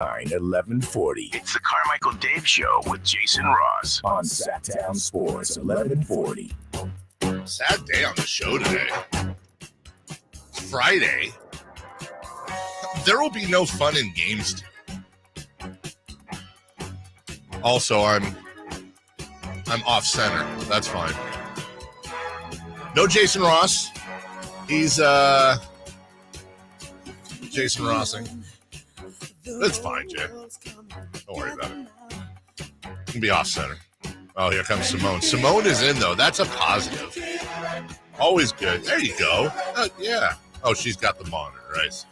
1140. It's the Carmichael Dave Show with Jason Ross on Sactown Sports 1140. Sad day on the show today. Friday. There will be no fun and games today. Also, I'm off center. That's fine. No Jason Ross. He's Jason Rossing. That's fine, Jay. Don't worry about it. You can be off center. Oh, here comes Simone. Simone is in, though. That's a positive. Always good. There you go. Yeah. Oh, she's got the monitor, right?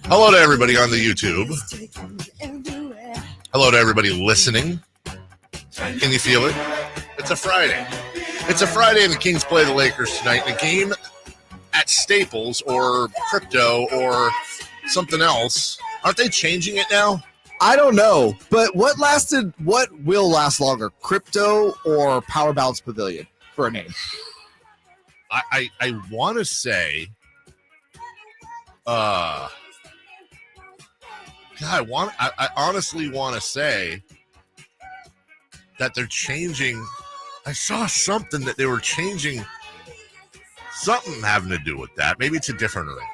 Hello to everybody on the YouTube. Hello to everybody listening. Can you feel it? It's a Friday. It's a Friday, and the Kings play the Lakers tonight in a game at Staples or Crypto or something else. Aren't they changing it now? I don't know, but what will last longer, Crypto or Power Balance Pavilion for a name? I want to say, I honestly want to say that they're changing. I saw something that they were changing, something having to do with that. Maybe it's a different arena.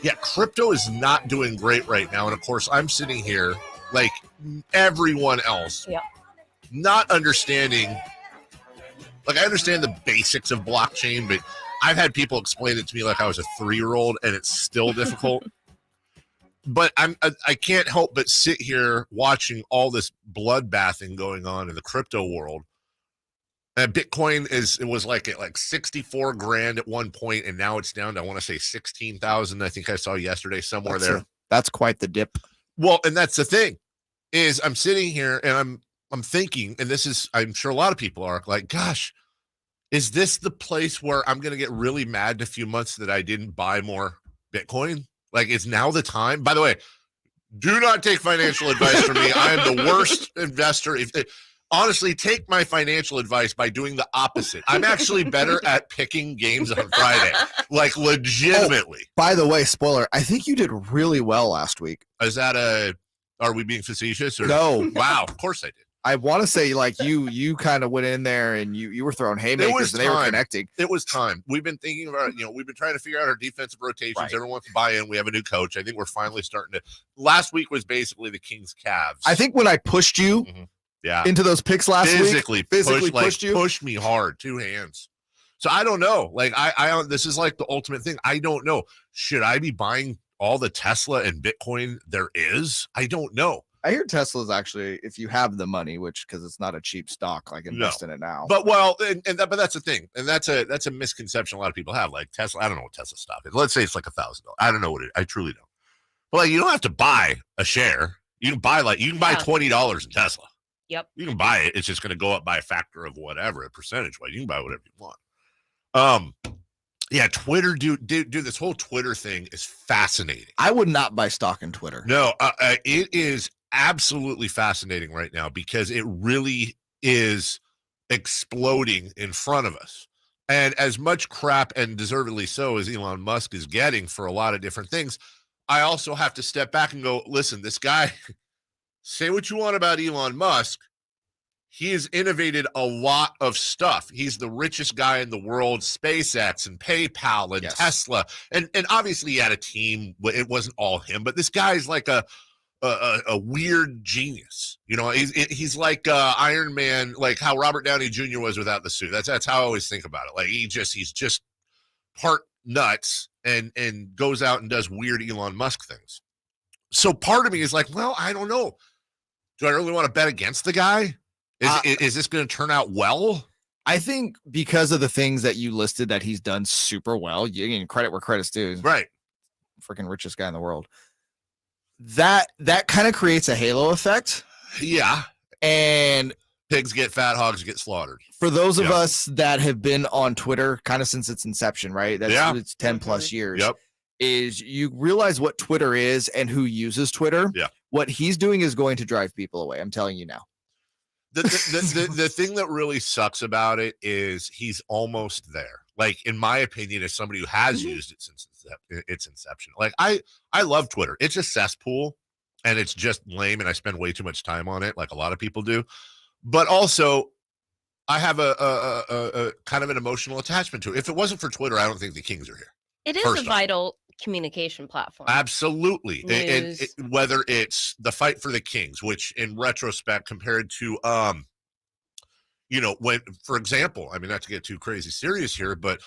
Yeah, Crypto is not doing great right now. And, of course, I'm sitting here like everyone else, not understanding. Like, I understand the basics of blockchain, but I've had people explain it to me like I was a 3-year-old, and it's still difficult. But I can't help but sit here watching all this bloodbathing going on in the crypto world. And Bitcoin was like at like 64 grand at one point, and now it's down to, I want to say 16,000. I think I saw yesterday somewhere there. That's quite the dip. Well, and that's the thing is I'm sitting here and I'm thinking, and this is, I'm sure a lot of people are like, gosh, is this the place where I'm going to get really mad in a few months that I didn't buy more Bitcoin? Like, is now the time? By the way, do not take financial advice from me. I am the worst investor. Honestly, take my financial advice by doing the opposite. I'm actually better at picking games on Friday, like legitimately. Oh, by the way, spoiler, I think you did really well last week. Is that are we being facetious? Or? No. Wow, of course I did. I want to say like you kind of went in there and you were throwing haymakers and they were connecting. It was time. We've been thinking about, we've been trying to figure out our defensive rotations. Right. Everyone wants to buy in. We have a new coach. I think we're finally starting to. Last week was basically the Kings Cavs. I think when I pushed you into those picks last week, physically pushed you. Pushed me hard, 2 hands. So I don't know. Like I this is like the ultimate thing. I don't know. Should I be buying all the Tesla and Bitcoin there is? I don't know. I hear Tesla's actually, if you have the money, which because it's not a cheap stock, like invest in it now. But but that's the thing, and that's a misconception a lot of people have. Like Tesla, I don't know what Tesla stock is. Let's say it's like $1,000. I don't know what it. I truly don't. But like, you don't have to buy a share. You can buy $20 in Tesla. Yep. You can buy it. It's just going to go up by a factor of whatever, a percentage wise. You can buy whatever you want. Yeah, Twitter, dude, this whole Twitter thing is fascinating. I would not buy stock in Twitter. No, it is absolutely fascinating right now because it really is exploding in front of us. And as much crap, and deservedly so, as Elon Musk is getting for a lot of different things, I also have to step back and go, listen, this guy, say what you want about Elon Musk, he has innovated a lot of stuff. He's the richest guy in the world, SpaceX and PayPal and Tesla. And obviously he had a team. It wasn't all him, but this guy's like a weird genius. He's like Iron Man, like how Robert Downey Jr. was without the suit. That's how I always think about it. Like he's just part nuts and goes out and does weird Elon Musk things. So part of me is like, well, I don't know. Do I really want to bet against the guy? Is this going to turn out well? I think because of the things that you listed that he's done super well, you can credit where credit's due. Right. Freaking richest guy in the world. That kind of creates a halo effect. Yeah. And pigs get fat, hogs get slaughtered. For those of us that have been on Twitter kind of since its inception, right? It's 10 plus years. Yep. Is you realize what Twitter is and who uses Twitter. Yeah. What he's doing is going to drive people away. I'm telling you now. The thing that really sucks about it is he's almost there. Like, in my opinion, as somebody who has used it since its inception, like I love Twitter. It's a cesspool and it's just lame, and I spend way too much time on it, like a lot of people do. But also, I have a kind of an emotional attachment to it. If it wasn't for Twitter, I don't think the Kings are here. It is a vital communication platform. Absolutely. And whether it's the fight for the Kings, which in retrospect, compared to, when, for example, I mean, not to get too crazy serious here, but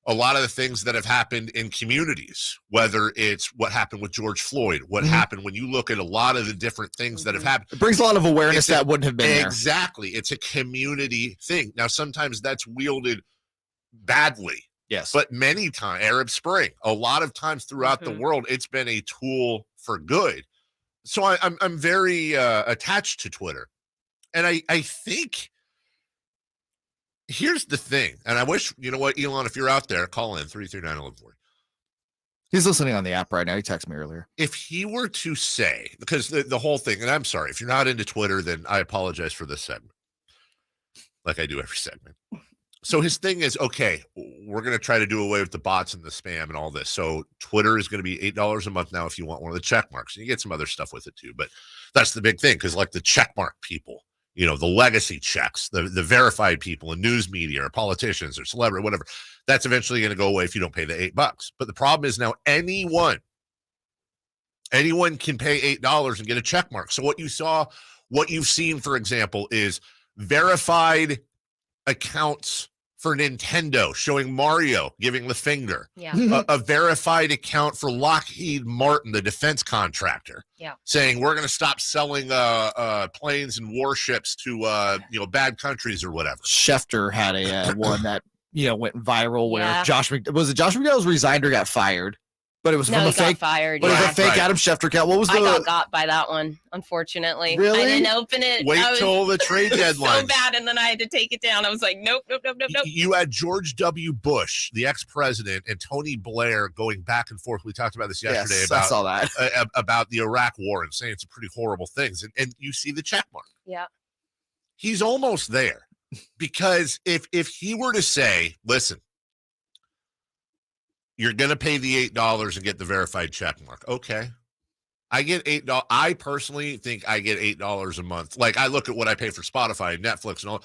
a lot of the things that have happened in communities, whether it's what happened with George Floyd, what happened when you look at a lot of the different things that have happened. It brings a lot of awareness that wouldn't have been there. Exactly. It's a community thing. Now, sometimes that's wielded badly. Yes. But many times, Arab Spring, a lot of times throughout the world, it's been a tool for good. So I'm very attached to Twitter. And I think here's the thing. And I wish, you know what, Elon, if you're out there, call in 339-1140. He's listening on the app right now. He texted me earlier. If he were to say, because the whole thing, and I'm sorry, if you're not into Twitter, then I apologize for this segment, like I do every segment. So his thing is, okay, we're going to try to do away with the bots and the spam and all this. So Twitter is going to be $8 a month now if you want one of the check marks. And you get some other stuff with it too. But that's the big thing, because like the check mark people, the legacy checks, the verified people in news media or politicians or celebrity, whatever, that's eventually going to go away if you don't pay the $8. But the problem is now anyone can pay $8 and get a check mark. So what you've seen, for example, is verified accounts for Nintendo showing Mario giving the finger. Yeah. A verified account for Lockheed Martin, the defense contractor, saying we're going to stop selling planes and warships to bad countries or whatever. Schefter had a one that went viral where Josh McDaniels resigned or got fired. But it was from a fake fired. But it was a fake Adam Schefter account. What was I got by that one, unfortunately. Really? I didn't open it. Wait till the trade deadline. So bad, and then I had to take it down. I was like, nope. You had George W. Bush, the ex-president, and Tony Blair going back and forth. We talked about this yesterday I saw that. About the Iraq War and saying some pretty horrible things. And you see the check mark. Yeah. He's almost there, because if he were to say, listen, you're going to pay the $8 and get the verified check mark. Okay. I get $8. I personally think I get $8 a month. Like, I look at what I pay for Spotify and Netflix and all.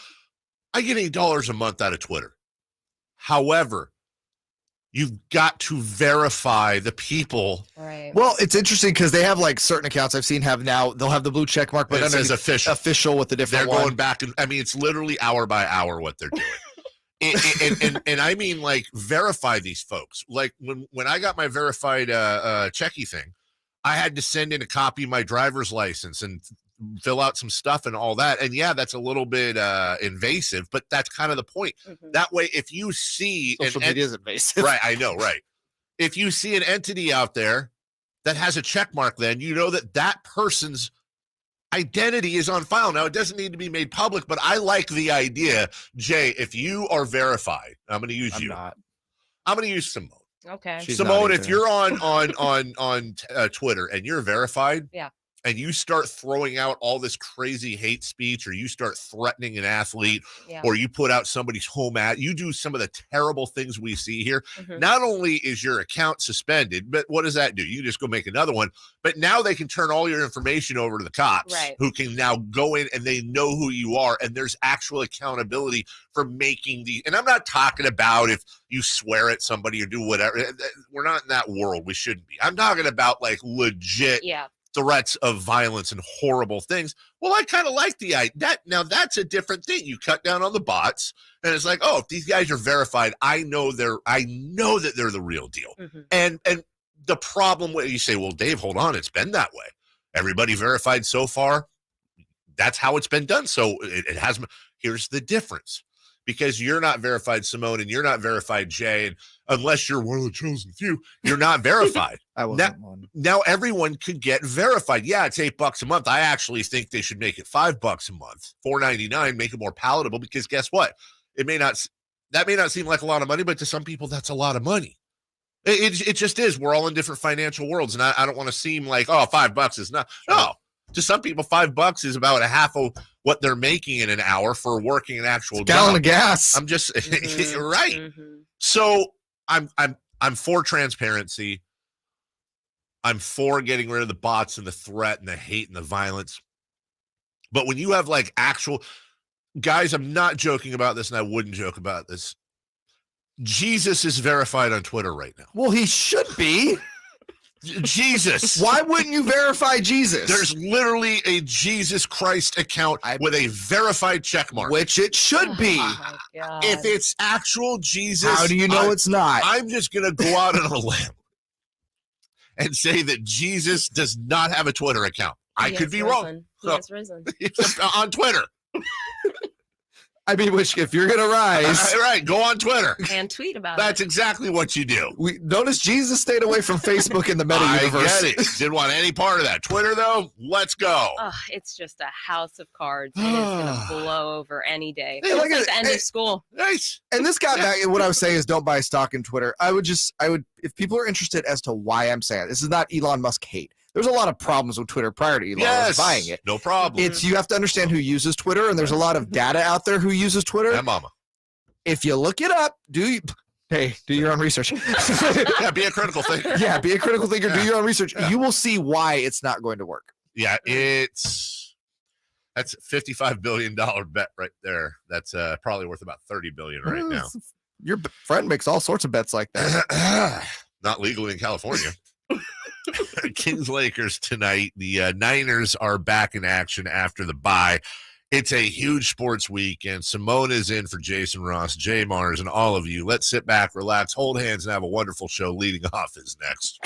I get $8 a month out of Twitter. However, you've got to verify the people. Right. Well, it's interesting because they have like certain accounts I've seen have now, they'll have the blue check mark, but it says official with the different They're going back, and I mean, it's literally hour by hour what they're doing. And I mean, like, verify these folks. Like when I got my verified checky thing, I had to send in a copy of my driver's license and fill out some stuff and all that. And yeah, that's a little bit invasive, but that's kind of the point. That way, if you see social media is invasive, right? I know, right? If you see an entity out there that has a check mark, then you know that person's identity is on file. Now, it doesn't need to be made public, but I like the idea, Jay, if you are verified, I'm going to use you. I'm going to use Simone. Okay. Simone, if you're on Twitter and you're verified, and you start throwing out all this crazy hate speech, or you start threatening an athlete, or you put out somebody's home ad, you do some of the terrible things we see here. Not only is your account suspended, but what does that do? You just go make another one. But now they can turn all your information over to the cops, who can now go in and they know who you are. And there's actual accountability for making and I'm not talking about if you swear at somebody or do whatever. We're not in that world. We shouldn't be. I'm talking about like legit threats of violence and horrible things. Well, I kind of like the idea. Now that's a different thing. You cut down on the bots, and it's like, oh, if these guys are verified, I know that they're the real deal. And the problem where you say, well, Dave, hold on, it's been that way. Everybody verified so far. That's how it's been done. So it has. Here's the difference. Because you're not verified, Simone, and you're not verified, Jay, and unless you're one of the chosen few, you're not verified. I wasn't one. Now everyone could get verified. Yeah, it's $8 a month. I actually think they should make it $5 a month, $4.99, make it more palatable. Because guess what? That may not seem like a lot of money, but to some people, that's a lot of money. It just is. We're all in different financial worlds, and I don't want to seem like, oh, $5 is not. No. To some people, $5 is about a half of what they're making in an hour for working an actual gallon job. of gas. I'm just right. So I'm for transparency. I'm for getting rid of the bots and the threat and the hate and the violence. But when you have like actual guys, I'm not joking about this, and I wouldn't joke about this. Jesus is verified on Twitter right now. Well, he should be. Jesus. Why wouldn't you verify Jesus? There's literally a Jesus Christ account with a verified check mark. Which it should be. Oh my God. If it's actual Jesus, How do you know it's not? I'm just going to go out on a limb and say that Jesus does not have a Twitter account. I could be wrong. He has risen. On Twitter. I mean, which if you're gonna rise, right, go on Twitter And tweet about That's exactly what you do. we notice Jesus stayed away from Facebook in the meta universe. I get it. Didn't want any part of that. Twitter, though, let's go. It's just a house of cards. It is going to blow over any day. Hey, Feels look at like the end it. of school. Nice. And this got back. What I was saying is, don't buy stock in Twitter. I would, if people are interested as to why I'm saying it, this is not Elon Musk hate. There's a lot of problems with Twitter prior to Elon Musk buying it. No problem. It's you have to understand who uses Twitter, and there's a lot of data out there who uses Twitter. Yeah, mama. If you look it up, do your own research. Yeah, be a critical thinker. Yeah, be a critical thinker. Do your own research. You will see why it's not going to work. Yeah, that's a $55 billion bet right there. That's probably worth about $30 billion right now. Your friend makes all sorts of bets like that. Not legally in California. Kings Lakers tonight. The Niners are back in action after the bye. It's a huge sports week, and Simone is in for Jason Ross, JayMarZZ, and all of you. Let's sit back, relax, hold hands, and have a wonderful show. Leading off is next.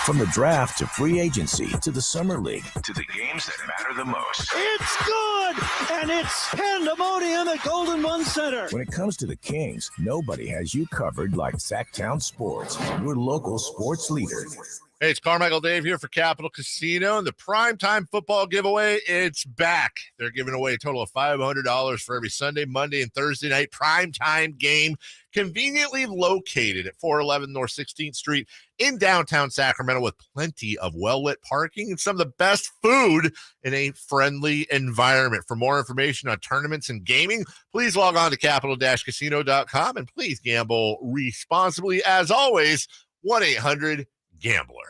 From the draft to free agency to the summer league to the games that matter the most. It's good, and it's pandemonium at Golden One Center. When it comes to the Kings, nobody has you covered like Sactown Sports, your local sports leader. Hey, it's Carmichael Dave here for Capital Casino, and the primetime football giveaway, it's back. They're giving away a total of $500 for every Sunday, Monday, and Thursday night primetime game, conveniently located at 411 North 16th Street in downtown Sacramento with plenty of well-lit parking and some of the best food in a friendly environment. For more information on tournaments and gaming, please log on to capital-casino.com, and please gamble responsibly. As always, 1-800-GAMBLER.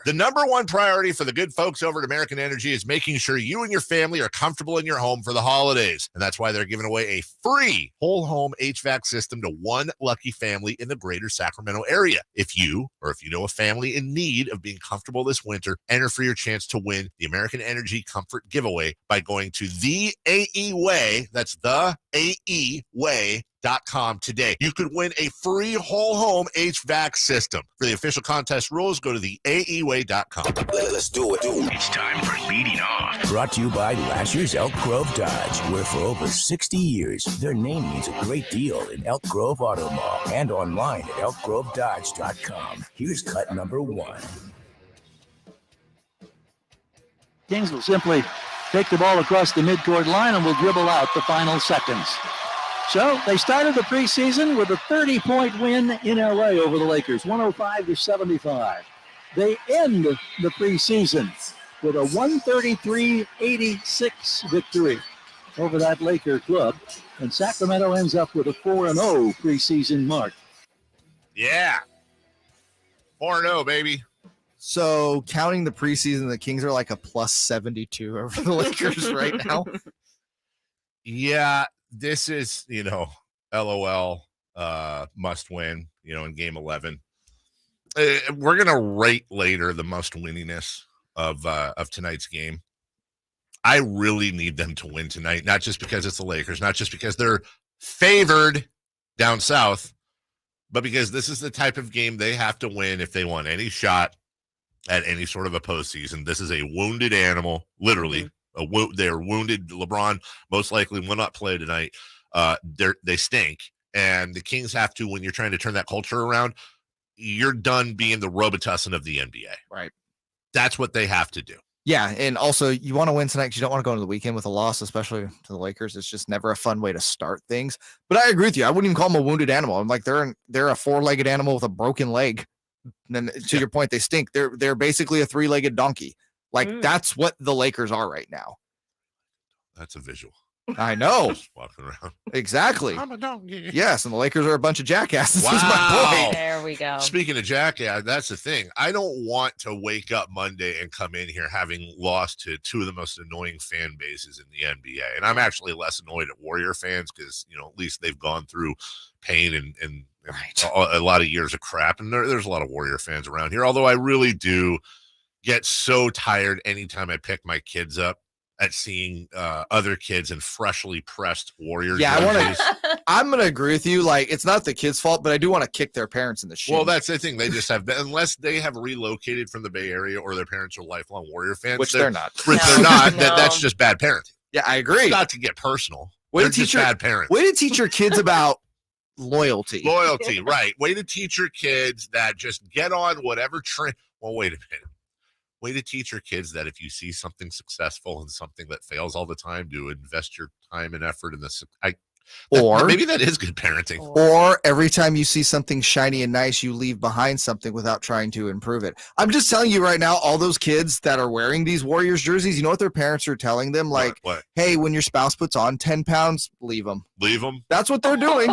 The number one priority for the good folks over at American Energy is making sure you and your family are comfortable in your home for the holidays. And that's why they're giving away a free whole home HVAC system to one lucky family in the greater Sacramento area. If you know a family in need of being comfortable this winter, enter for your chance to win the American Energy Comfort Giveaway by going to the AE Way. That's the AE Way.com today. You could win a free whole home HVAC system. For the official contest rules, go to the AEWay.com. Let's do it. It's time for Leading Off. Brought to you by Lasher's Elk Grove Dodge, where for over 60 years, their name means a great deal in Elk Grove Auto Mall and online at elkgrovedodge.com. Here's cut number one. Kings will simply take the ball across the midcourt line and will dribble out the final seconds. So they started the preseason with a 30-point win in LA over the Lakers, 105-75. They end the preseason with a 133-86 victory over that Laker club, and Sacramento ends up with a 4-0 preseason mark. Yeah. 4-0, baby. So counting the preseason, the Kings are like a plus 72 over the Lakers right now. Yeah. This is, LOL, must win, in game 11. We're going to rate later the must winniness of tonight's game. I really need them to win tonight, not just because it's the Lakers, not just because they're favored down south, but because this is the type of game they have to win if they want any shot at any sort of a postseason. This is a wounded animal, literally. Mm-hmm. They're wounded. LeBron most likely will not play tonight. They stink. And the Kings have to, when you're trying to turn that culture around, you're done being the Robitussin of the NBA. Right. That's what they have to do. Yeah, and also you want to win tonight because you don't want to go into the weekend with a loss, especially to the Lakers. It's just never a fun way to start things. But I agree with you. I wouldn't even call them a wounded animal. I'm like they're a four-legged animal with a broken leg. And then to your point, they stink. They're basically a three-legged donkey. Like that's what the Lakers are right now. That's a visual. I know. Just walking around. Exactly. I'm a donkey. Yes, and the Lakers are a bunch of jackasses. Wow. Is my point. There we go. Speaking of jackass, that's the thing. I don't want to wake up Monday and come in here having lost to two of the most annoying fan bases in the NBA. And I'm actually less annoyed at Warrior fans because, at least they've gone through pain and a lot of years of crap. And there's a lot of Warrior fans around here, although I really do get so tired anytime I pick my kids up at seeing other kids in freshly pressed Warriors. Yeah, I'm gonna agree with you. Like, it's not the kids' fault, but I do want to kick their parents in the shin. Well, that's the thing. They just have, unless they have relocated from the Bay Area or their parents are lifelong Warrior fans, which they're not. Which they're not. That's just bad parenting. Yeah, I agree. Not to get personal. Way they're to teach just bad parents. Way to teach your kids about loyalty. Loyalty, right? Way to teach your kids that just get on whatever trend. Well, wait a minute. Way to teach your kids that if you see something successful and something that fails all the time, to invest your time and effort in this. Or maybe that is good parenting. Or every time you see something shiny and nice, you leave behind something without trying to improve it. I'm just telling you right now, all those kids that are wearing these Warriors jerseys, you know what their parents are telling them? Like, what? Hey, when your spouse puts on 10 pounds, leave them. Leave them. That's what they're doing.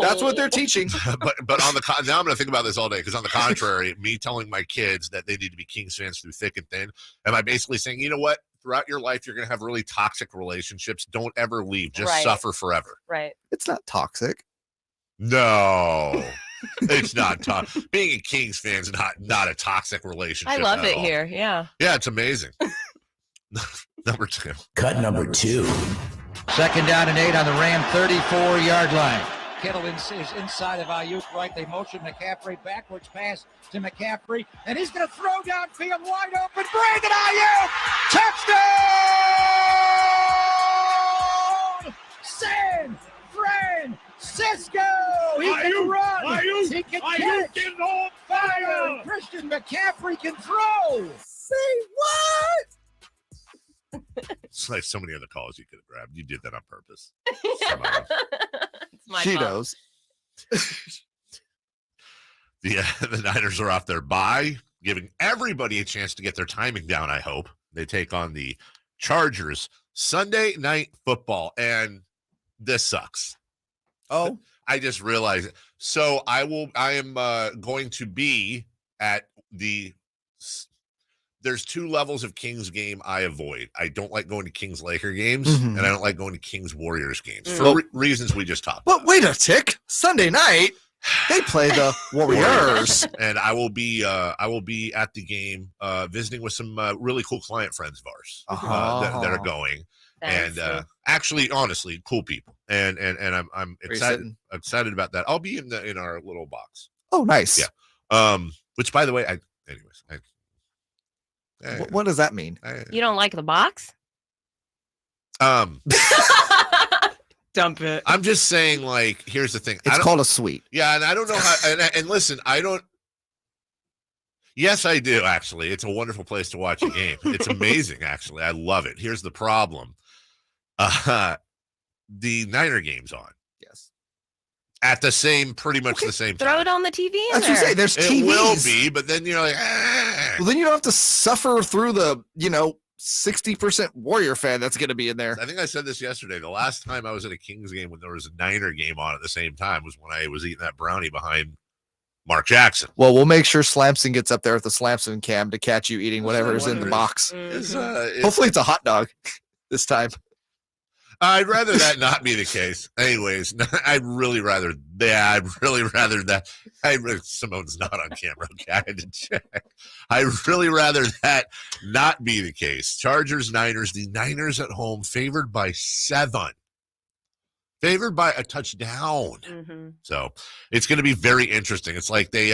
That's what they're teaching. but on the now I'm going to think about this all day, because on the contrary, me telling my kids that they need to be Kings fans through thick and thin, am I basically saying, you know what? Throughout your life, you're going to have really toxic relationships. Don't ever leave. Just suffer forever. Right. It's not toxic. No, it's not toxic. Being a Kings fan is not a toxic relationship. I love it all. here. Yeah. Yeah, it's amazing. Number 2. Cut number 2. 2nd down and 8 on the Ram 34-yard line. Kittle is inside of Ayuk right. They motion McCaffrey backwards pass to McCaffrey, and he's going to throw downfield wide open. Brandon Ayuk! Touchdown! San Francisco! He can run! He can catch! Is on fire! Christian McCaffrey can throw! Say what? It's like so many other calls you could have grabbed. You did that on purpose. It's my fault. Cheetos. The Niners are off their bye, giving everybody a chance to get their timing down, I hope. They take on the Chargers Sunday Night Football, and this sucks. Oh. I just realized it. So I am going to be at the there's 2 levels of Kings game I avoid. I don't like going to Kings Laker games, and I don't like going to Kings Warriors games for reasons we just talked about. But wait a tick. Sunday night, they play the Warriors. And I will be at the game visiting with some really cool client friends of ours that are going. And actually, honestly, cool people. And I'm excited about that. I'll be in our little box. Oh, nice. Yeah. Which, by the way, what does that mean? You don't like the box? Dump it. I'm just saying, like, here's the thing. It's called a suite. Yeah, and I don't know how. And listen, I don't. Yes, I do. Actually, it's a wonderful place to watch a game. It's amazing. Actually, I love it. Here's the problem. The Niner game's on. Yes. At pretty much the same time. Throw it on the TV. That's what I'm saying. There's TVs. It will be, but then you're like, Well, then you don't have to suffer through the 60% Warrior fan that's going to be in there. I think I said this yesterday. The last time I was at a Kings game when there was a Niner game on at the same time was when I was eating that brownie behind Mark Jackson. Well, we'll make sure Slamson gets up there with the Slamson cam to catch you eating whatever is in the box. Hopefully it's a hot dog this time. I'd rather that not be the case. Anyways, I'd really rather that. Simone's not on camera. Okay, I had to check. I'd really rather that not be the case. Chargers, Niners. The Niners at home, favored by 7. Favored by a touchdown. So it's going to be very interesting. It's like you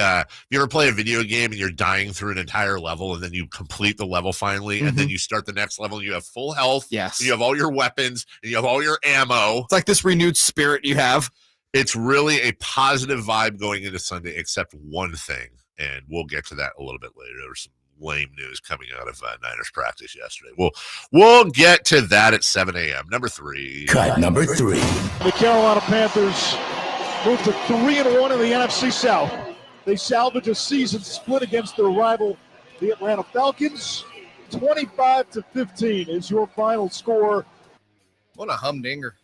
ever play a video game and you're dying through an entire level and then you complete the level finally and then you start the next level and you have full health. Yes. And you have all your weapons and you have all your ammo. It's like this renewed spirit you have. It's really a positive vibe going into Sunday, except one thing. And we'll get to that a little bit later. There was some lame news coming out of Niners practice yesterday. We'll get to that at 7 a.m. Number 3. Cut number 3. The Carolina Panthers move to 3-1 in the NFC South. They salvage a season split against their rival, the Atlanta Falcons. 25-15 is your final score. What a humdinger.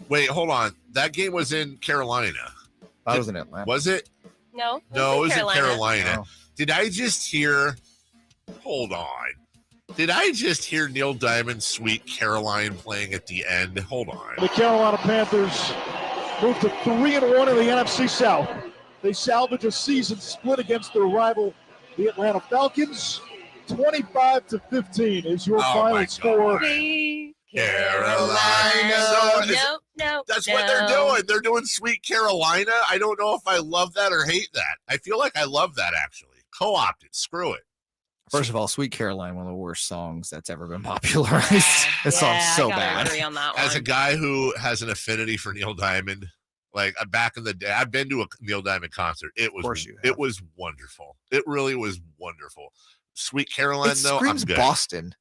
Wait, hold on. That game was in Carolina. That was in Atlanta. Was it? No. No, it was in Carolina. No. Did I just hear? Hold on. Did I just hear Neil Diamond's Sweet Caroline playing at the end? Hold on. The Carolina Panthers move to 3-1 in the NFC South. They salvage a season split against their rival, the Atlanta Falcons. 25-15 is your final score. Carolina. No. That's what they're doing. They're doing Sweet Carolina. I don't know if I love that or hate that. I feel like I love that, actually. Co-opted. Screw it. First of all, Sweet Caroline, one of the worst songs that's ever been popularized. This song's so bad. Agree on that one. As a guy who has an affinity for Neil Diamond, like back in the day, I've been to a Neil Diamond concert. It was wonderful. It really was wonderful. Sweet Caroline, It though, screams I'm good. Boston.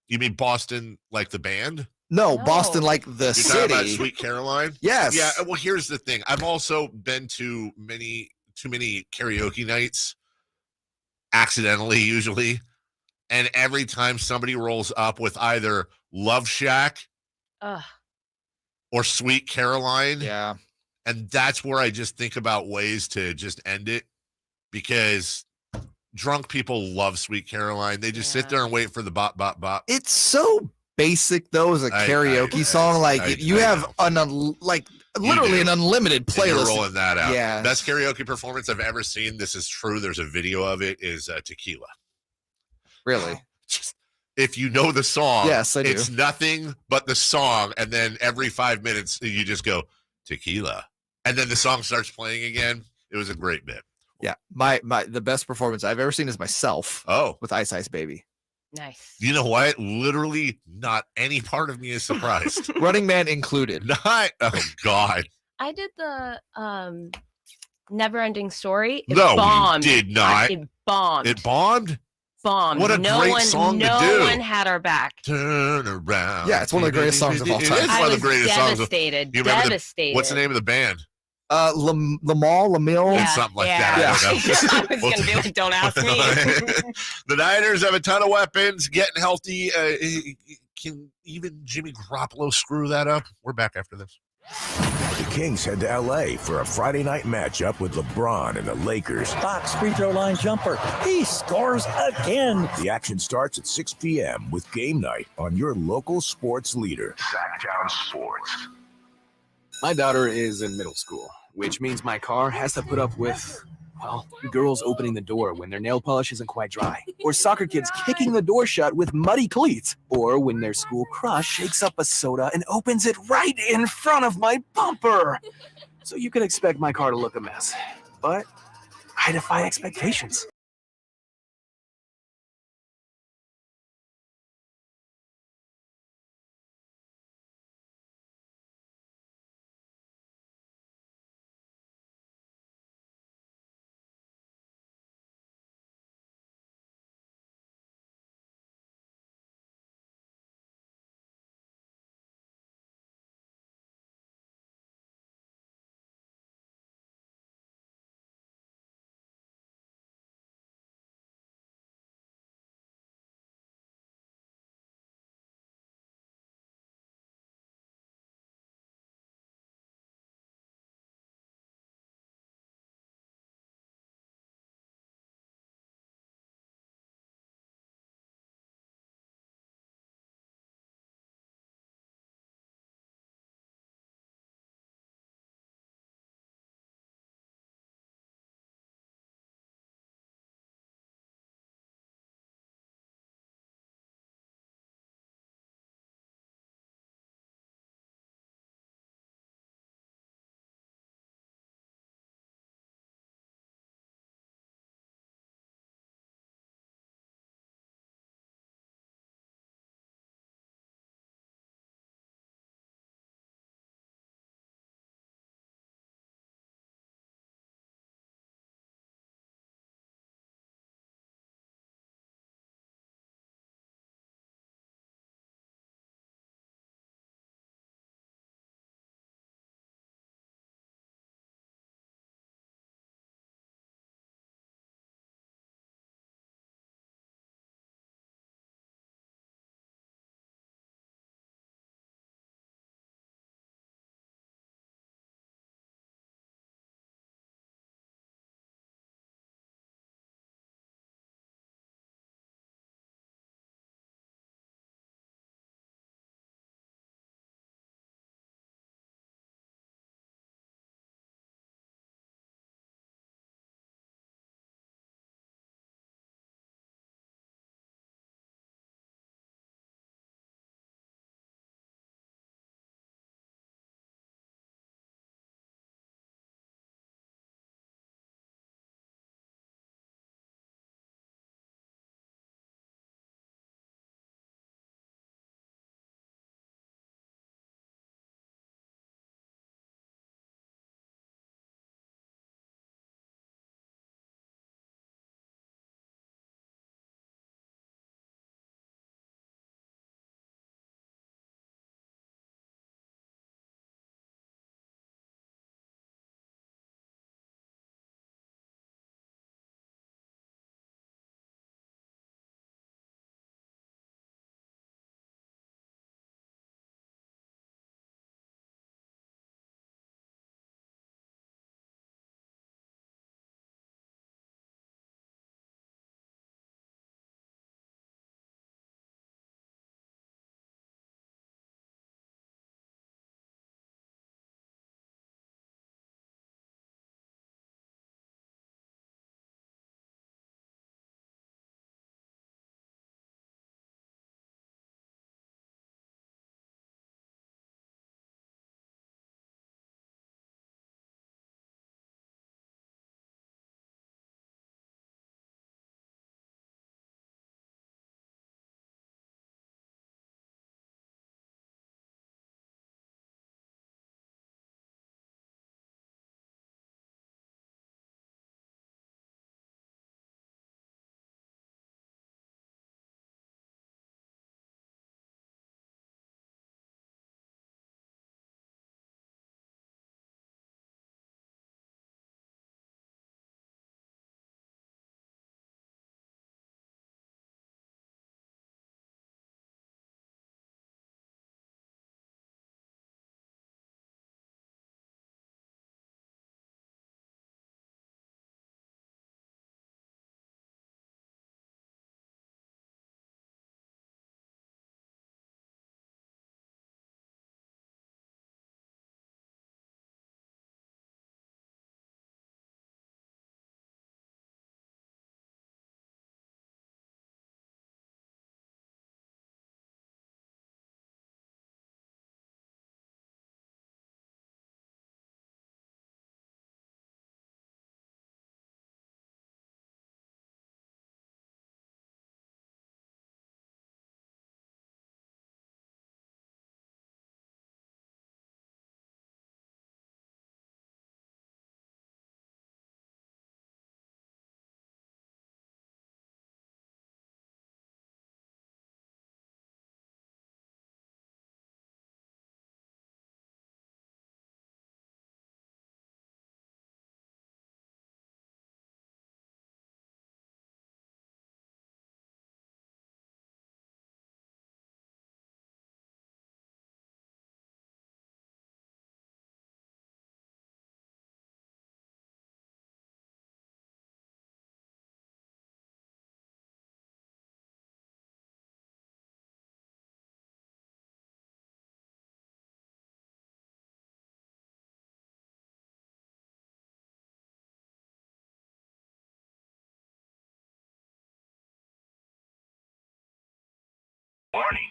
You mean Boston like the band? No, Boston like the You're city. talking about Sweet Caroline? Yes. Yeah, well, here's the thing. I've also been to too many karaoke nights, accidentally usually, and every time somebody rolls up with either Love Shack or Sweet Caroline, Yeah. and that's where I just think about ways to just end it, because drunk people love Sweet Caroline. They just sit there and wait for the bop, bop, bop. It's so basic though as a karaoke song. Like you have literally an unlimited playlist. You're rolling that out. Yeah. Best karaoke performance I've ever seen. This is true. There's a video of it. Is Tequila. Really? Just, if you know the song, yes, I do. It's nothing but the song, and then every 5 minutes you just go Tequila, and then the song starts playing again. It was a great bit. Yeah, the best performance I've ever seen is myself. With Ice Ice Baby. Nice. You know what? Literally, not any part of me is surprised. Running Man included. Oh God. I did the Never Ending Story. It No, bombed. you did not. It bombed. It bombed. What a great song to do. No one had our back. Turn around. Yeah, it's one of the greatest songs of all time. It is one of the greatest songs. Devastated. You remember Devastated. what's the name of the band? Lamille. Something like that. Yeah. I don't know. I was going to do it. Don't ask me. The Niners have a ton of weapons, getting healthy. Can even Jimmy Garoppolo screw that up? We're back after this. The Kings head to L.A. for a Friday night matchup with LeBron and the Lakers. Fox free throw line jumper. He scores again. The action starts at 6 p.m. with Game Night on your local sports leader. Sactown Sports. My daughter is in middle school, which means my car has to put up with, well, girls opening the door when their nail polish isn't quite dry, or soccer kids kicking the door shut with muddy cleats, or when their school crush shakes up a soda and opens it right in front of my bumper. So you can expect my car to look a mess, but I defy expectations.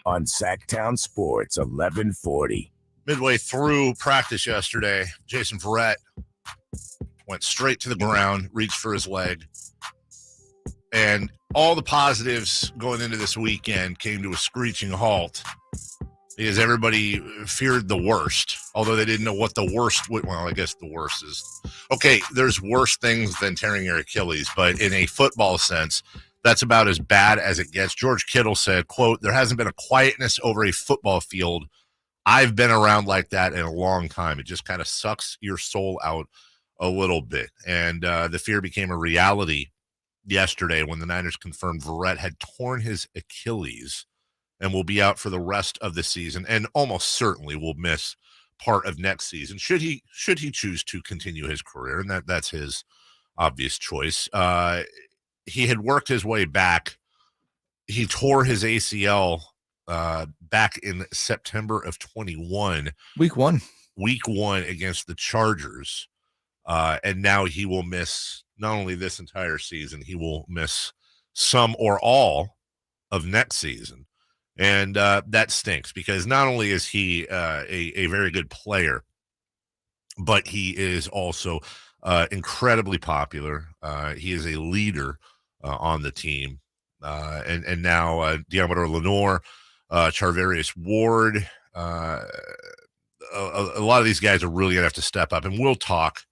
on Sactown Sports 1140. Midway through practice yesterday, Jason Verrett went straight to the ground, reached for his leg, and all the positives going into this weekend came to a screeching halt because everybody feared the worst, although they didn't know what the worst would. Well, I guess the worst is, okay, there's worse things than tearing your Achilles, but in a football sense, that's about as bad as it gets. George Kittle said, quote, "There hasn't been a quietness over a football field I've been around like that in a long time. It just kind of sucks your soul out a little bit." And the fear became a reality yesterday when the Niners confirmed Verrett had torn his Achilles and will be out for the rest of the season and almost certainly will miss part of next season should he choose to continue his career, and that's his obvious choice. He had worked his way back. He tore his ACL back in September of 21. Week one against the Chargers. And now he will miss not only this entire season, he will miss some or all of next season. And that stinks because not only is he a very good player, but he is also incredibly popular. He is a leader on the team. And now Deommodore Lenoir, Charvarius Ward, a lot of these guys are really going to have to step up. And we'll talk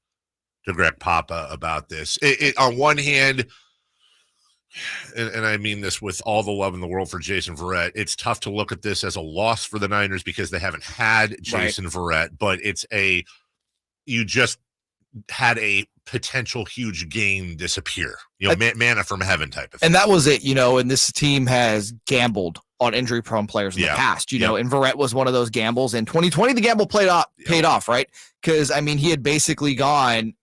to Greg Papa about this. On one hand, and I mean this with all the love in the world for Jason Verrett, it's tough to look at this as a loss for the Niners because they haven't had Jason Verrett, but you just had a potential huge gain disappear, manna from heaven type of thing. And that was it, and this team has gambled on injury prone players in the past, and Verrett was one of those gambles. In 2020, the gamble paid off, right? Because, he had basically gone,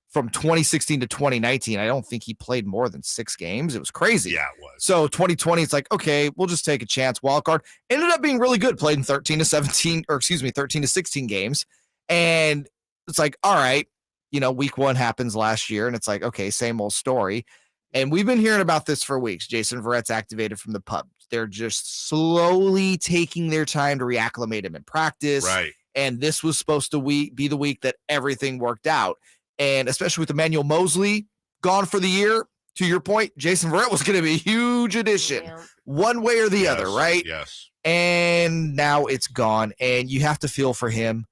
from 2016 to 2019, I don't think he played more than 6 games. It was crazy. Yeah, it was. So 2020, it's like, okay, we'll just take a chance. Wild card ended up being really good. Played in 13 to 16 games. And it's like, all right, week 1 happens last year. And it's like, okay, same old story. And we've been hearing about this for weeks. Jason Verrett's activated from the PUP. They're just slowly taking their time to reacclimate him in practice. Right. And this was supposed to be the week that everything worked out. And especially with Emmanuel Mosley gone for the year, to your point, Jason Verrett was going to be a huge addition, one way or the other, right? Yes. And now it's gone. And you have to feel for him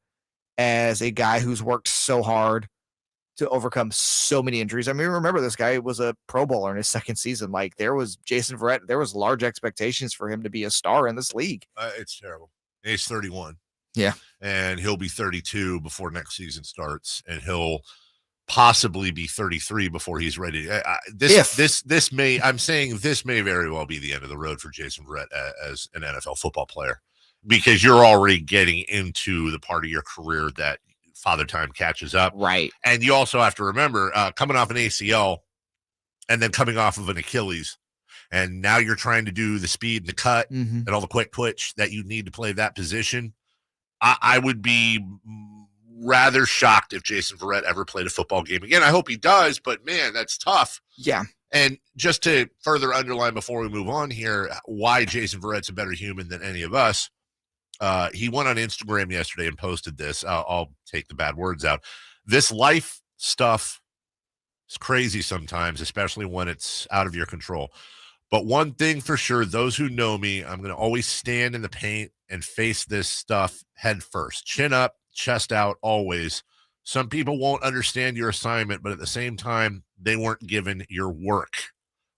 as a guy who's worked so hard to overcome so many injuries. Remember, this guy was a Pro Bowler in his second season. Like, there was Jason Verrett, there was large expectations for him to be a star in this league. It's terrible. He's 31. Yeah. And he'll be 32 before next season starts, and he'll possibly be 33 before he's ready. This may very well be the end of the road for Jason Verrett as an NFL football player, because you're already getting into the part of your career that father time catches up. Right. And you also have to remember coming off an ACL and then coming off of an Achilles, and now you're trying to do the speed and the cut and all the quick twitch that you need to play that position. I would be rather shocked if Jason Verrett ever played a football game again. I hope he does, but man, that's tough. Yeah. And just to further underline before we move on here, why Jason Verrett's a better human than any of us. He went on Instagram yesterday and posted this. I'll take the bad words out. This life stuff is crazy sometimes, especially when it's out of your control. But one thing for sure, those who know me, I'm going to always stand in the paint and face this stuff head first. Chin up, chest out, always. Some people won't understand your assignment, but at the same time, they weren't given your work.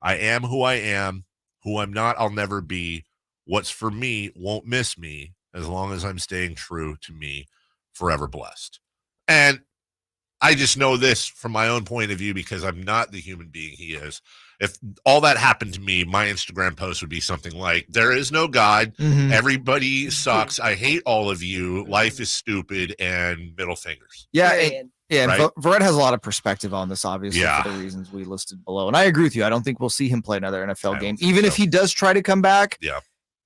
I am who I am. Who I'm not, I'll never be. What's for me won't miss me as long as I'm staying true to me. Forever blessed. And I just know this from my own point of view because I'm not the human being he is. If all that happened to me, my Instagram post would be something like, there is no God. Everybody sucks. I hate all of you. Life is stupid, and middle fingers. Yeah. Period. And Verrett has a lot of perspective on this, obviously, for the reasons we listed below. And I agree with you. I don't think we'll see him play another NFL game. Even if he does try to come back,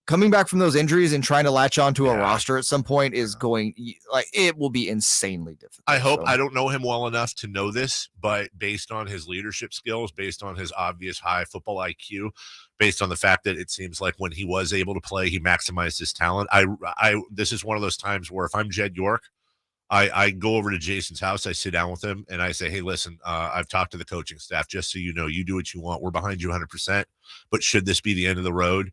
coming back from those injuries and trying to latch onto a Yeah. roster at some point is going like it will be insanely difficult. I hope. So, I don't know him well enough to know this, but based on his leadership skills, based on his obvious high football IQ, based on the fact that it seems like when he was able to play, he maximized his talent. This is one of those times where if I'm Jed York, I go over to Jason's house, I sit down with him, and I say, hey, listen, I've talked to the coaching staff, just so you know, you do what you want. We're behind you 100%. But should this be the end of the road,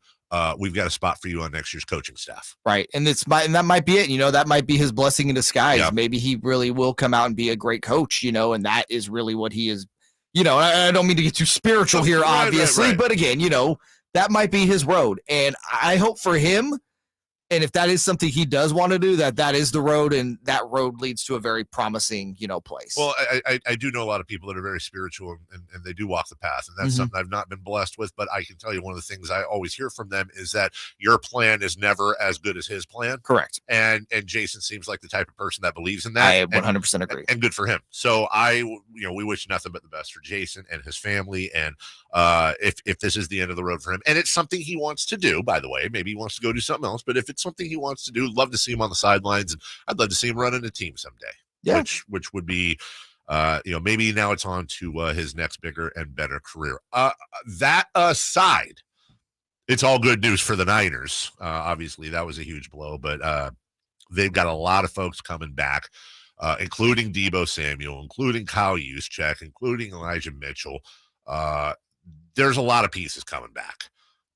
we've got a spot for you on next year's coaching staff. right. And that might be it. That might be his blessing in disguise. Yeah. Maybe he really will come out and be a great coach, and that is really what he is. I don't mean to get too spiritual here, Right, obviously, right. but again, that might be his road. And I hope for him, and if that is something he does want to do, that is the road, and that road leads to a very promising, place. Well, I do know a lot of people that are very spiritual and they do walk the path, and that's Mhm. something I've not been blessed with, but I can tell you one of the things I always hear from them is that your plan is never as good as his plan. Correct. And Jason seems like the type of person that believes in that. I 100% agree. And good for him. So we wish nothing but the best for Jason and his family. And if this is the end of the road for him, and it's something he wants to do, by the way, maybe he wants to go do something else, but if it's something he wants to do, love to see him on the sidelines, and I'd love to see him running a team someday. Yeah. Which would be, maybe now it's on to his next bigger and better career. That aside, it's all good news for the Niners. Obviously, that was a huge blow, but they've got a lot of folks coming back, including Deebo Samuel, including Kyle Juszczyk, including Elijah Mitchell. There's a lot of pieces coming back.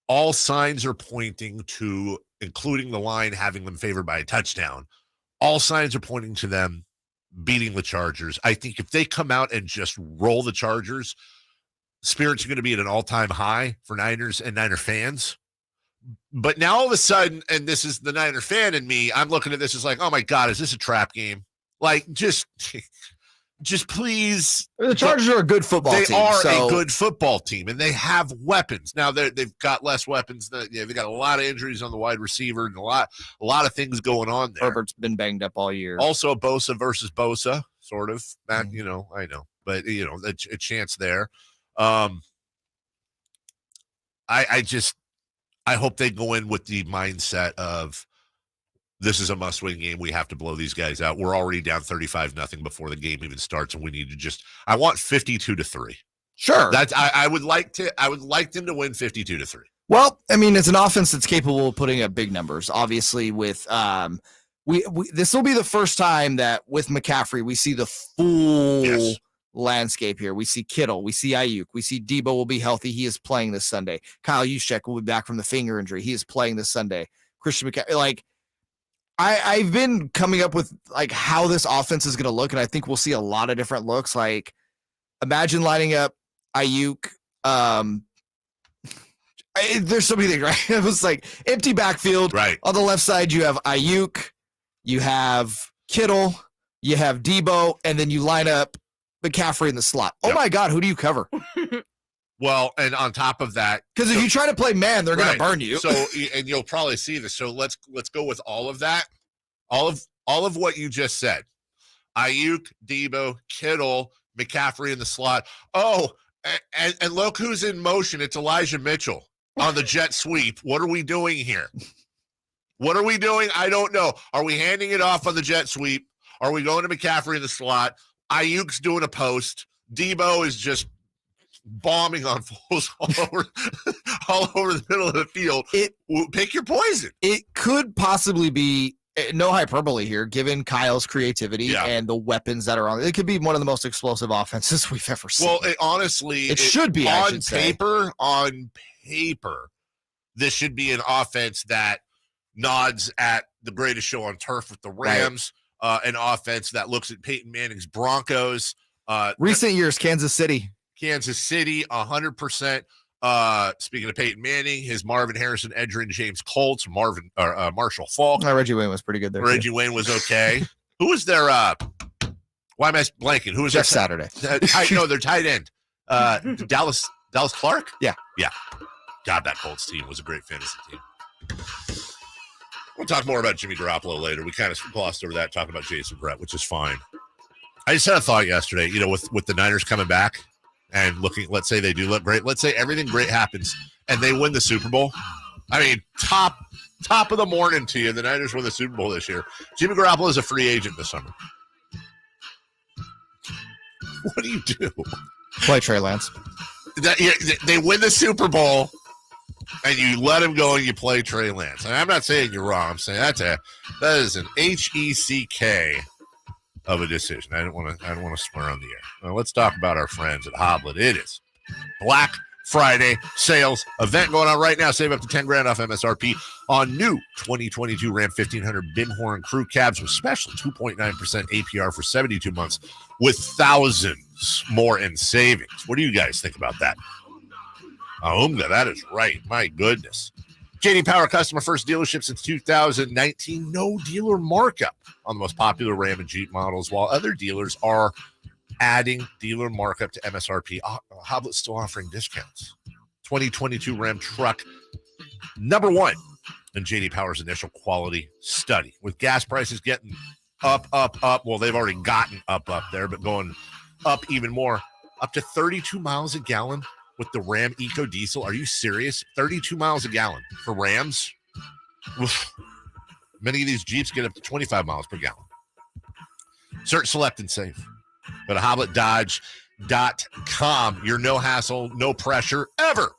All signs are pointing to, including the line having them favored by a touchdown, all signs are pointing to them beating the Chargers. I think if they come out and just roll the Chargers, spirits are going to be at an all-time high for Niners and Niner fans. But now all of a sudden, and this is the Niner fan in me, I'm looking at this as like, oh my God, is this a trap game? Like, just please. The Chargers are a good football team. They are a good football team, and they have weapons. Now they've got less weapons. They've got a lot of injuries on the wide receiver and a lot of things going on there. Herbert's been banged up all year. Also, Bosa versus Bosa, sort of. That I know, but a chance there. I hope they go in with the mindset of, this is a must-win game. We have to blow these guys out. We're already down 35-0 before the game even starts, and we need to I want 52-3. Sure. That's I would like them to win 52-3. Well, I mean, it's an offense that's capable of putting up big numbers. Obviously, with this will be the first time that with McCaffrey we see the full landscape here. We see Kittle, we see Ayuk, we see Deebo will be healthy. He is playing this Sunday. Kyle Juszczyk will be back from the finger injury. He is playing this Sunday. Christian McCaffrey, I've been coming up with how this offense is going to look, and I think we'll see a lot of different looks. Like, imagine lining up Ayuk. There's so many things, right? It was like empty backfield. Right. On the left side, you have Ayuk, you have Kittle, you have Deebo, and then you line up McCaffrey in the slot. Oh my God, who do you cover? Well, and on top of that, because if you try to play man, they're going to burn you. So, and you'll probably see this. So let's go with all of that, all of what you just said. Ayuk, Deebo, Kittle, McCaffrey in the slot. Oh, and look who's in motion. It's Elijah Mitchell on the jet sweep. What are we doing here? What are we doing? I don't know. Are we handing it off on the jet sweep? Are we going to McCaffrey in the slot? Ayuk's doing a post. Deebo is just bombing on fools all over the middle of the field. Pick your poison. It could possibly be, no hyperbole here, given Kyle's creativity and the weapons that are on it. It could be one of the most explosive offenses we've ever seen. Well, honestly, it should be on paper. On paper, this should be an offense that nods at the greatest show on turf with the Rams. Right. An offense that looks at Peyton Manning's Broncos. Recent years, Kansas City, 100%. Speaking of Peyton Manning, his Marvin Harrison, Edgerrin James Colts, Marshall Faulk. Reggie Wayne was pretty good there. Reggie Wayne was okay. Who was their why am I blanking? Who was Jeff Saturday? No, their tight end. Dallas Clark? Yeah. God, that Colts team was a great fantasy team. We'll talk more about Jimmy Garoppolo later. We kind of glossed over that, talking about Jason Verrett, which is fine. I just had a thought yesterday, with the Niners coming back and looking, let's say they do look great. Let's say everything great happens and they win the Super Bowl. I mean, top of the morning to you. The Niners won the Super Bowl this year. Jimmy Garoppolo is a free agent this summer. What do you do? Play Trey Lance. They win the Super Bowl, and you let him go and you play Trey Lance. And I'm not saying you're wrong. I'm saying that is an HECK of a decision. I don't want to swear on the air. Now, let's talk about our friends at Hoblet. It is Black Friday sales event going on right now. Save up to $10,000 off MSRP on new 2022 Ram 1500 Bimhorn crew cabs with special 2.9% APR for 72 months with thousands more in savings. What do you guys think about that? Aumga, that is right. My goodness. JD Power customer first dealership since 2019. No dealer markup on the most popular Ram and Jeep models, while other dealers are adding dealer markup to MSRP. Hoblet's still offering discounts. 2022 Ram truck, number one in JD Power's initial quality study. With gas prices getting up. Well, they've already gotten up there, but going up even more. Up to 32 miles a gallon with the Ram Eco Diesel. Are you serious? 32 miles a gallon for Rams? Oof. Many of these Jeeps get up to 25 miles per gallon. Search, select, and save. Go to HobletDodge.com. Your no hassle, no pressure ever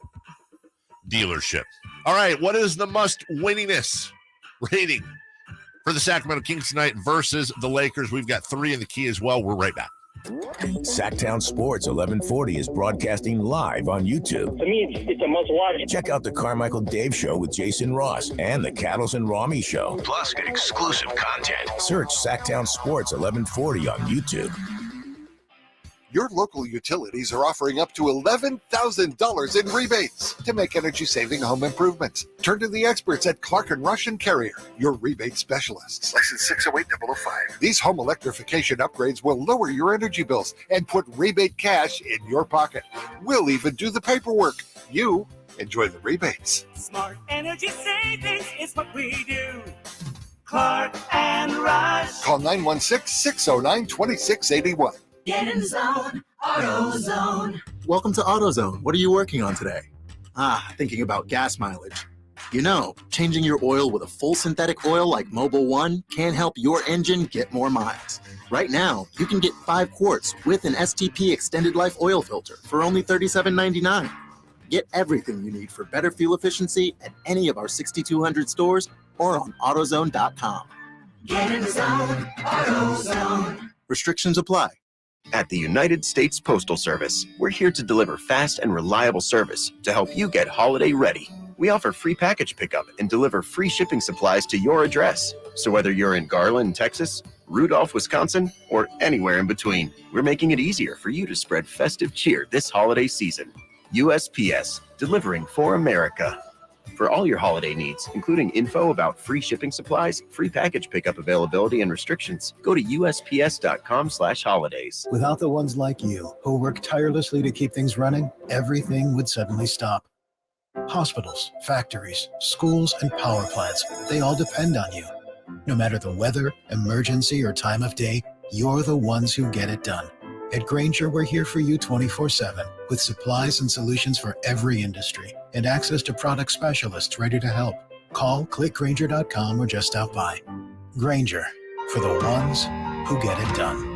dealership. All right, what is the must-winniness rating for the Sacramento Kings tonight versus the Lakers? We've got 3 in the key as well. We're right back. Sactown Sports 1140 is broadcasting live on YouTube. To me, it's a must-watch. Check out the Carmichael Dave Show with Jason Ross and the Cattles and Rami Show. Plus, get exclusive content. Search Sactown Sports 1140 on YouTube. Your local utilities are offering up to $11,000 in rebates to make energy-saving home improvements. Turn to the experts at Clark & Rush and Carrier, your rebate specialists. License 608005. These home electrification upgrades will lower your energy bills and put rebate cash in your pocket. We'll even do the paperwork. You enjoy the rebates. Smart energy savings is what we do. Clark & Rush. Call 916-609-2681. Get in the zone, AutoZone. Welcome to AutoZone. What are you working on today? Thinking about gas mileage. You know, changing your oil with a full synthetic oil like Mobil 1 can help your engine get more miles. Right now, you can get 5 quarts with an STP extended life oil filter for only $37.99. Get everything you need for better fuel efficiency at any of our 6,200 stores or on AutoZone.com. Get in the zone, AutoZone. Restrictions apply. At the United States Postal Service, we're here to deliver fast and reliable service to help you get holiday ready. We offer free package pickup and deliver free shipping supplies to your address. So whether you're in Garland, Texas, Rudolph, Wisconsin, or anywhere in between, we're making it easier for you to spread festive cheer this holiday season. USPS, delivering for America. For all your holiday needs, including info about free shipping supplies, free package pickup availability, and restrictions, go to USPS.com/holidays. Without the ones like you, who work tirelessly to keep things running, everything would suddenly stop. Hospitals, factories, schools, and power plants, they all depend on you. No matter the weather, emergency, or time of day, you're the ones who get it done. At Grainger, we're here for you 24/7 with supplies and solutions for every industry and access to product specialists ready to help. Call, click Grainger.com, or just stop by. Grainger, for the ones who get it done.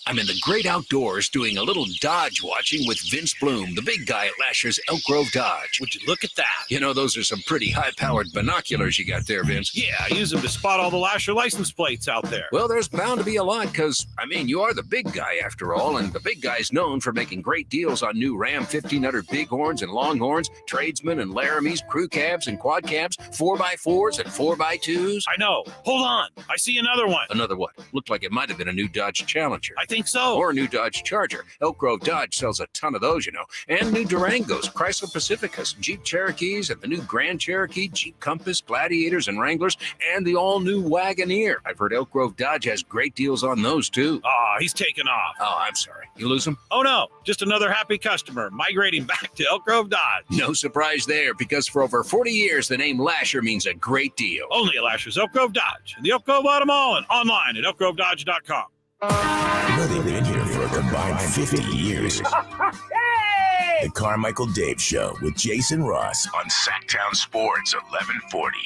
I'm in the great outdoors doing a little Dodge watching with Vince Bloom, the big guy at Lasher's Elk Grove Dodge. Would you look at that? You know, those are some pretty high-powered binoculars you got there, Vince. Yeah, I use them to spot all the Lasher license plates out there. Well, there's bound to be a lot because, I mean, you are the big guy after all, and the big guy's known for making great deals on new Ram 1500 Bighorns and Longhorns, Tradesmen and Laramies, crew cabs and quad cabs, 4x4s and 4x2s. I know. Hold on. I see another one. Another what? Looked like it might have been a new Dodge Challenger. I think so. Or a new Dodge Charger. Elk Grove Dodge sells a ton of those, you know. And new Durangos, Chrysler Pacificas, Jeep Cherokees, and the new Grand Cherokee, Jeep Compass, Gladiators, and Wranglers, and the all-new Wagoneer. I've heard Elk Grove Dodge has great deals on those, too. Oh, he's taking off. Oh, I'm sorry. You lose him? Oh, no. Just another happy customer migrating back to Elk Grove Dodge. No surprise there, because for over 40 years, the name Lasher means a great deal. Only at Lasher's Elk Grove Dodge, and the Elk Grove Auto Mall, and online at elkgrovedodge.com. Well, they've been here for a combined 50 years. Hey! The Carmichael Dave Show with Jason Ross on Sactown Sports 1140.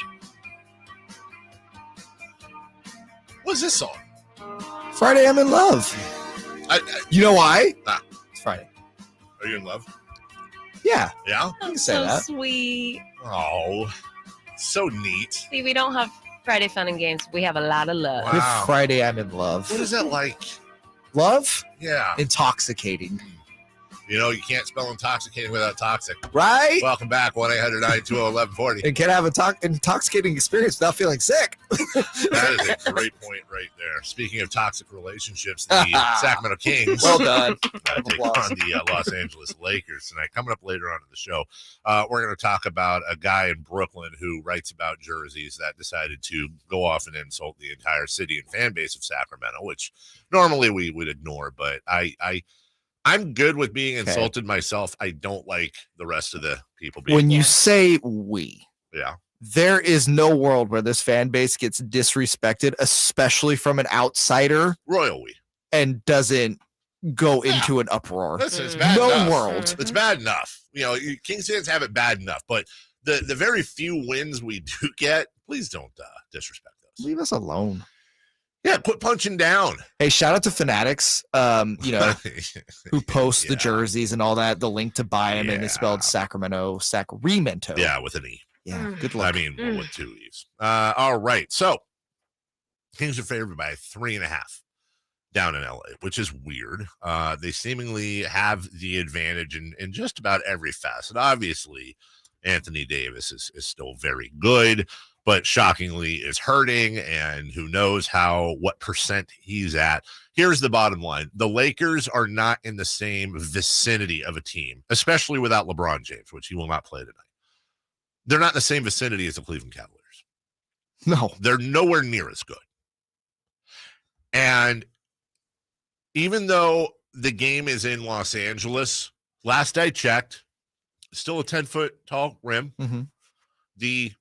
What's this song? Friday, I'm in love. You know why? It's Friday. Are you in love? Yeah. Yeah? You can say So that. sweet. Oh, so neat. See, we don't have Friday fun and games. We have a lot of love. With Friday, I'm in love. What is that like? Love? Yeah. Intoxicating. You know, you can't spell intoxicating without toxic. Right? Welcome back, 1-800-920-1140. And can't have an intoxicating experience without feeling sick. That is a great point right there. Speaking of toxic relationships, the Sacramento Kings Well done. take on the Los Angeles Lakers tonight. Coming up later on in the show, we're going to talk about a guy in Brooklyn who writes about jerseys that decided to go off and insult the entire city and fan base of Sacramento, which normally we would ignore, but I'm good with being insulted myself. I don't like the rest of the people being. When you say we, yeah, there is no world where this fan base gets disrespected, especially from an outsider. Royal we. And doesn't go into an uproar. Listen, it's bad no enough. world. It's bad enough. You know, Kings fans have it bad enough, but the very few wins we do get, please don't disrespect us. Leave us alone. Yeah, quit punching down. Hey, shout out to Fanatics, who post the jerseys and all that. The link to buy them, and it's spelled Sacramento. Yeah, with an E. Yeah, good luck. I mean, with 2 E's. All right, so Kings are favored by 3.5 down in LA, which is weird. They seemingly have the advantage in just about every facet. Obviously, Anthony Davis is still very good, but shockingly is hurting, and who knows what percent he's at. Here's the bottom line. The Lakers are not in the same vicinity of a team, especially without LeBron James, which he will not play tonight. They're not in the same vicinity as the Cleveland Cavaliers. No. They're nowhere near as good. And even though the game is in Los Angeles, last I checked, still a 10-foot tall rim. Mm-hmm. The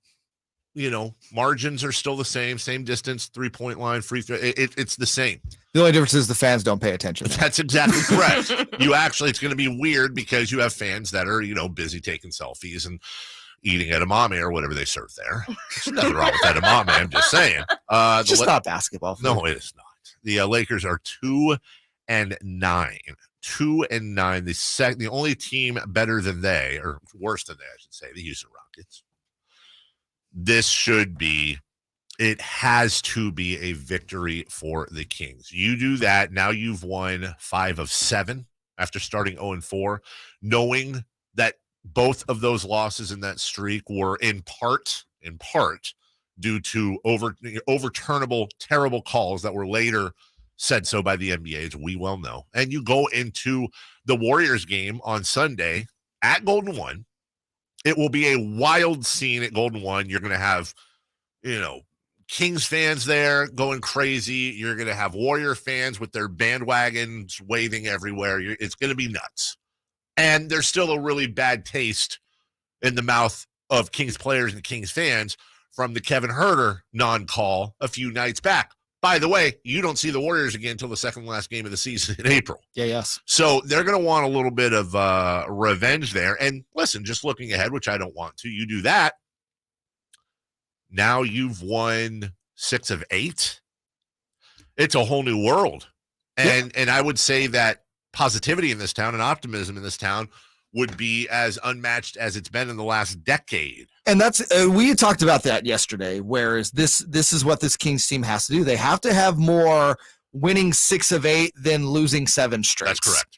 margins are still the same distance, 3-point line, free throw. It's the same. The only difference is the fans don't pay attention. That's exactly correct. It's going to be weird because you have fans that are, busy taking selfies and eating edamame or whatever they serve there. There's nothing wrong with edamame. I'm just saying. It's just not basketball. No, it is not. The Lakers are 2-9. 2-9. The only team better than they, or worse than they, I should say, the Houston Rockets. It has to be a victory for the Kings. You do that, now you've won 5 of 7 after starting 0-4, knowing that both of those losses in that streak were in part due to overturnable, terrible calls that were later said so by the NBA, as we well know. And you go into the Warriors game on Sunday at Golden One. It will be a wild scene at Golden One. You're going to have, Kings fans there going crazy. You're going to have Warrior fans with their bandwagons waving everywhere. It's going to be nuts. And there's still a really bad taste in the mouth of Kings players and Kings fans from the Kevin Huerter non-call a few nights back. By the way, you don't see the Warriors again until the second last game of the season in April. Yeah, yes. So they're going to want a little bit of revenge there. And listen, just looking ahead, which I don't want to, you do that. Now you've won 6 of 8. It's a whole new world. And I would say that positivity in this town and optimism in this town would be as unmatched as it's been in the last decade. And that's we talked about that yesterday. Whereas this is what this Kings team has to do. They have to have more winning 6 of 8 than losing 7 straight. That's correct.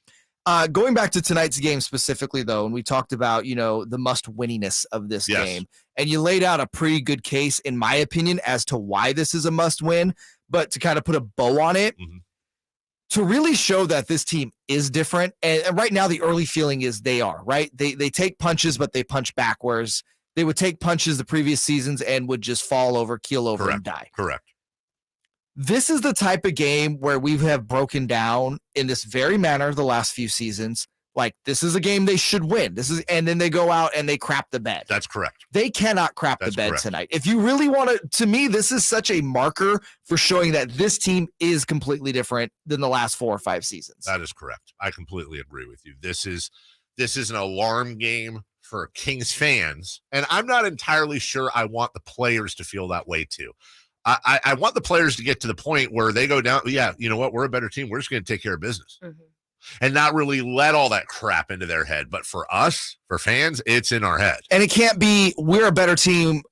Going back to tonight's game specifically, though, and we talked about the must-winniness of this game, and you laid out a pretty good case, in my opinion, as to why this is a must-win. But to kind of put a bow on it, to really show that this team is different, and right now the early feeling is they are, right? They take punches, but they punch backwards. They would take punches the previous seasons and would just fall over, keel over, and die. Correct. This is the type of game where we have broken down in this very manner the last few seasons. Like, this is a game they should win. And then they go out and they crap the bed. That's correct. They cannot crap the bed tonight. If you really want to me, this is such a marker for showing that this team is completely different than the last 4 or 5 seasons. That is correct. I completely agree with you. This is This is an alarm game for Kings fans, and I'm not entirely sure I want the players to feel that way too. I want the players to get to the point where they go down, yeah, you know what, we're a better team. We're just going to take care of business and not really let all that crap into their head. But for us, for fans, it's in our head. And it can't be, we're a better team,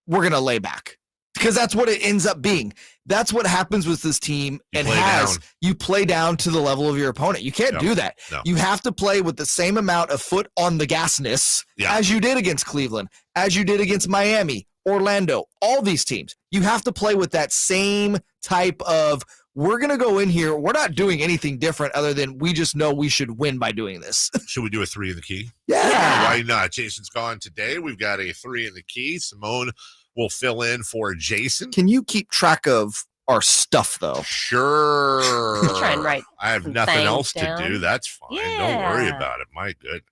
we're going to lay back. Because that's what it ends up being. That's what happens with this team. You play down to the level of your opponent. You can't do that. No. You have to play with the same amount of foot on the gasness as you did against Cleveland, as you did against Miami, Orlando, all these teams. You have to play with that same type of, we're going to go in here. We're not doing anything different other than we just know we should win by doing this. Should we do a 3 in the key? Yeah. Why not? Jason's gone today. We've got a 3 in the key. Simone will fill in for Jason. Can you keep track of our stuff, though? Sure. Try and write I have some nothing else things to do. down. That's fine. Yeah. Don't worry about it. My goodness.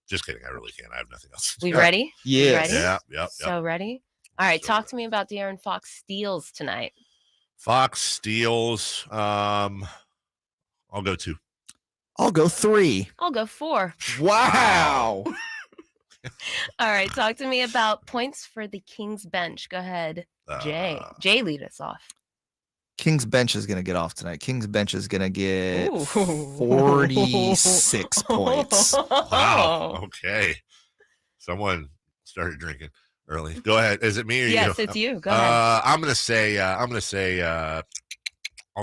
Just kidding. I really can't. I have nothing else. We ready? Yes. Ready? Yeah. So ready? All right. Talk to me about De'Aaron Fox steals tonight. Fox steals. I'll go 2. I'll go 3. I'll go 4. Wow. All right. Talk to me about points for the Kings bench. Go ahead, Jay. Jay, lead us off. Kings bench is going to get off tonight. Kings bench is going to get 46 points. Wow. Okay. Someone started drinking early. Go ahead. Is it me or you? Yes, it's you. Go ahead. I'm gonna say I'll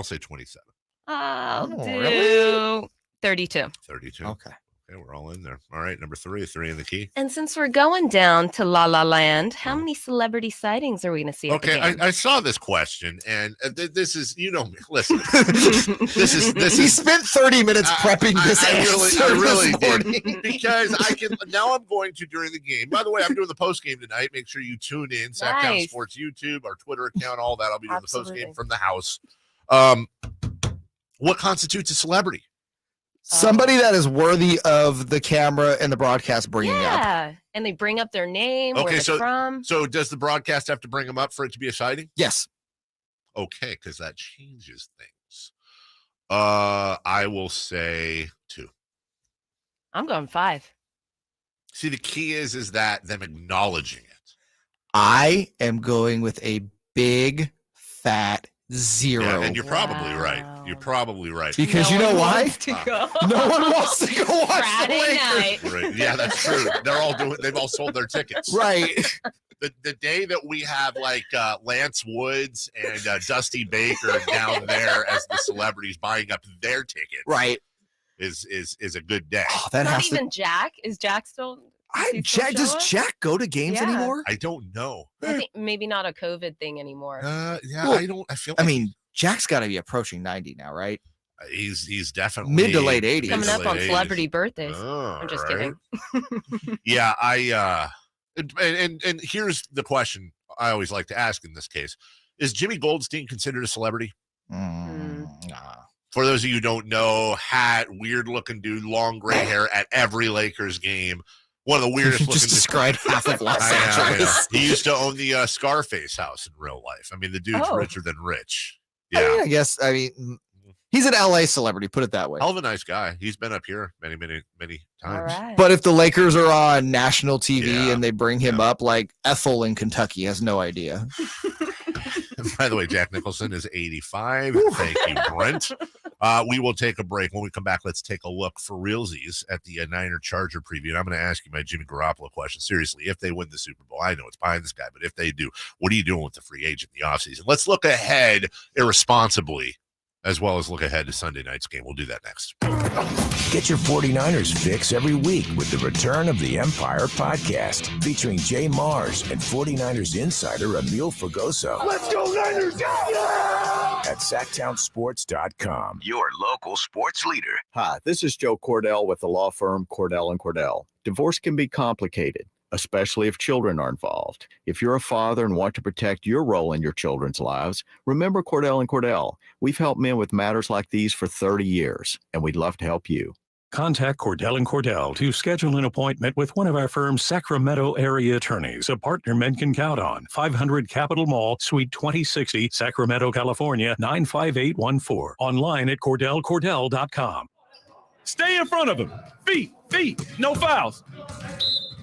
say 27. I'll do really? 32. 32. Okay. Okay, we're all in there. All right, number 3 in the key. And since we're going down to La La Land, how many celebrity sightings are we going to see? Okay, at the game? I saw this question, and this is, you know me. Listen, this is. He spent 30 minutes prepping this. I really did because I can now. I'm going to during the game. By the way, I'm doing the post game tonight. Make sure you tune in. Sactown Nice. Sports YouTube, our Twitter account, all that. I'll be doing the post game from the house. What constitutes a celebrity? Somebody that is worthy of the camera and the broadcast bringing up. Yeah, and they bring up their name, where they're from. So does the broadcast have to bring them up for it to be a sighting? Yes. Okay, because that changes things. I will say 2. I'm going 5. See, the key is that them acknowledging it. I am going with a big fat 0. Yeah, and you're probably right. You're probably right. Because you know why? No one wants to go watch Friday the night. Lakers. Right. Yeah, that's true. They've all sold their tickets. Right. The day that we have like Lance Woods and Dusty Baker down there as the celebrities buying up their ticket, right, is a good day. Oh, that Not has even Jack. Is Jack still? Does Jack go to games anymore? I don't know. I think maybe not a COVID thing anymore. Yeah, Well, I feel. I mean, Jack's got to be approaching 90 now, right? He's definitely mid to late 80s. Coming up on 80s. celebrity birthdays. Oh, I'm just right. kidding. Yeah, and here's the question I always like to ask in this case: is Jimmy Goldstein considered a celebrity? Nah. For those of you who don't know, hat, weird looking dude, long gray hair at every Lakers game. One of the weirdest looking. Just described half of Los Angeles. He used to own the Scarface house in real life. I mean, the dude's richer than rich. Yeah, I guess. I mean, he's an LA celebrity. Put it that way. Hell of a nice guy. He's been up here many times. All right. But if the Lakers are on national TV and they bring him up, like Ethel in Kentucky has no idea. By the way, Jack Nicholson is 85. Thank you, Brent. We will take a break. When we come back, let's take a look for realsies at the Niner Charger preview. And I'm going to ask you my Jimmy Garoppolo question. Seriously, if they win the Super Bowl, I know it's behind this guy, but if they do, what are you doing with the free agent in the offseason? Let's look ahead irresponsibly, as well as look ahead to Sunday night's game. We'll do that next. Get your 49ers fix every week with the Return of the Empire podcast, featuring JayMarZZ and 49ers insider Emil Fergoso. Let's go Niners! At SactownSports.com. Your local sports leader. Hi, this is Joe Cordell with the law firm Cordell & Cordell. Divorce can be complicated, especially if children are involved. If you're a father and want to protect your role in your children's lives, remember Cordell & Cordell. We've helped men with matters like these for 30 years, and we'd love to help you. Contact Cordell & Cordell to schedule an appointment with one of our firm's Sacramento area attorneys, a partner men can count on. 500 Capitol Mall, Suite 2060, Sacramento, California, 95814. Online at CordellCordell.com. Stay in front of him. Feet. No fouls.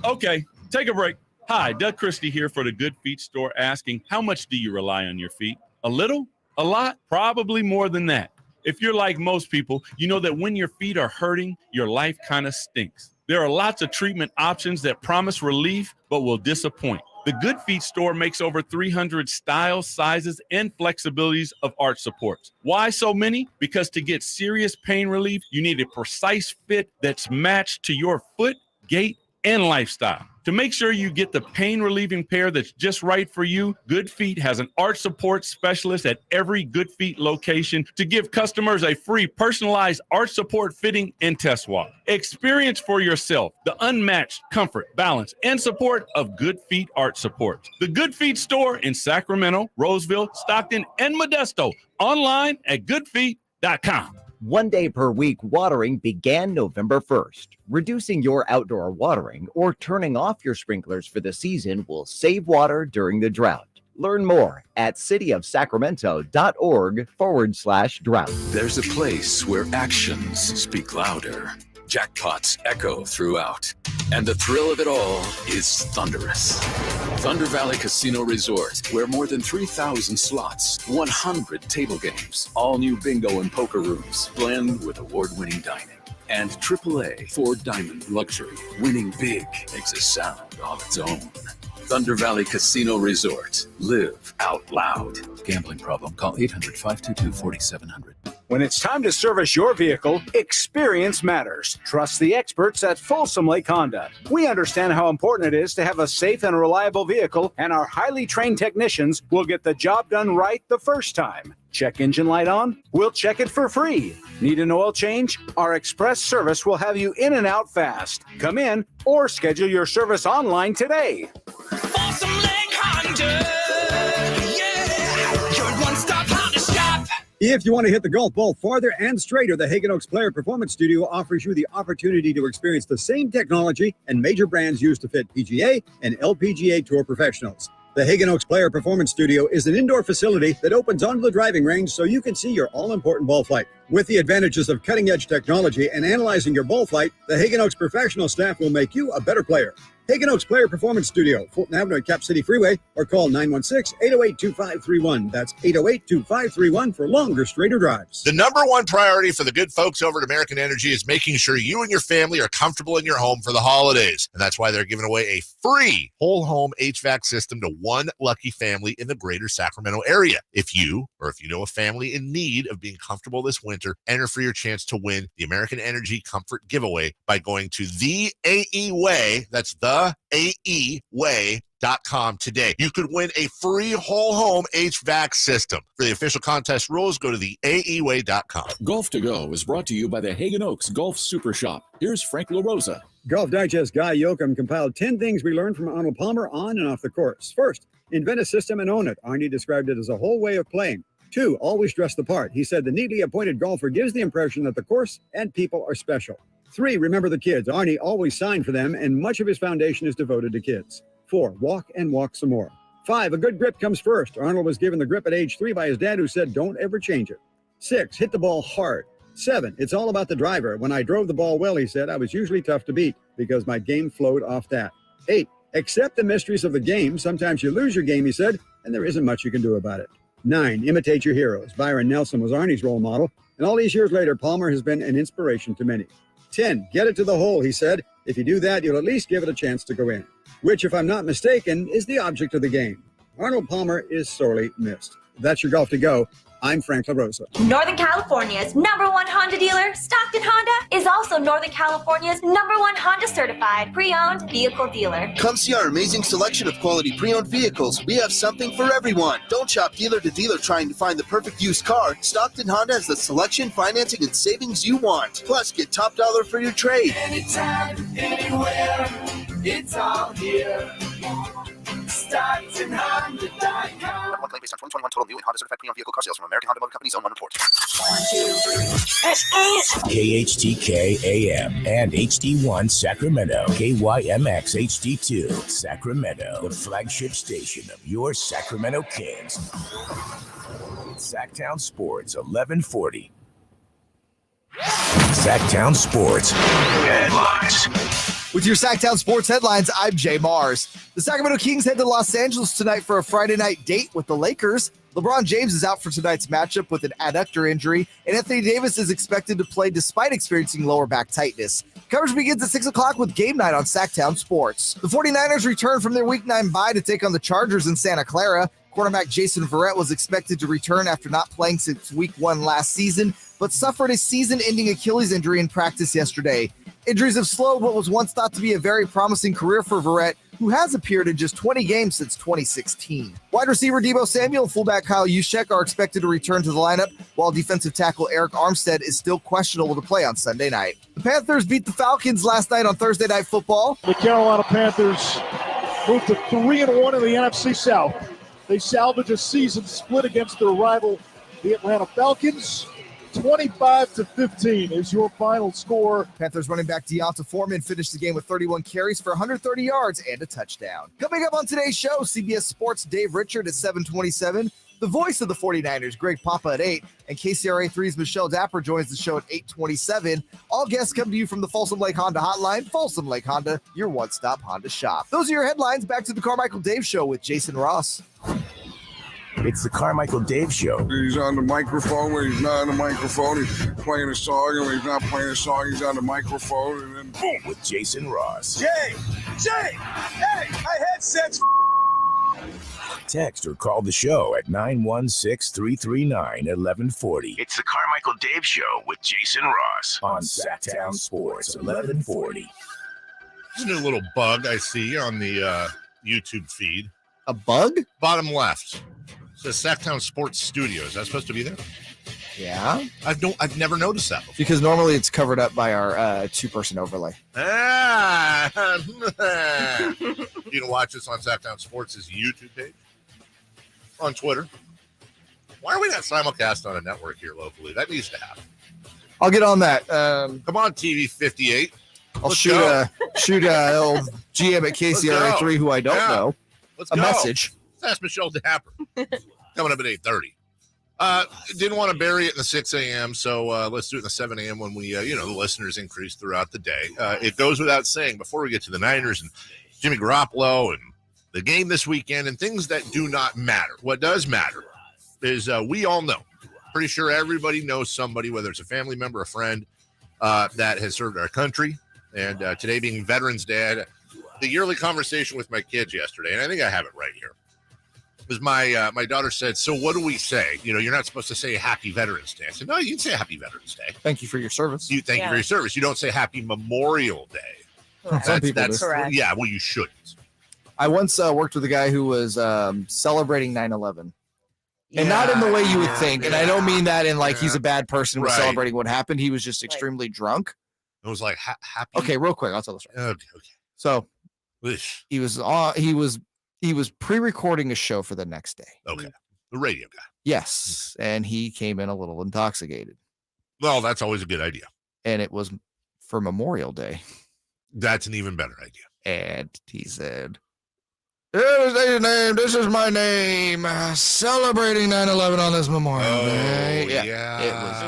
Okay, take a break. Hi, Doug Christie here for the Good Feet store asking, how much do you rely on your feet? A little? A lot? Probably more than that. If you're like most people, you know that when your feet are hurting, your life kind of stinks. There are lots of treatment options that promise relief but will disappoint. The Good Feet store makes over 300 styles, sizes, and flexibilities of arch supports. Why so many? Because to get serious pain relief, you need a precise fit that's matched to your foot, gait, and lifestyle. To make sure you get the pain-relieving pair that's just right for you, Good Feet has an arch support specialist at every Good Feet location to give customers a free personalized arch support fitting and test walk. Experience for yourself the unmatched comfort, balance, and support of Good Feet arch supports. The Good Feet store in Sacramento, Roseville, Stockton, and Modesto. Online at goodfeet.com. 1 day per week watering began November 1st. Reducing your outdoor watering or turning off your sprinklers for the season will save water during the drought. Learn more at cityofsacramento.org/drought. There's a place where actions speak louder. Jackpots echo throughout. And the thrill of it all is thunderous. Thunder Valley Casino Resort, where more than 3,000 slots, 100 table games, all new bingo and poker rooms blend with award-winning dining. And AAA 4-diamond luxury. Winning big makes a sound all its own. Thunder Valley Casino Resort. Live out loud. Gambling problem? Call 800-522-4700. When it's time to service your vehicle, experience matters. Trust the experts at Folsom Lake Honda. We understand how important it is to have a safe and reliable vehicle, and our highly trained technicians will get the job done right the first time. Check engine light on? We'll check it for free. Need an oil change? Our express service will have you in and out fast. Come in or schedule your service online today. Folsom Lake Honda, yeah, your one-stop Honda shop. If you want to hit the golf ball farther and straighter, the Hagen Oaks Player Performance Studio offers you the opportunity to experience the same technology and major brands used to fit PGA and LPGA Tour professionals. The Hagen Oaks Player Performance Studio is an indoor facility that opens onto the driving range so you can see your all-important ball flight. With the advantages of cutting-edge technology and analyzing your ball flight, the Hagen Oaks professional staff will make you a better player. Hagen Oaks Player Performance Studio, Fulton Avenue at Cap City Freeway, or call 916-808-2531. That's 808-2531 for longer, straighter drives. The number one priority for the good folks over at American Energy is making sure you and your family are comfortable in your home for the holidays. And that's why they're giving away a free whole home HVAC system to one lucky family in the greater Sacramento area. If you know a family in need of being comfortable this winter, enter for your chance to win the American Energy Comfort Giveaway by going to the AE Way. That's the AEWay.com today. You could win a free whole home HVAC system. For the official contest rules, go to the AEWay.com. Golf to Go is brought to you by the Hagen Oaks Golf Super Shop. Here's Frank LaRosa. Golf Digest Guy Yoakum compiled 10 things we learned from Arnold Palmer on and off the course. First, invent a system and own it. Arnie described it as a whole way of playing. 2, always dress the part. He said the neatly appointed golfer gives the impression that the course and people are special. 3, remember the kids. Arnie always signed for them, and much of his foundation is devoted to kids. 4, walk and walk some more. 5, a good grip comes first. Arnold was given the grip at age 3 by his dad, who said, don't ever change it. 6, hit the ball hard. 7, it's all about the driver. When I drove the ball well, he said, I was usually tough to beat because my game flowed off that. 8, accept the mysteries of the game. Sometimes you lose your game, he said, and there isn't much you can do about it. 9, imitate your heroes. Byron Nelson was Arnie's role model, and all these years later, Palmer has been an inspiration to many. 10, get it to the hole, he said. If you do that, you'll at least give it a chance to go in, which, if I'm not mistaken, is the object of the game. Arnold Palmer is sorely missed. That's your Golf to Go. I'm Frank LaRosa. Northern California's #1 Honda dealer, Stockton Honda, is also Northern California's #1 Honda certified pre-owned vehicle dealer. Come see our amazing selection of quality pre-owned vehicles. We have something for everyone. Don't shop dealer to dealer trying to find the perfect used car. Stockton Honda has the selection, financing, and savings you want. Plus, get top dollar for your trade. Anytime, anywhere, it's all here. StocktonHonda.com. One claim based on 2021 total new and Honda certified pre-owned vehicle car sales from American Honda Motor Company, Zone 1 report. KHTK AM and HD1 Sacramento, KYMX HD2 Sacramento, the flagship station of your Sacramento Kings. It's Sactown Sports 1140. Sactown Sports headlines. With your Sactown Sports headlines, I'm JayMarZZ. The Sacramento Kings head to Los Angeles tonight for a Friday night date with the Lakers. LeBron James is out for tonight's matchup with an adductor injury, and Anthony Davis is expected to play despite experiencing lower back tightness. Coverage begins at 6 o'clock with game night on Sactown Sports. The 49ers return from their Week 9 bye to take on the Chargers in Santa Clara. Quarterback Jason Verrett was expected to return after not playing since Week 1 last season, but suffered a season-ending Achilles injury in practice yesterday. Injuries have slowed what was once thought to be a very promising career for Verrett, who has appeared in just 20 games since 2016. Wide receiver Deebo Samuel and fullback Kyle Juszczyk are expected to return to the lineup, while defensive tackle Eric Armstead is still questionable to play on Sunday night. The Panthers beat the Falcons last night on Thursday Night Football. The Carolina Panthers moved to 3-1 in the NFC South. They salvage a season split against their rival, the Atlanta Falcons. 25-15 is your final score. Panthers running back Deonta Foreman finished the game with 31 carries for 130 yards and a touchdown. Coming up on today's show, CBS Sports' Dave Richard at 7:27, the voice of the 49ers, Greg Papa at 8, and KCRA3's Michelle Dapper joins the show at 8:27. All guests come to you from the Folsom Lake Honda Hotline. Folsom Lake Honda, your one-stop Honda shop. Those are your headlines. Back to the Carmichael Dave Show with Jason Ross. It's the Carmichael Dave Show. He's on the microphone when he's not on the microphone. He's playing a song, and when he's not playing a song, he's on the microphone, and then boom. With Jason Ross. Jay, hey, my headset's Text or call the show at 916-339-1140. It's the Carmichael Dave Show with Jason Ross on Sactown Sports 1140. There's a new little bug I see on the YouTube feed. A bug? Bottom left. It says Sactown Sports Studio. Is that supposed to be there? Yeah. I've never noticed that before. Because normally it's covered up by our two-person overlay. You can watch us on Sactown Sports' YouTube page. On Twitter. Why are we not simulcast on a network here locally? That needs to happen. I'll get on that. Come on, TV 58. I'll shoot old GM at KCRA3 who I don't know. Let's a go. Message. Let's ask Michelle Dapper. Coming up at 8:30. Didn't want to bury it in the 6 a.m., so let's do it in the 7 a.m. when we, the listeners increase throughout the day. It goes without saying, before we get to the Niners and Jimmy Garoppolo and the game this weekend and things that do not matter. What does matter is we all know. Pretty sure everybody knows somebody, whether it's a family member, a friend, that has served our country. And today being Veterans Day, I had the yearly conversation with my kids yesterday, and I think I have it right here. Because my daughter said, so what do we say? You're not supposed to say Happy Veterans Day. I said, no, you can say Happy Veterans Day. Thank you for your service. Thank you for your service. You don't say Happy Memorial Day. Some people do. Correct. Yeah, well, you shouldn't. I once worked with a guy who was celebrating 9/11. And not in the way you would think. And I don't mean that in like he's a bad person was celebrating what happened. He was just extremely drunk. It was like happy. Okay, real quick. I'll tell the story. Okay. So he was pre-recording a show for the next day. Okay. The radio guy. Yes. And he came in a little intoxicated. Well, that's always a good idea. And it was for Memorial Day. That's an even better idea. And he said, this is my name. Celebrating 9/11 on this Memorial Day. Yeah. It was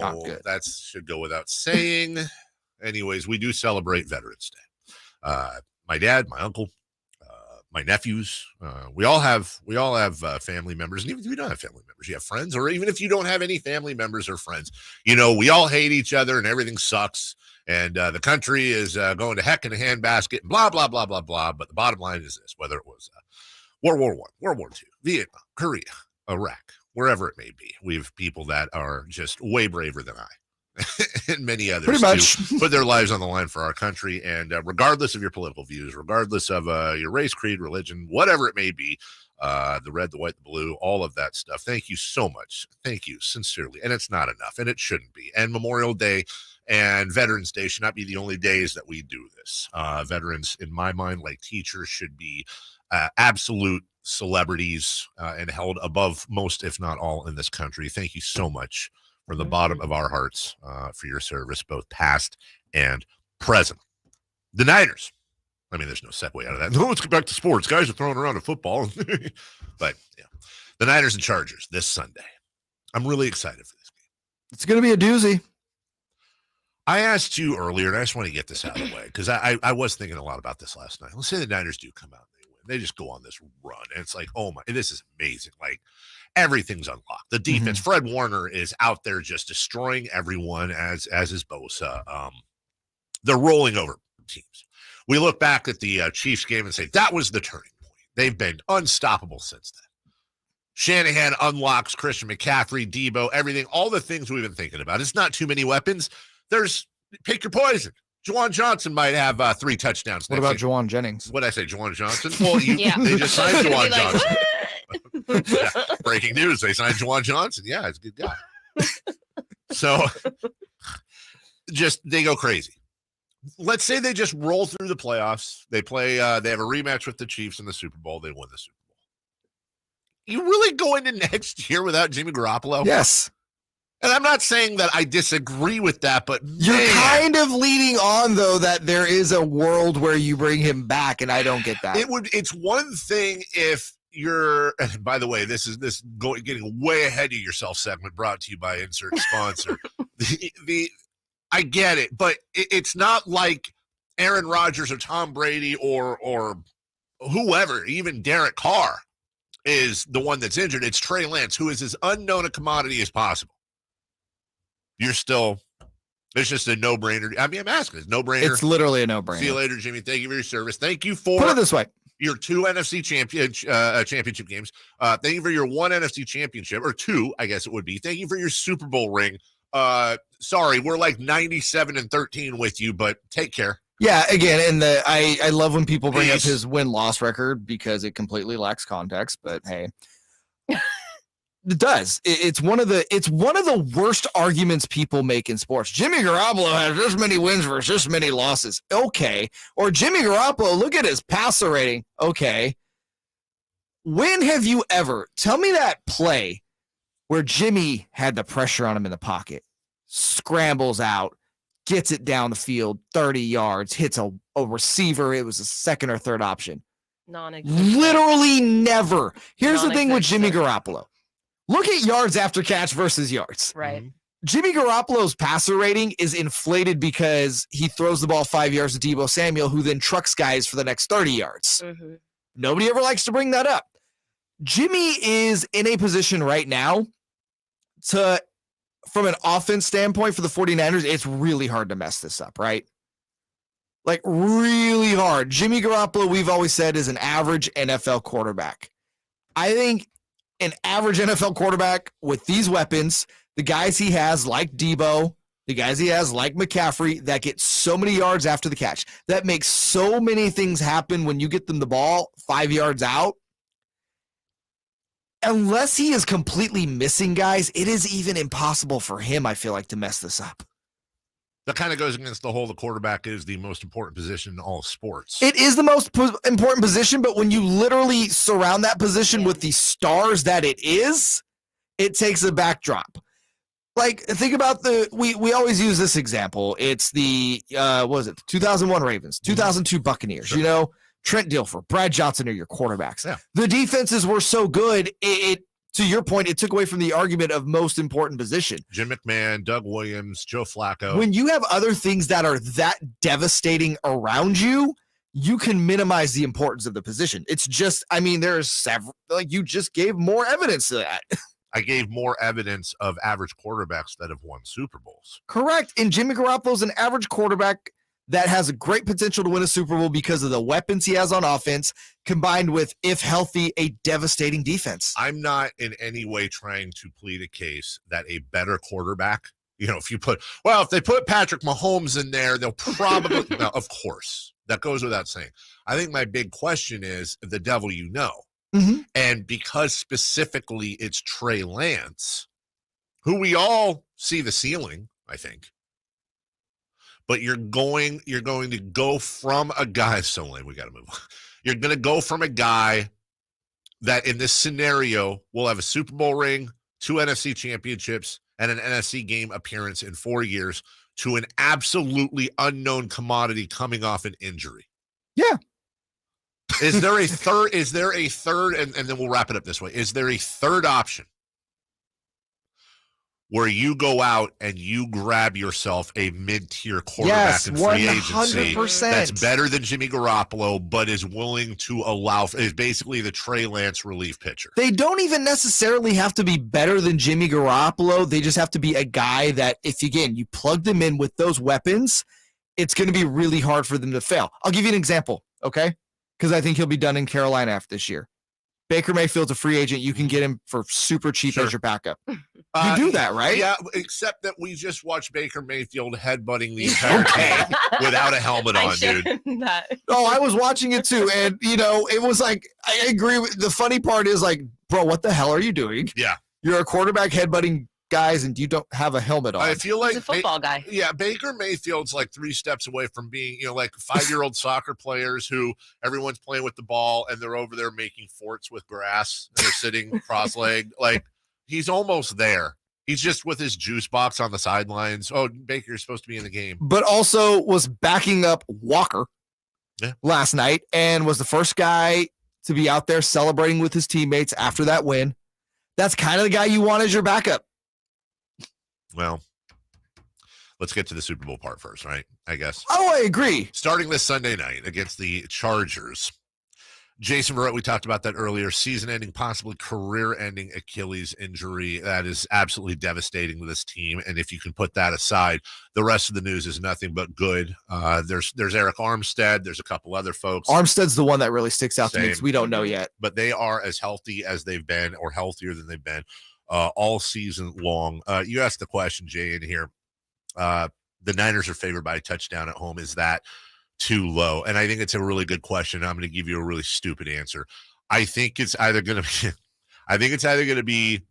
not good. That should go without saying. Anyways, we do celebrate Veterans Day. My dad, my uncle, my nephews, we all have family members. And even if you don't have family members, you have friends, or even if you don't have any family members or friends, we all hate each other and everything sucks. And the country is going to heck in a handbasket, blah, blah, blah, blah, blah. But the bottom line is this, whether it was World War I, World War II, Vietnam, Korea, Iraq, wherever it may be, we have people that are just way braver than I and many others pretty much put their lives on the line for our country. And regardless of your political views, regardless of your race, creed, religion, whatever it may be, the red, the white, the blue, all of that stuff. Thank you so much. Thank you sincerely. And it's not enough, and it shouldn't be. And Memorial Day and Veterans Day should not be the only days that we do this. Veterans, in my mind, like teachers, should be absolute celebrities and held above most, if not all, in this country. Thank you so much from the bottom of our hearts for your service, both past and present. The Niners. I mean, there's no segue out of that. No, let's get back to sports. Guys are throwing around a football. But yeah, the Niners and Chargers this Sunday. I'm really excited for this game. It's going to be a doozy. I asked you earlier, and I just want to get this out of the way because I was thinking a lot about this last night. Let's say the Niners do come out and they win. They just go on this run, and it's like, oh my, this is amazing. Like everything's unlocked. The defense, Fred Warner is out there just destroying everyone, as is Bosa. They're rolling over teams. We look back at the Chiefs game and say that was the turning point. They've been unstoppable since then. Shanahan unlocks Christian McCaffrey, Debo, everything, all the things we've been thinking about. It's not too many weapons. Pick your poison. Juwan Johnson might have 3 touchdowns. What about Juwan Jennings? What'd I say, Juwan Johnson? Well, they just signed Juwan Johnson. Yeah, breaking news, they signed Juwan Johnson. Yeah, he's a good guy. So, they go crazy. Let's say they just roll through the playoffs. They play. They have a rematch with the Chiefs in the Super Bowl. They win the Super Bowl. You really go into next year without Jimmy Garoppolo? Yes. And I'm not saying that I disagree with that, but you're kind of leading on, though, that there is a world where you bring him back, and I don't get that. It's one thing if you're. And by the way, this is getting way ahead of yourself. Segment brought to you by insert sponsor. I get it, but it's not like Aaron Rodgers or Tom Brady or whoever, even Derek Carr, is the one that's injured. It's Trey Lance, who is as unknown a commodity as possible. It's just a no-brainer. I mean, I'm asking, it's no-brainer. It's literally a no-brainer. See you later, Jimmy. Thank you for your service. Thank you for put it this way. Your 2 NFC championship games. Thank you for your 1 NFC championship, or 2, I guess it would be. Thank you for your Super Bowl ring. Sorry, we're like 97-13 with you, but take care. Yeah, again, and I love when people bring up his win-loss record because it completely lacks context, but hey. It does. It's one of the worst arguments people make in sports. Jimmy Garoppolo has this many wins versus this many losses. Okay. Or Jimmy Garoppolo, look at his passer rating. Okay. When have you ever, tell me that play where Jimmy had the pressure on him in the pocket, scrambles out, gets it down the field, 30 yards, hits a receiver. It was a second or third option. Literally never. Here's the thing with Jimmy Garoppolo. Look at yards after catch versus yards. Right. Jimmy Garoppolo's passer rating is inflated because he throws the ball 5 yards to Deebo Samuel, who then trucks guys for the next 30 yards. Mm-hmm. Nobody ever likes to bring that up. Jimmy is in a position right now from an offense standpoint for the 49ers, it's really hard to mess this up, right? Like really hard. Jimmy Garoppolo, we've always said, is an average NFL quarterback. I think an average NFL quarterback with these weapons, the guys he has like Debo, the guys he has like McCaffrey that get so many yards after the catch, that makes so many things happen when you get them the ball 5 yards out. Unless he is completely missing guys, it is even impossible for him, I feel like, to mess this up. That kind of goes against the whole the quarterback is the most important position in all of sports. It is the most important position, but when you literally surround that position with the stars that it is, it takes a backdrop. Like, think about we always use this example. It's the, 2001 Ravens, 2002 Buccaneers, Sure. you know, Trent Dilfer, Brad Johnson are your quarterbacks. Yeah. The defenses were so good, it to your point, it took away from the argument of most important position. Jim McMahon, Doug Williams, Joe Flacco. When you have other things that are that devastating around you, you can minimize the importance of the position. It's just, I mean, there's several, like you just gave more evidence to that. I gave more evidence of average quarterbacks that have won Super Bowls. Correct. And Jimmy Garoppolo is an average quarterback that has a great potential to win a Super Bowl because of the weapons he has on offense, combined with, if healthy, a devastating defense. I'm not in any way trying to plead a case that a better quarterback, if they put Patrick Mahomes in there, they'll probably, no, of course, that goes without saying. I think my big question is the devil you know. Mm-hmm. And because specifically it's Trey Lance, who we all see the ceiling, I think. But you're going to go from a guy, so late, we got to move on. You're going to go from a guy that in this scenario will have a Super Bowl ring, 2 NFC championships, and an NFC game appearance in 4 years to an absolutely unknown commodity coming off an injury. Yeah. Is there a third, and then we'll wrap it up this way. Is there a third option where you go out and you grab yourself a mid-tier quarterback in free agency 100%. that's better than Jimmy Garoppolo, but is willing to allow is basically the Trey Lance relief pitcher. They don't even necessarily have to be better than Jimmy Garoppolo. They just have to be a guy that if, again, you plug them in with those weapons, it's going to be really hard for them to fail. I'll give you an example, okay? Because I think he'll be done in Carolina after this year. Baker Mayfield's a free agent. You can get him for super cheap as your backup. You do that, right? Yeah, except that we just watched Baker Mayfield headbutting the entire game without a helmet on, dude. Oh, I was watching it too, and it was like I agree with the funny part is like, bro, what the hell are you doing? Yeah, you're a quarterback headbutting guys, and you don't have a helmet on. I feel like He's a football guy. Yeah, Baker Mayfield's like 3 steps away from being, like 5-year-old soccer players who everyone's playing with the ball and they're over there making forts with grass. And they're sitting cross-legged. Like he's almost there. He's just with his juice box on the sidelines. Oh, Baker's supposed to be in the game. But also was backing up Walker last night and was the first guy to be out there celebrating with his teammates after that win. That's kind of the guy you want as your backup. Well, let's get to the Super Bowl part first, right? I guess. Oh, I agree. Starting this Sunday night against the Chargers. Jason Verrett, we talked about that earlier. Season-ending, possibly career-ending Achilles injury. That is absolutely devastating to this team. And if you can put that aside, the rest of the news is nothing but good. There's Eric Armstead. There's a couple other folks. Armstead's the one that really sticks out to me because we don't know yet. But they are as healthy as they've been or healthier than they've been all season long. You asked the question, Jay, in here. The Niners are favored by a touchdown at home. Is that too low? And I think it's a really good question. I'm going to give you a really stupid answer. I think it's either going to be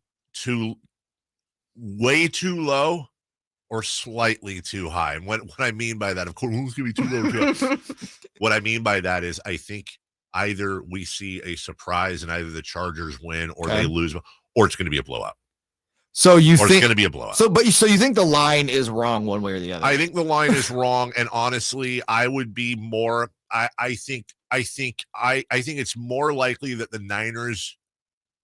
way too low or slightly too high. And what I mean by that, of course, it's going to be too low. Too high. What I mean by that is I think either we see a surprise and either the Chargers win or they lose, or it's going to be a blowout. So you think it's going to be a blowout. So you think the line is wrong one way or the other? I think the line is wrong, and honestly, I would be more. I think it's more likely that the Niners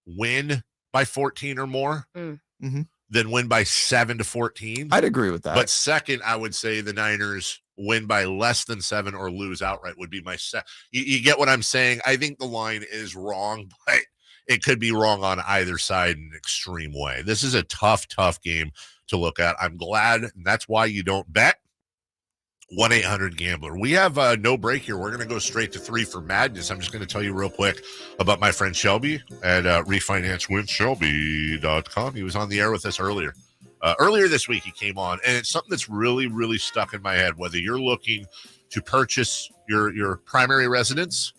win by 14 or more than win by 7-14. I'd agree with that. But second, I would say the Niners win by less than 7 or lose outright would be my second. You get what I'm saying? I think the line is wrong, but it could be wrong on either side in an extreme way. This is a tough game to look at. I'm glad, and that's why you don't bet. 1-800-GAMBLER. We have no break here. We're going to go straight to 3 for madness. I'm just going to tell you real quick about my friend Shelby at refinancewithshelby.com. He was on the air with us earlier. Earlier this week he came on, and it's something that's really, really stuck in my head. Whether you're looking to purchase your primary residence,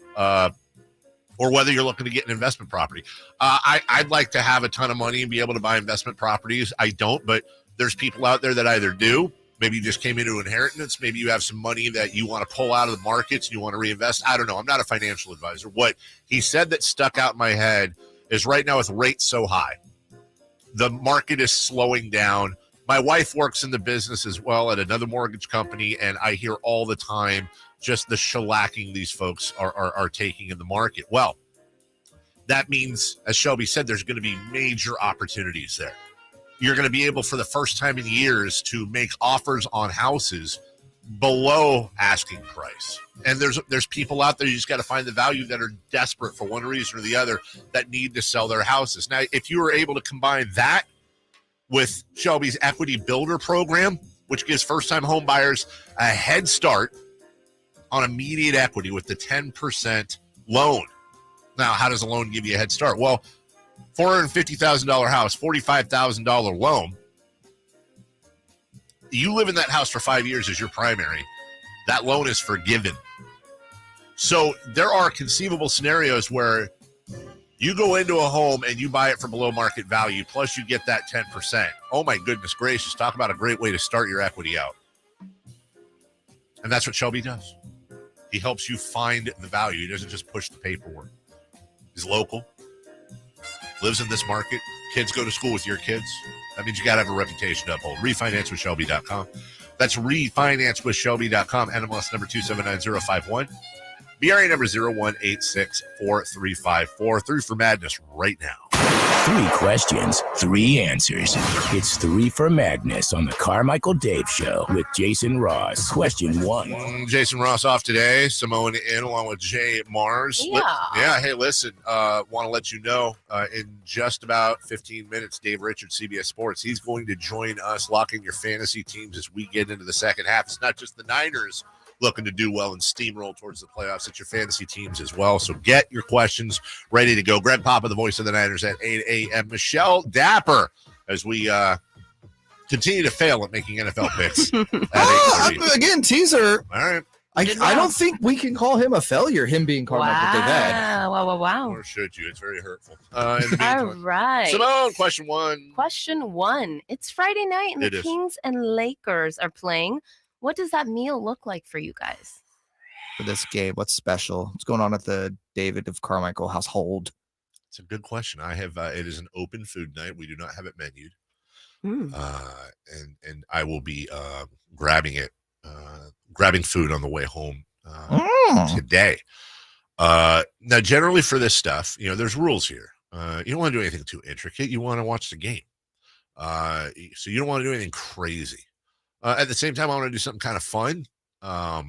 or whether you're looking to get an investment property. I'd like to have a ton of money and be able to buy investment properties. I don't, but there's people out there that either do. Maybe you just came into inheritance. Maybe you have some money that you want to pull out of the markets and you want to reinvest. I don't know. I'm not a financial advisor. What he said that stuck out in my head is right now with rates so high, the market is slowing down. My wife works in the business as well at another mortgage company, and I hear all the time just the shellacking these folks are taking in the market. Well, that means, as Shelby said, there's going to be major opportunities there. You're going to be able, for the first time in years, to make offers on houses below asking price. And there's people out there, you just got to find the value, that are desperate for one reason or the other that need to sell their houses. Now, if you were able to combine that with Shelby's Equity Builder program, which gives first-time home buyers a head start on immediate equity with the 10% loan. Now, how does a loan give you a head start? Well, $450,000 house, $45,000 loan. You live in that house for 5 years as your primary. That loan is forgiven. So there are conceivable scenarios where you go into a home and you buy it for below market value, plus you get that 10%. Oh my goodness gracious, talk about a great way to start your equity out. And that's what Shelby does. He helps you find the value. He doesn't just push the paperwork. He's local, lives in this market. Kids go to school with your kids. That means you got to have a reputation to uphold. RefinanceWithShelby.com. That's RefinanceWithShelby.com. NMLS number 279051. BRA number 01864354. 3 for madness right now. 3 questions, 3 answers. It's 3 for madness on the Carmichael Dave Show with Jason Ross. Question 1. Jason Ross off today. Simone in along with JayMarZZ. Yeah. Hey, listen, want to let you know in just about 15 minutes, Dave Richards, CBS Sports, he's going to join us locking your fantasy teams as we get into the second half. It's not just the Niners looking to do well and steamroll towards the playoffs. It's your fantasy teams as well. So get your questions ready to go. Greg Papa, the voice of the Niners at 8 a.m. Michelle Dapper, as we continue to fail at making NFL picks at 8:30. Again, teaser. All right. I don't think we can call him a failure, him being Carmichael Dave. Wow. Or should you? It's very hurtful. All right. Simone, question 1. Question 1. It's Friday night and It the is. Kings and Lakers are playing. What does that meal look like for you guys? For this game, what's special? What's going on at the David of Carmichael household? It's a good question. I have it is an open food night. We do not have it menued. And I will be grabbing food on the way home today. Now, generally for this stuff, there's rules here. You don't want to do anything too intricate. You want to watch the game. So you don't want to do anything crazy. At the same time, I want to do something kind of fun. I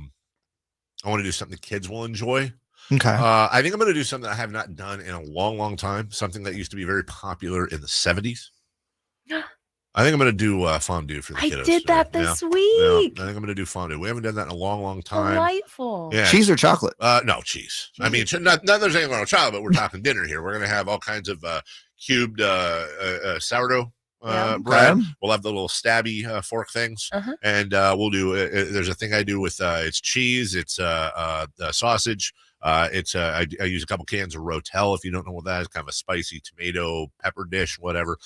want to do something the kids will enjoy. Okay. I think I'm going to do something I have not done in a long, long time. Something that used to be very popular in the 70s. I think I'm going to do fondue for the kiddos. I did that this week. I think I'm going to do fondue. We haven't done that in a long, long time. Delightful. Yeah. Cheese or chocolate? No, cheese. I mean, not there's anything wrong with chocolate, but we're talking dinner here. We're going to have all kinds of cubed sourdough bread. We'll have the little stabby fork things, and we'll do. There's a thing I do with it's cheese. It's sausage. I use a couple cans of Rotel. If you don't know what that is, kind of a spicy tomato pepper dish, whatever.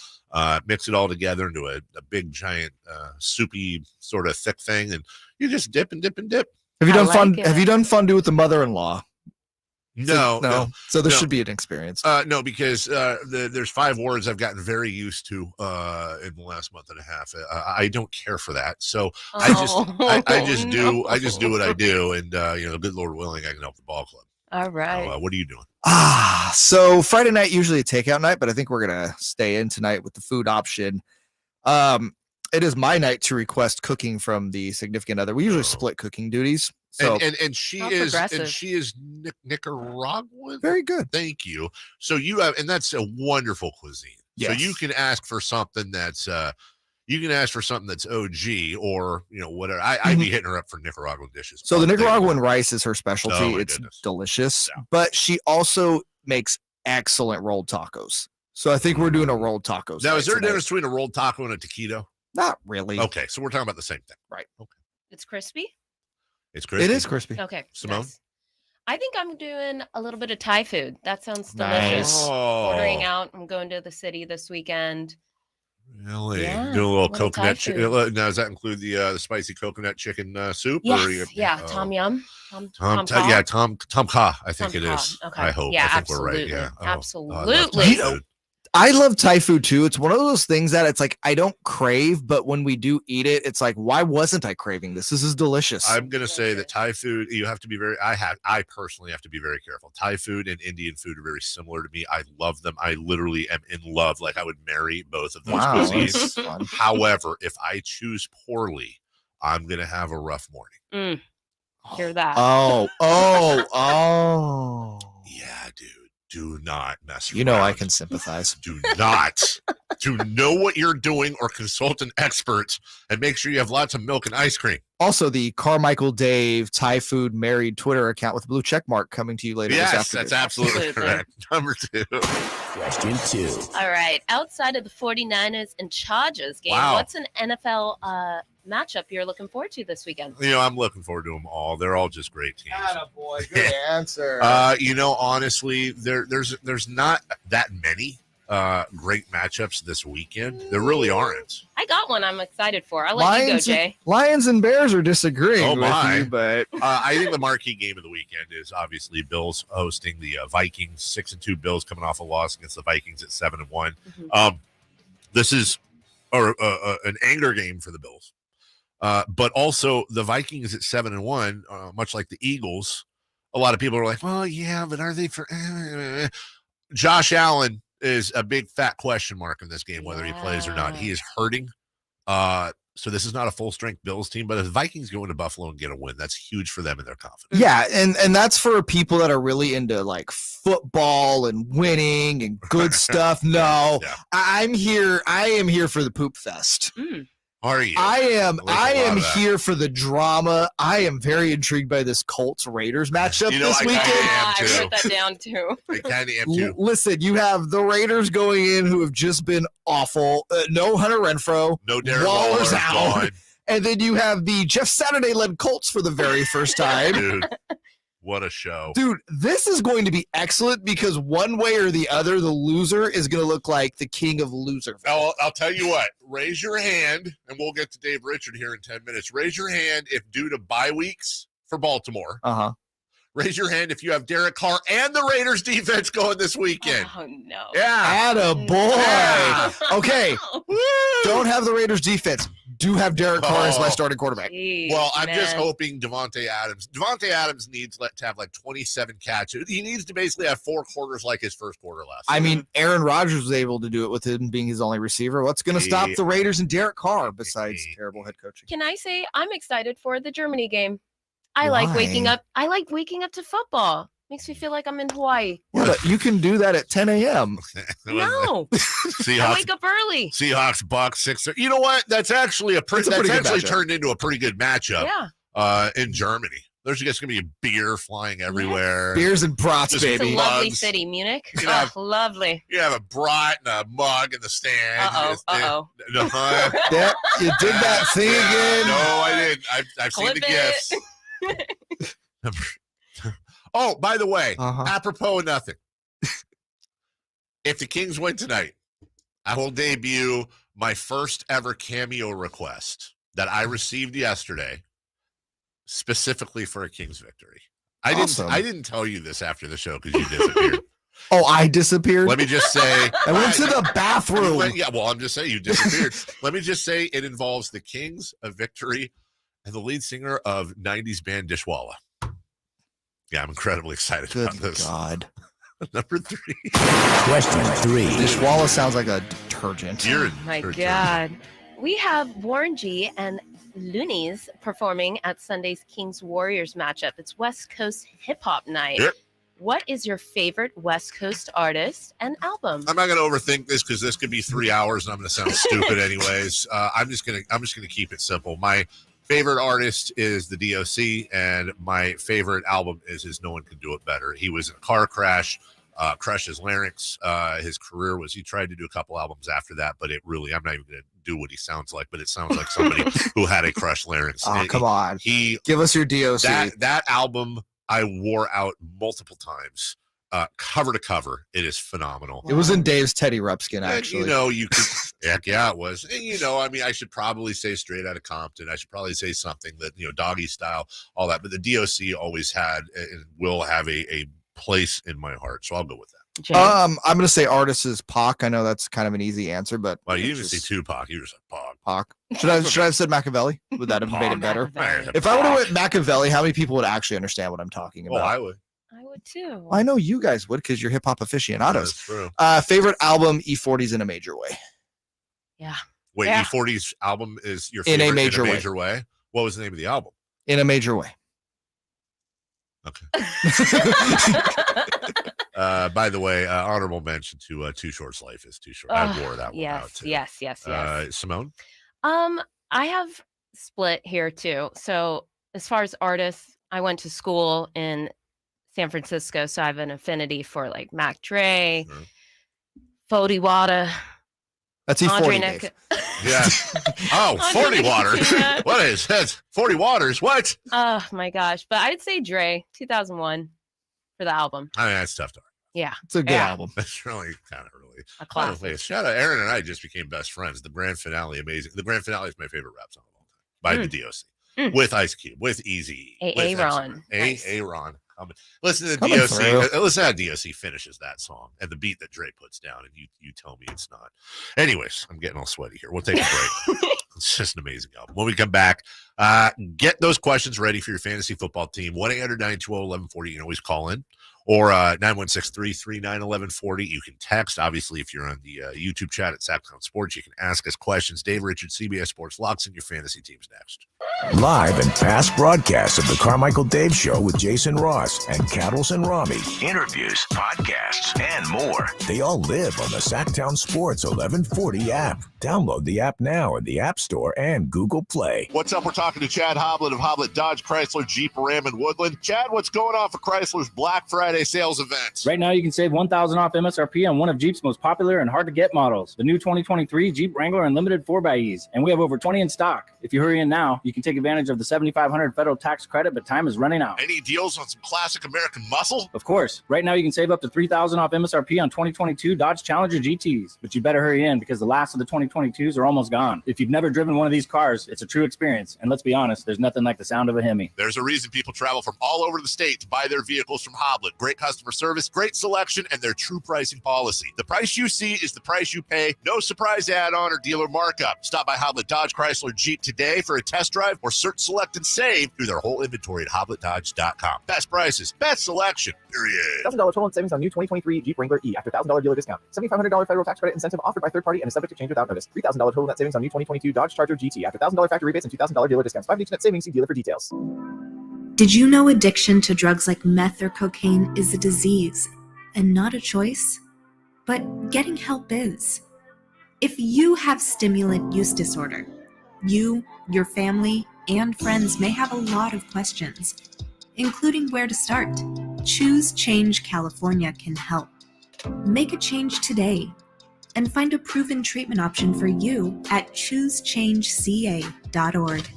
Mix it all together into a big giant soupy sort of thick thing, and you just dip and dip and dip. Have you done Have you done fondue with the mother-in-law? No. So there should be an experience. No, because there's 5 words I've gotten very used to in the last month and a half. I don't care for that, so I just do what I do, and good Lord willing, I can help the ball club. All right. What are you doing? So Friday night usually a takeout night, but I think we're gonna stay in tonight with the food option. It is my night to request cooking from the significant other. We usually split cooking duties. So and she is Nicaraguan. Very good. Thank you. So you have, and that's a wonderful cuisine. Yes. So you can ask for something that's OG or whatever. I'd be hitting her up for Nicaraguan dishes. So the Nicaraguan rice is her specialty. Oh, it's goodness. delicious, but she also makes excellent rolled tacos. So I think we're doing a rolled tacos. Now, night is there a tonight. difference between a rolled taco and a taquito? Not really. Okay, so we're talking about the same thing. Right. Okay. It's crispy. It's crispy. It is crispy. Okay. Simone? nice. I think I'm doing a little bit of Thai food. That sounds Nice. delicious. Oh. Ordering out. I'm going to the city this weekend. Really? Yeah, Do a little little Thai coconut food. chicken. Now, does that include the spicy coconut chicken soup? Yes. Tom Yum. Tom Tom Kha, I think Tom it Kha. is. Okay. I hope. Yeah, I think we're right. absolutely. Yeah. Absolutely. I love Thai food too. It's one of those things that it's like I don't crave, but when we do eat it, it's like, why wasn't I craving this? This is delicious. I'm gonna say that Thai food, you have to be I personally have to be very careful. Thai food and Indian food are very similar to me. I love them. I literally am in love. Like I would marry both of those Wow, cuisines. that's fun. However, if I choose poorly, I'm gonna have a rough morning. Hear that? Oh. Yeah, dude. Do not mess around. You know I can sympathize. Do not. To know what you're doing or consult an expert, and make sure you have lots of milk and ice cream. Also, the Carmichael Dave Thai Food Married Twitter account with a blue check mark coming to you later this Yes, afternoon. that's absolutely correct. Number 2. Question 2. All right. Outside of the 49ers and Chargers game, Wow. what's an NFL matchup you're looking forward to this weekend? I'm looking forward to them all. They're all just great teams. Attaboy, good answer. Honestly, there's not that many great matchups this weekend. There really aren't. I got one I'm excited for. I'll let you go, Jay. Lions and Bears are disagreeing Oh, with my. you, but I think the marquee game of the weekend is obviously Bills hosting the Vikings. 6-2 Bills coming off a loss against the Vikings at 7-1. This is an anger game for the Bills. But also the Vikings at 7-1, much like the Eagles. A lot of people are like, well, yeah, but are they for Josh Allen is a big fat question mark in this game, whether he plays or not. He is hurting. So this is not a full strength Bills team, but if the Vikings go into Buffalo and get a win, that's huge for them and their confidence. Yeah, and that's for people that are really into like football and winning and good stuff. No, I am here for the poop fest. Are you? I am here for the drama. I am very intrigued by this Colts Raiders matchup this weekend. I wrote that down too. I kind of am too. Listen, you have the Raiders going in who have just been awful. No Hunter Renfrow. No Darren Waller's Waller, out. gone. And then you have the Jeff Saturday-led Colts for the very first time. Dude, what a show. Dude, this is going to be excellent because one way or the other, the loser is going to look like the king of loser. I'll tell you what. Raise your hand, and we'll get to Dave Richard here in 10 minutes. Raise your hand if due to bye weeks for Baltimore. Raise your hand if you have Derek Carr and the Raiders defense going this weekend. Oh, no. Yeah. Attaboy. Yeah. Okay. Don't have the Raiders defense. Do have Derek Carr as my starting quarterback. Well, I'm just hoping Devontae Adams needs to have like 27 catches. He needs to basically have 4 quarters like his first quarter last I season. mean, Aaron Rodgers was able to do it with him being his only receiver. What's going to stop the Raiders and Derek Carr besides terrible head coaching? Can I say I'm excited for the Germany game? I like waking up. I like waking up to football. Makes me feel like I'm in Hawaii. Yeah, but you can do that at 10 a.m. No, I wake up early. Seahawks, Bucks, 6. You know what? That's actually that's pretty good actually matchup. turned into a pretty good matchup. Yeah. In Germany, there's just gonna be a beer flying everywhere. Beers and brats, Just It's a baby. lovely mugs. city, Munich. You have- Lovely. You have a brat and a mug in the stand. Uh-oh. No, Yeah, you did that thing again. no, I didn't. I've seen the Clip gifts. Oh, by the way, apropos of nothing. If the Kings win tonight, I will debut my first ever cameo request that I received yesterday, specifically for a Kings victory. Awesome. I didn't tell you this after the show because you disappeared. Oh, I disappeared? Let me just say. I went to the bathroom. Yeah, well, I'm just saying you disappeared. Let me just say it involves the Kings, a victory, and the lead singer of 90s band Dishwalla. Yeah, I'm incredibly excited about Good this. God. Number 3. Question 3. Dishwalla sounds like a detergent. You're My God. We have Warren G and Loonies performing at Sunday's Kings Warriors matchup. It's West Coast hip hop night. Yep. What is your favorite West Coast artist and album? I'm not going to overthink this because this could be 3 hours and I'm going to sound stupid anyways. I'm just going to keep it simple. My favorite artist is the DOC, and my favorite album is his No One Can Do It Better. He was in a car crash, crushed his larynx. His career he tried to do a couple albums after that, but I'm not even going to do what he sounds like, but it sounds like somebody who had a crushed larynx. Oh, And come on. Give us your DOC. That album I wore out multiple times. Cover to cover, it is phenomenal. It was in Dave's Teddy Rupskin, actually. And, you could, heck yeah, it was. And, I mean, I should probably say Straight Outta Compton. I should probably say something that, Doggy Style, all that. But the DOC always had and will have a place in my heart. So I'll go with that. I'm going to say artist is Pac. I know that's kind of an easy answer, but Well, you didn't even say Tupac. You just said Pac. Pac. Should I have said Machiavelli? Would that have made it better? If I would have went Machiavelli, how many people would actually understand what I'm talking about? Oh, I would. I would too. I know you guys would because you're hip hop aficionados. That's true. Favorite album, E40's In a Major Way. Yeah. Wait, Yeah. E40's album is your In a favorite Major way? What was the name of the album? In a Major Way. Okay. By the way, honorable mention to Too Short's Life is Too Short. I wore that one out too. Yes. Simone? I have split here too. So as far as artists, I went to school in San Francisco, so I have an affinity for like Mac Dre, Fody Wada. That's Andre E40, Neck- Dave. Yeah. Oh, 40 water. Yeah. What is that? 40 waters. What? Oh my gosh. But I'd say Dre, 2001 for the album. I mean, that's tough to argue. Yeah. It's a good album. That's really kind of really A classic. Shout out. Aaron and I just became best friends. The grand finale, amazing. The grand finale is my favorite rap song of all time by the DOC. With Ice Cube, with Easy. Aaron. Aaron. Listen to the Coming DOC. through. Listen to how DOC finishes that song and the beat that Dre puts down, and you tell me it's not. Anyways, I'm getting all sweaty here. We'll take a break. It's just an amazing album. When we come back, get those questions ready for your fantasy football team. 1-800-920-1140. You can always call in. or 916-339-1140. You can text. Obviously, if you're on the YouTube chat at Sactown Sports, you can ask us questions. Dave Richard, CBS Sports, locks in your fantasy teams next. Live and past broadcasts of the Carmichael Dave Show with Jason Ross and Cattles and Rami. Interviews, podcasts, and more. They all live on the Sactown Sports 1140 app. Download the app now in the App Store and Google Play. What's up? We're talking to Chad Hoblet of Hoblet Dodge, Chrysler, Jeep, Ram, and Woodland. Chad, what's going on for Chrysler's Black Friday sales events? Right now, you can save $1,000 off MSRP on one of Jeep's most popular and hard-to-get models, the new 2023 Jeep Wrangler Unlimited 4xEs, and we have over 20 in stock. If you hurry in now, you can take advantage of the $7,500 federal tax credit, but time is running out. Any deals on some classic American muscle? Of course. Right now, you can save up to $3,000 off MSRP on 2022 Dodge Challenger GTs, but you better hurry in because the last of the 2022s are almost gone. If you've never driven one of these cars, it's a true experience, and let's be honest, there's nothing like the sound of a Hemi. There's a reason people travel from all over the state to buy their vehicles from Hoblet. Great customer service, great selection, and their true pricing policy. The price you see is the price you pay. No surprise add-on or dealer markup. Stop by Hoblet Dodge Chrysler Jeep today for a test drive or search, select, and save through their whole inventory at HobletDodge.com. Best prices, best selection, period. $1,000 total savings on new 2023 Jeep Wrangler E after $1,000 dealer discount. $7,500 federal tax credit incentive offered by third party and is subject to change without notice. $3,000 total net savings on new 2022 Dodge Charger GT after $1,000 factory rebates and $2,000 dealer discounts. 5 weeks net savings. See dealer for details. Did you know addiction to drugs like meth or cocaine is a disease and not a choice? But getting help is. If you have stimulant use disorder, you, your family, and friends may have a lot of questions, including where to start. Choose Change California can help. Make a change today and find a proven treatment option for you at choosechangeca.org.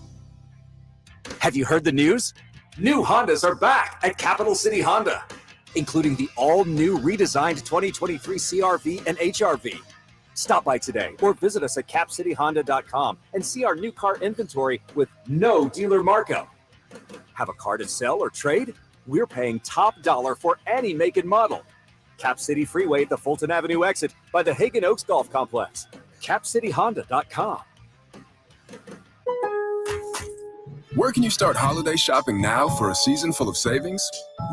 Have you heard the news? New Hondas are back at Capital City Honda, including the all-new redesigned 2023 CR-V and HR-V. Stop by today or visit us at capcityhonda.com and see our new car inventory with no dealer markup. Have a car to sell or trade? We're paying top dollar for any make and model. Cap City Freeway at the Fulton Avenue exit by the Hagen Oaks Golf Complex. capcityhonda.com. Where can you start holiday shopping now for a season full of savings?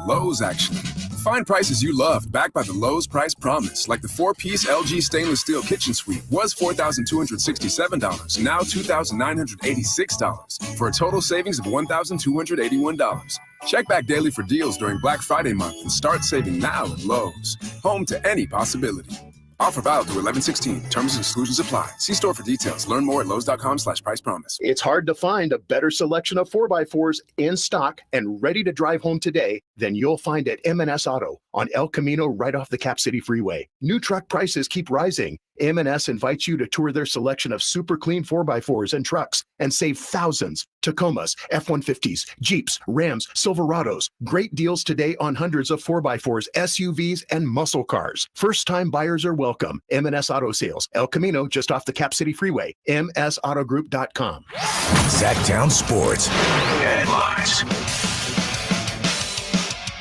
Lowe's, actually. Find prices you love backed by the Lowe's Price Promise, like the 4-piece LG stainless steel kitchen suite was $4,267, now $2,986, for a total savings of $1,281. Check back daily for deals during Black Friday month and start saving now at Lowe's. Home to any possibility. Offer valid through 11/16. Terms and exclusions apply. See store for details. Learn more at Lowe's.com/price promise. It's hard to find a better selection of 4x4s in stock and ready to drive home today than you'll find at M&S Auto on El Camino right off the Cap City Freeway. New truck prices keep rising. M&S invites you to tour their selection of super clean 4x4s and trucks and save thousands. Tacomas, F-150s, Jeeps, Rams, Silverados. Great deals today on hundreds of 4x4s, SUVs, and muscle cars. First-time buyers are welcome. M&S Auto Sales, El Camino, just off the Cap City Freeway. MSAutogroup.com. Sactown Sports Headlines.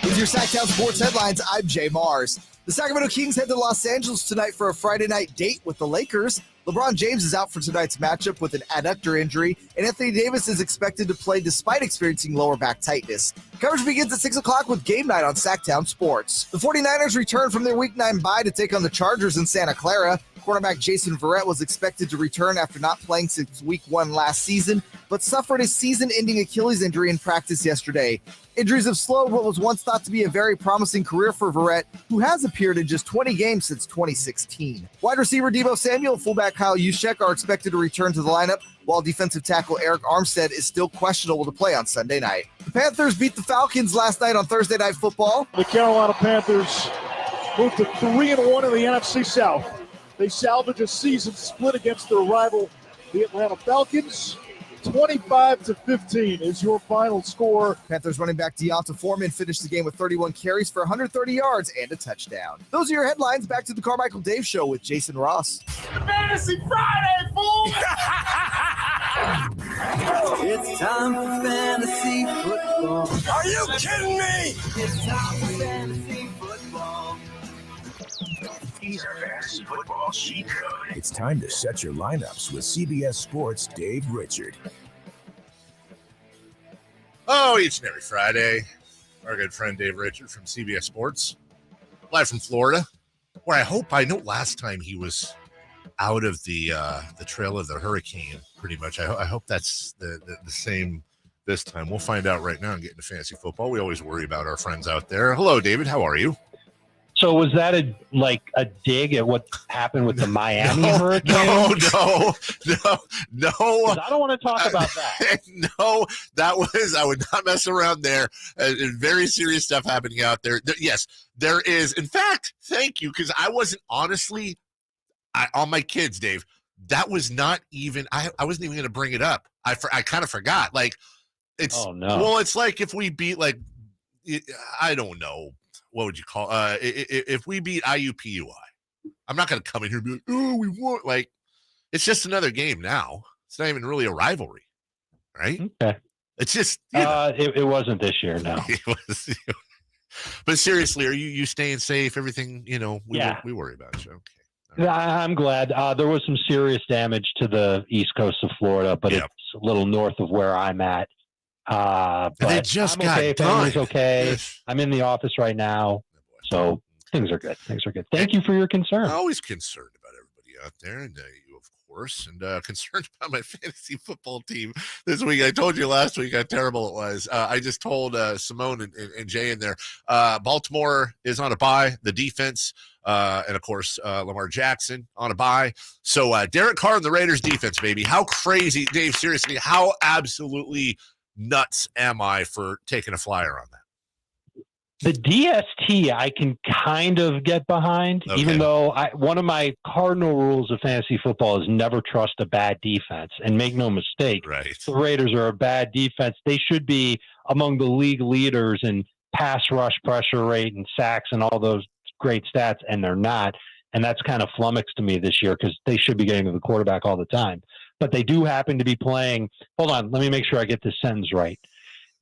With your Sactown Sports Headlines, I'm JayMarZZ. The Sacramento Kings head to Los Angeles tonight for a Friday night date with the Lakers. LeBron James is out for tonight's matchup with an adductor injury, and Anthony Davis is expected to play despite experiencing lower back tightness. Coverage begins at 6 o'clock with Game Night on Sactown Sports. The 49ers return from their Week 9 bye to take on the Chargers in Santa Clara. Quarterback Jason Verrett was expected to return after not playing since Week 1 last season, but suffered a season-ending Achilles injury in practice yesterday. Injuries have slowed what was once thought to be a very promising career for Verrett, who has appeared in just 20 games since 2016. Wide receiver Deebo Samuel and fullback Kyle Juszczyk are expected to return to the lineup, while defensive tackle Eric Armstead is still questionable to play on Sunday night. The Panthers beat the Falcons last night on Thursday Night Football. The Carolina Panthers moved to 3-1 in the NFC South. They salvage a season split against their rival, the Atlanta Falcons. 25-15 is your final score. Panthers running back Deonta Foreman finished the game with 31 carries for 130 yards and a touchdown. Those are your headlines. Back to the Carmichael Dave Show with Jason Ross. Fantasy Friday, fool! It's time for fantasy football. Are you kidding me? It's time for fantasy football. He's our fantasy football cheat code. It's time to set your lineups with CBS Sports' Dave Richard. Oh, each and every Friday, our good friend Dave Richard from CBS Sports, live from Florida, where I know last time he was out of the trail of the hurricane, pretty much. I hope that's the same this time. We'll find out right now and get into fantasy football. We always worry about our friends out there. Hello, David. How are you? So was that a dig at what happened with the Miami Hurricane? No. I don't want to talk about that. No, that was, I would not mess around there. Very serious stuff happening out there. Yes, there is. In fact, thank you, because I wasn't honestly, on my kids, Dave, that was not even, I wasn't even going to bring it up. I kind of forgot. Like, it's, well, it's like if we beat, like, I don't know. What would you call if we beat IUPUI? I'm not going to come in here and be like, oh, we won. Like, it's just another game now. It's not even really a rivalry, right? Okay. It's just it wasn't this year, no. It was, but seriously, are you staying safe? Everything, we worry about you. Okay. I'm glad. There was some serious damage to the east coast of Florida, but it's a little north of where I'm at. But they just I'm okay. got Family's done. okay. Yes. I'm in the office right now, so things are good. Thank you for your concern. I'm always concerned about everybody out there, and you, of course, and concerned about my fantasy football team this week. I told you last week how terrible it was. I just told Simone and Jay in there, Baltimore is on a bye. The defense, and of course, Lamar Jackson on a bye. So Derek Carr and the Raiders defense, baby. How crazy, Dave, seriously, how absolutely nuts am I for taking a flyer on that? The DST I can kind of get behind, even though one of my cardinal rules of fantasy football is never trust a bad defense. And make no mistake, the Raiders are a bad defense. They should be among the league leaders in pass rush pressure rate and sacks and all those great stats, and they're not. And that's kind of flummoxed to me this year because they should be getting to the quarterback all the time. But they do happen to be playing. Hold on, let me make sure I get this sentence right.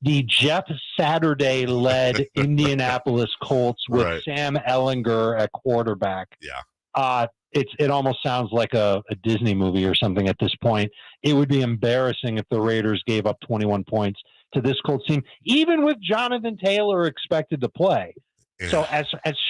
The Jeff Saturday-led Indianapolis Colts with Sam Ellinger at quarterback. Yeah. It almost sounds like a Disney movie or something at this point. It would be embarrassing if the Raiders gave up 21 points to this Colts team, even with Jonathan Taylor expected to play. Yeah. So as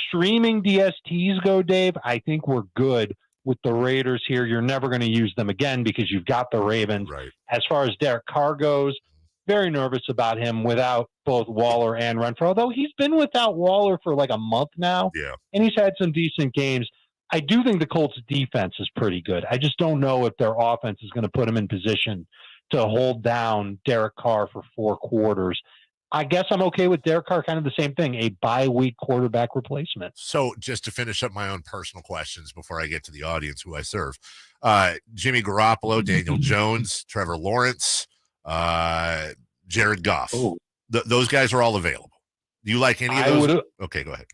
streaming DSTs go, Dave, I think we're good with the Raiders here. You're never going to use them again because you've got the Ravens. Right. As far as Derek Carr goes, very nervous about him without both Waller and Renfrow, although he's been without Waller for like a month now. Yeah. And he's had some decent games. I do think the Colts defense is pretty good. I just don't know if their offense is going to put him in position to hold down Derek Carr for 4 quarters. I guess I'm okay with Derek Carr, kind of the same thing, a bye-week quarterback replacement. So just to finish up my own personal questions before I get to the audience who I serve, Jimmy Garoppolo, Daniel Jones, Trevor Lawrence, Jared Goff. Those guys are all available. Do you like any of those? Okay, go ahead.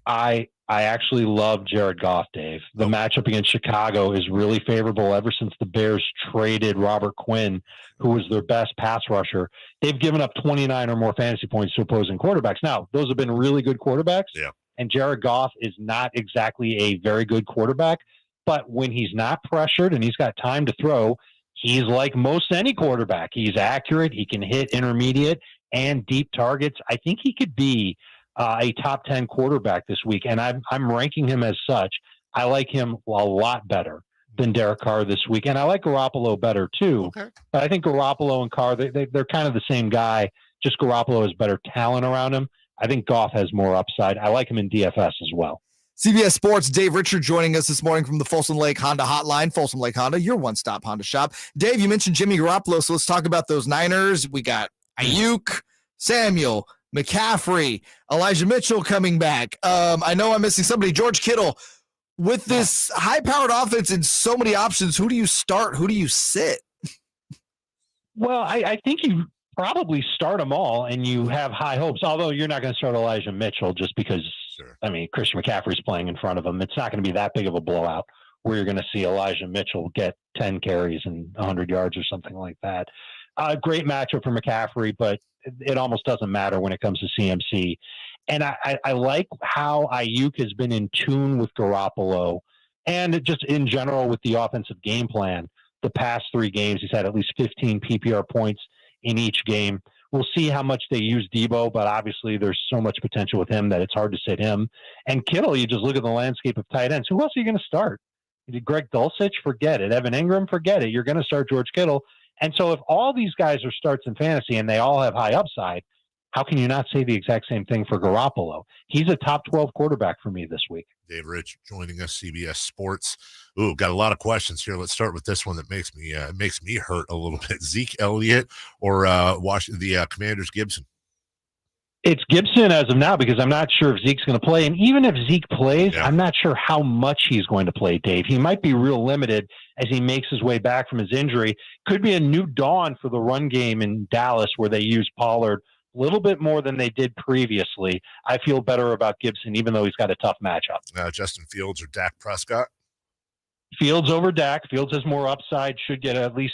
I actually love Jared Goff, Dave. The matchup against Chicago is really favorable ever since the Bears traded Robert Quinn, who was their best pass rusher. They've given up 29 or more fantasy points to opposing quarterbacks. Now, those have been really good quarterbacks. Yeah. And Jared Goff is not exactly a very good quarterback, but when he's not pressured and he's got time to throw, he's like most any quarterback. He's accurate. He can hit intermediate and deep targets. I think he could be a top 10 quarterback this week, and I'm ranking him as such. I like him a lot better than Derek Carr this week, and I like Garoppolo better too. Okay. But I think Garoppolo and Carr, they're kind of the same guy, just Garoppolo has better talent around him. I think Goff has more upside. I like him in DFS as well. CBS Sports, Dave Richard joining us this morning from the Folsom Lake Honda Hotline. Folsom Lake Honda, your one-stop Honda shop. Dave, you mentioned Jimmy Garoppolo, so let's talk about those Niners. We got Ayuk, Samuel, McCaffrey, Elijah Mitchell coming back. I know I'm missing somebody. George Kittle. With this high-powered offense and so many options, who do you start? Who do you sit? Well, I think you probably start them all, and you have high hopes, although you're not going to start Elijah Mitchell just because, I mean, Christian McCaffrey's playing in front of him. It's not going to be that big of a blowout where you're going to see Elijah Mitchell get 10 carries and 100 yards or something like that. Great matchup for McCaffrey, but it almost doesn't matter when it comes to CMC. And I like how Ayuk has been in tune with Garoppolo and just in general with the offensive game plan. The past 3 games, he's had at least 15 PPR points in each game. We'll see how much they use Debo, but obviously there's so much potential with him that it's hard to sit him. And Kittle, you just look at the landscape of tight ends. Who else are you going to start? Greg Dulcich, forget it. Evan Ingram, forget it. You're going to start George Kittle. And so if all these guys are starts in fantasy and they all have high upside, how can you not say the exact same thing for Garoppolo? He's a top 12 quarterback for me this week. Dave Rich joining us, CBS Sports. Ooh, got a lot of questions here. Let's start with this one that makes me hurt a little bit. Zeke Elliott or the Commanders Gibson? It's Gibson as of now because I'm not sure if Zeke's going to play. And even if Zeke plays, I'm not sure how much he's going to play, Dave. He might be real limited as he makes his way back from his injury. Could be a new dawn for the run game in Dallas where they use Pollard a little bit more than they did previously. I feel better about Gibson, even though he's got a tough matchup. Justin Fields or Dak Prescott? Fields over Dak. Fields has more upside, should get at least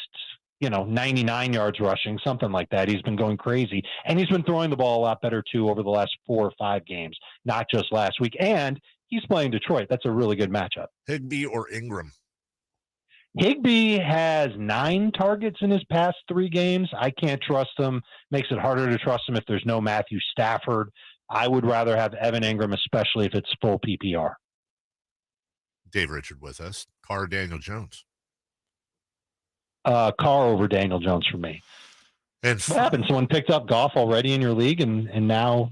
99 yards rushing, something like that. He's been going crazy. And he's been throwing the ball a lot better, too, over the last 4 or 5 games, not just last week. And he's playing Detroit. That's a really good matchup. Higbee or Ingram? Higbee has 9 targets in his past 3 games. I can't trust him. Makes it harder to trust him if there's no Matthew Stafford. I would rather have Evan Ingram, especially if it's full PPR. Dave Richard with us. Carr, Daniel Jones. Carr over Daniel Jones for me. And what happened? Someone picked up Goff already in your league, and now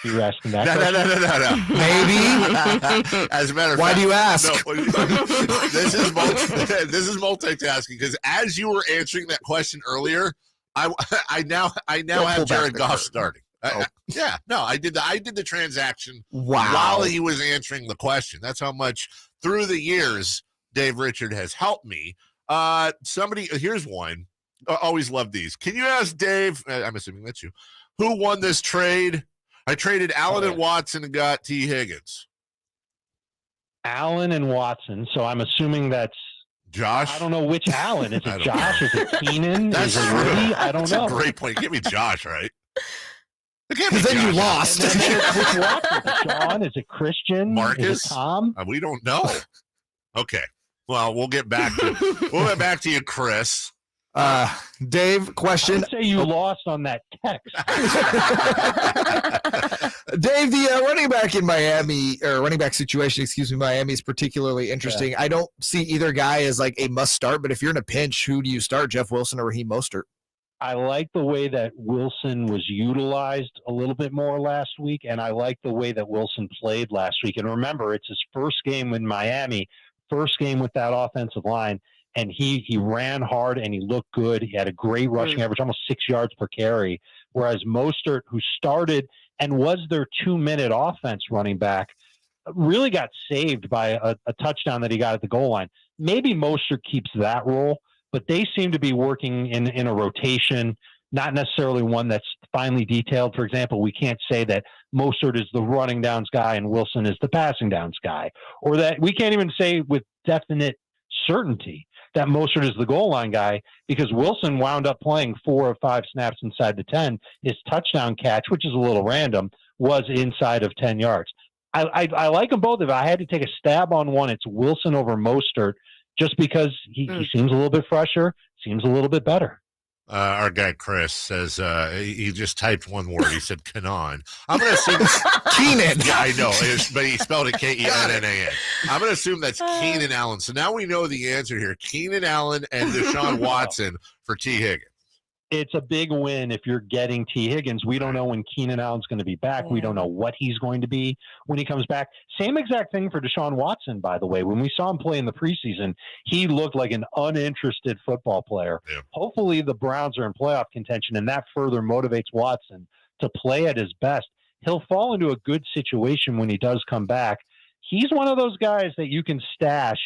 you're asking that question? No. Maybe. As a matter of Why fact, do you ask? No, this is multitasking because as you were answering that question earlier, I now have Jared Goff starting. I did the transaction while he was answering the question. That's how much through the years Dave Richard has helped me. Here's one. I always love these. Can you ask Dave? I'm assuming that's you. Who won this trade? I traded Allen and Watson and got T. Higgins. Allen and Watson. So I'm assuming that's Josh. I don't know which Allen. Is it Josh? Is it Keenan? That's is it Rudy? I don't know. That's a great point. Give me Josh, right? Because then you lost. Which Watson? Is it Sean? Is it Christian? Marcus? Is it Tom? We don't know. Okay. Well, we'll get back to you, Chris. Dave, question. I'd say you lost on that text. Dave, the running back situation, Miami is particularly interesting. I don't see either guy as like a must start, but if you're in a pinch, who do you start, Jeff Wilson or Raheem Mostert? I like the way that Wilson was utilized a little bit more last week, and I like the way that Wilson played last week. And remember, it's his first game in Miami, first game with that offensive line, and he ran hard and he looked good. He had a great rushing average, almost 6 yards per carry, whereas Mostert, who started and was their 2-minute offense running back, really got saved by a touchdown that he got at the goal line. Maybe Mostert keeps that role, but they seem to be working in a rotation, not necessarily one that's finely detailed. For example, we can't say that Mostert is the running downs guy and Wilson is the passing downs guy, or that we can't even say with definite certainty that Mostert is the goal line guy because Wilson wound up playing 4 or 5 snaps inside the 10. His touchdown catch, which is a little random, was inside of 10 yards. I like them both. If I had to take a stab on one, it's Wilson over Mostert, just because he seems a little bit fresher, seems a little bit better. Our guy Chris says he just typed one word. He said Kenan. I'm going to assume Keenan. Yeah, I know, but he spelled it Kennan. I'm going to assume that's Keenan Allen. So now we know the answer here: Keenan Allen and Deshaun Watson for T. Higgins. It's a big win if you're getting T. Higgins. We don't know when Keenan Allen's going to be back. We don't know what he's going to be when he comes back. Same exact thing for Deshaun Watson, by the way. When we saw him play in the preseason, he looked like an uninterested football player. Yeah. Hopefully the Browns are in playoff contention, and that further motivates Watson to play at his best. He'll fall into a good situation when he does come back. He's one of those guys that you can stash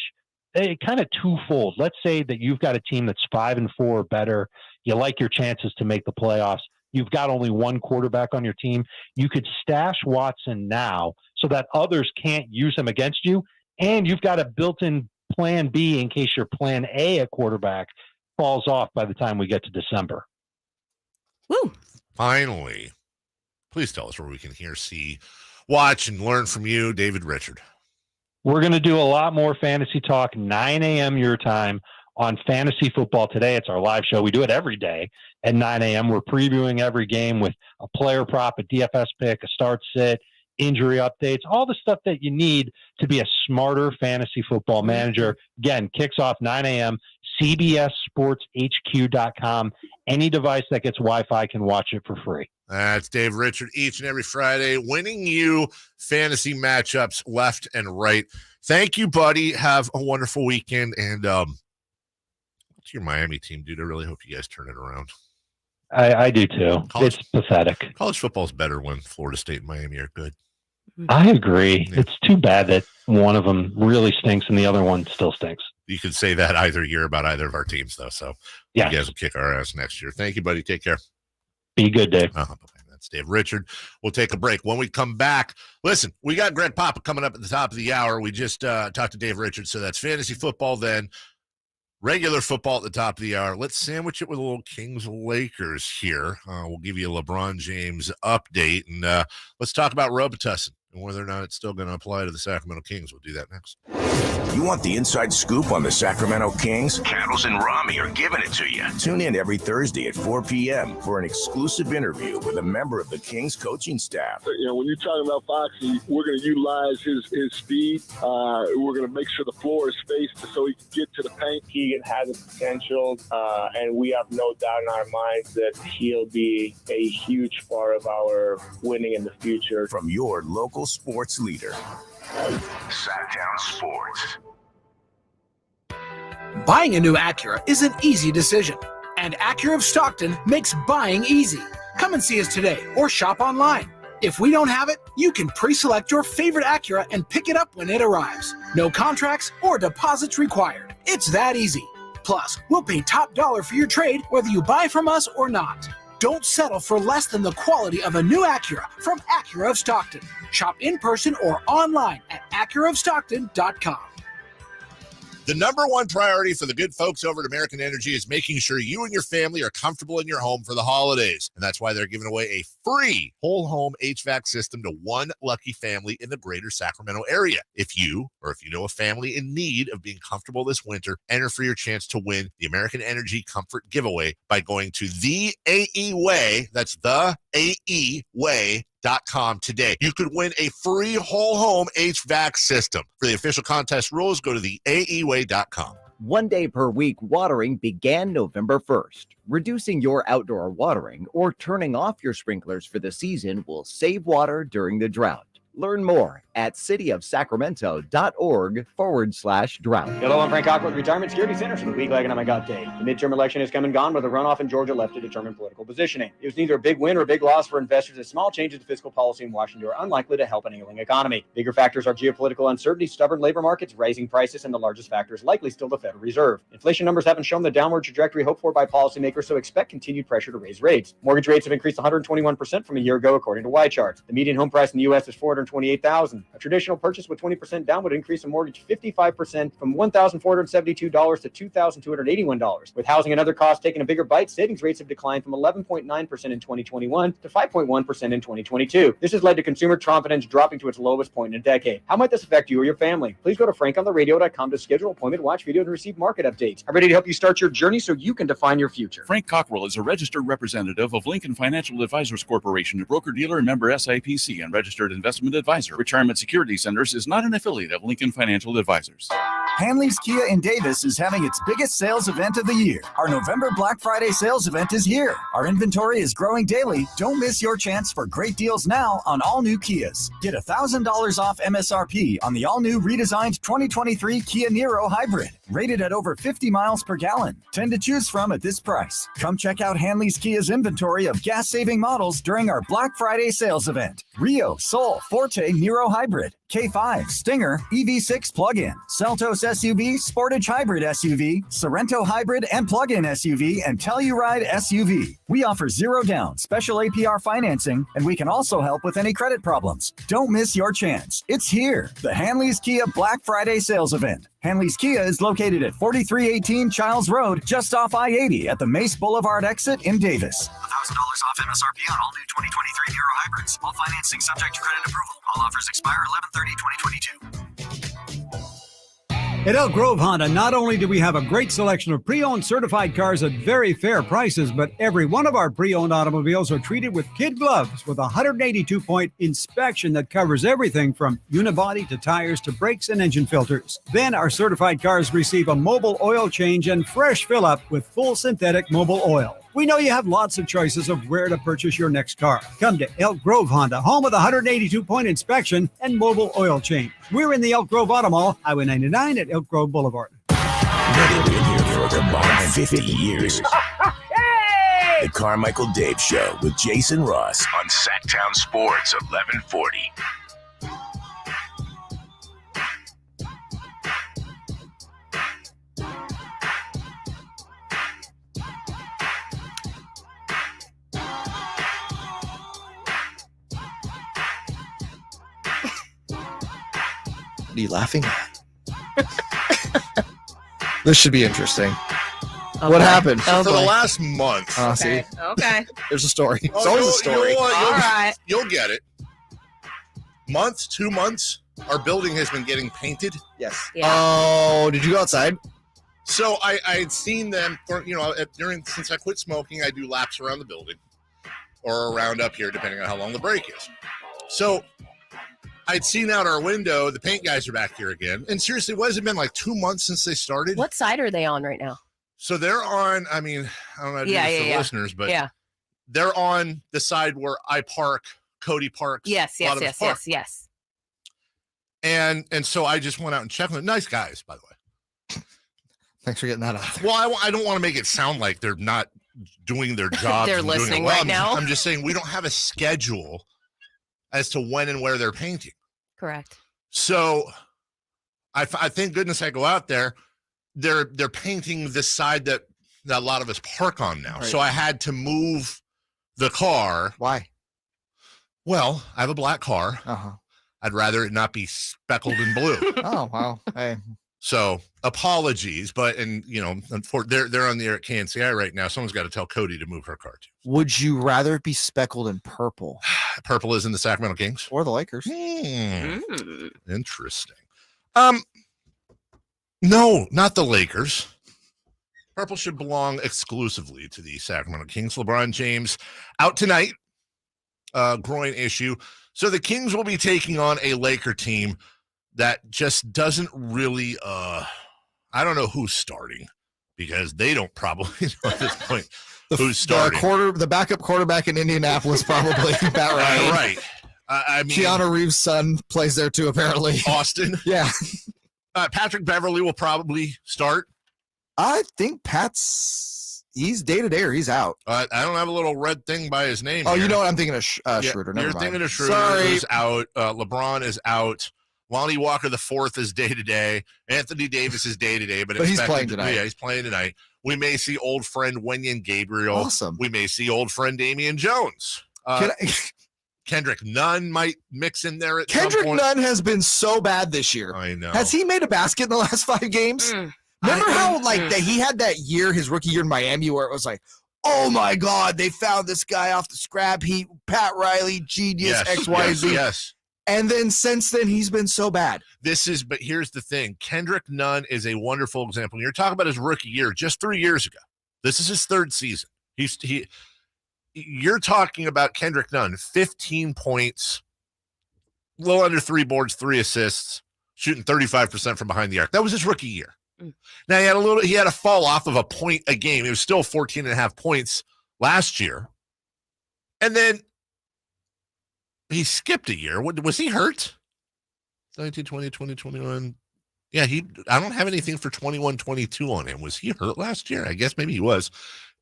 kind of twofold. Let's say that you've got a team that's 5-4 or better. You like your chances to make the playoffs. You've got only one quarterback on your team. You could stash Watson now so that others can't use him against you. And you've got a built-in plan B in case your plan A at quarterback falls off by the time we get to December. Woo! Finally, please tell us where we can hear, see, watch, and learn from you, David Richard. We're going to do a lot more fantasy talk, 9 a.m. your time, on Fantasy Football Today. It's our live show. We do it every day at 9 a.m. We're previewing every game with a player prop, a DFS pick, a start sit, injury updates, all the stuff that you need to be a smarter fantasy football manager. Again, kicks off 9 a.m., CBSSportsHQ.com. Any device that gets Wi-Fi can watch it for free. That's Dave Richard each and every Friday, winning you fantasy matchups left and right. Thank you, buddy. Have a wonderful weekend. And what's your Miami team, dude? I really hope you guys turn it around. I do too. It's pathetic. College football is better when Florida State and Miami are good. I agree. Yeah. It's too bad that one of them really stinks and the other one still stinks. You could say that either year about either of our teams, though. So you guys will kick our ass next year. Thank you, buddy. Take care. Be good, Dave. That's Dave Richard. We'll take a break. When we come back, listen, we got Greg Papa coming up at the top of the hour. We just talked to Dave Richard, so that's fantasy football then. Regular football at the top of the hour. Let's sandwich it with a little Kings-Lakers here. We'll give you a LeBron James update, and let's talk about Robitussin and whether or not it's still going to apply to the Sacramento Kings. We'll do that next. You want the inside scoop on the Sacramento Kings? Candles and Rami are giving it to you. Tune in every Thursday at 4 p.m. for an exclusive interview with a member of the Kings coaching staff. You know, when you're talking about Foxy, we're going to utilize his speed. We're going to make sure the floor is spaced so he can get to the paint. Keegan has the potential, and we have no doubt in our minds that he'll be a huge part of our winning in the future. From your local sports leader, Sactown Sports. Buying a new Acura is an easy decision, and Acura of Stockton makes buying easy. Come and see us today or shop online. If we don't have it, you can pre-select your favorite Acura and pick it up when it arrives. No contracts or deposits required. It's that easy. Plus, we'll pay top dollar for your trade whether you buy from us or not. Don't settle for less than the quality of a new Acura from Acura of Stockton. Shop in person or online at AcuraofStockton.com. The number one priority for the good folks over at American Energy is making sure you and your family are comfortable in your home for the holidays. And that's why they're giving away a free whole home HVAC system to one lucky family in the greater Sacramento area. If you know a family in need of being comfortable this winter, enter for your chance to win the American Energy Comfort Giveaway by going to the AE Way. That's the AE Way.com today. You could win a free whole home HVAC system. For the official contest rules, go to the AEWay.com. 1 day per week watering began November 1st. Reducing your outdoor watering or turning off your sprinklers for the season will save water during the drought. Learn more at cityofsacramento.org/drought. Hello, I'm Frank Cock with Retirement Security Center for the week like on my gut day. The midterm election has come and gone, but the runoff in Georgia left to determine political positioning. It was neither a big win or a big loss for investors, as small changes to fiscal policy in Washington are unlikely to help an ailing economy. Bigger factors are geopolitical uncertainty, stubborn labor markets, rising prices, and the largest factor is likely still the Federal Reserve. Inflation numbers haven't shown the downward trajectory hoped for by policymakers, so expect continued pressure to raise rates. Mortgage rates have increased 121% from a year ago, according to Y-Charts. The median home price in the U.S. is $428,000. A traditional purchase with 20% down would increase a mortgage 55% from $1,472 to $2,281. With housing and other costs taking a bigger bite, savings rates have declined from 11.9% in 2021 to 5.1% in 2022. This has led to consumer confidence dropping to its lowest point in a decade. How might this affect you or your family? Please go to frankontheradio.com to schedule an appointment, watch video, and receive market updates. I'm ready to help you start your journey so you can define your future. Frank Cockrell is a registered representative of Lincoln Financial Advisors Corporation, a broker-dealer and member SIPC and registered investment advisor. Retirement Security Centers is not an affiliate of Lincoln Financial Advisors. Hanley's Kia in Davis is having its biggest sales event of the year. Our November Black Friday sales event is here. Our inventory is growing daily. Don't miss your chance for great deals now on all new Kias. Get $1,000 off MSRP on the all-new redesigned 2023 Kia Niro Hybrid, rated at over 50 miles per gallon. 10 to choose from at this price. Come check out Hanley's Kia's inventory of gas-saving models during our Black Friday sales event. Rio, Soul, Forte, Niro Hybrid, K5, Stinger, EV6 plug-in, Seltos SUV, Sportage Hybrid SUV, Sorrento Hybrid and plug-in SUV, and Telluride SUV. We offer zero down, special APR financing, and we can also help with any credit problems. Don't miss your chance. It's here, the Hanley's Kia Black Friday sales event. Hanley's Kia is located at 4318 Childs Road, just off I-80 at the Mace Boulevard exit in Davis. $1,000 off MSRP on all new 2023 Niro hybrids. All financing subject to credit approval. All offers expire 11/30/2022. At Elk Grove Honda, not only do we have a great selection of pre-owned certified cars at very fair prices, but every one of our pre-owned automobiles are treated with kid gloves with a 182-point inspection that covers everything from unibody to tires to brakes and engine filters. Then our certified cars receive a mobile oil change and fresh fill-up with full synthetic mobile oil. We know you have lots of choices of where to purchase your next car. Come to Elk Grove Honda, home of the 182-point inspection and mobile oil change. We're in the Elk Grove Auto Mall, Highway 99 at Elk Grove Boulevard. They've been here for a combined 50 years. The Carmichael Dave Show with Jason Ross on Sactown Sports 1140. What are you laughing at? This should be interesting. Okay. What happened? For the last month. See, Okay. there's a story. It's Oh, always a story. All right. You'll get it. Month, 2 months, our building has been getting painted. Yes. Yeah. Oh, did you go outside? So I had seen them, since I quit smoking, I do laps around the building or around up here, depending on how long the break is. So I'd seen out our window, the paint guys are back here again. And seriously, what has it been, like 2 months since they started? What side are they on right now? So they're on, I don't know how to do this for listeners, but they're on the side where I park, Cody parks. Yes. And so I just went out and checked them. Nice guys, by the way. Thanks for getting that out there. Well, I don't want to make it sound like they're not doing their job. They're listening right now. I'm just saying we don't have a schedule as to when and where they're painting. Correct. So I thank goodness I go out there. They're painting this side that a lot of us park on now. Right. So I had to move the car. Why? Well, I have a black car. Uh-huh. I'd rather it not be speckled in blue. Oh, wow. Hey. So apologies, but they're on the air at KNCI right now. Someone's got to tell Cody to move her car too. Would you rather it be speckled in purple? Purple is in the Sacramento Kings or the Lakers. Interesting. No, not the Lakers. Purple should belong exclusively to the Sacramento Kings. LeBron James out tonight, groin issue. So the Kings will be taking on a Laker team that just doesn't really, I don't know who's starting because they don't probably know at this point who's starting. The backup quarterback in Indianapolis, probably. About right. Right. I mean, Keanu Reeves' son plays there too, apparently. Austin. Yeah. Patrick Beverly will probably start. I think he's day-to-day or he's out. I don't have a little red thing by his name. Oh, here. you know what? I'm thinking of Schroeder. Never You're mind. thinking of Schroeder. Sorry. Who's out. LeBron is out. Lonnie Walker the fourth is day-to-day. Anthony Davis is day-to-day. But he's playing tonight. Yeah, he's playing tonight. We may see old friend Wenyen Gabriel. Awesome. We may see old friend Damian Jones. Kendrick Nunn might mix in there at some point. Kendrick Nunn has been so bad this year. I know. Has he made a basket in the last 5 games? Remember how that he had that year, his rookie year in Miami, where it was like, oh my God, they found this guy off the scrap heap, Pat Riley, genius, XYZ. Yes. And then since then, he's been so bad. But here's the thing. Kendrick Nunn is a wonderful example. You're talking about his rookie year just 3 years ago. This is his 3rd season. You're talking about Kendrick Nunn, 15 points, a little under 3 boards, 3 assists, shooting 35% from behind the arc. That was his rookie year. Now he had a fall off of a point a game. It was still 14.5 points last year. And then he skipped a year. Was he hurt? 19, 20, 20, 21. Yeah, I don't have anything for 21, 22 on him. Was he hurt last year? I guess maybe he was.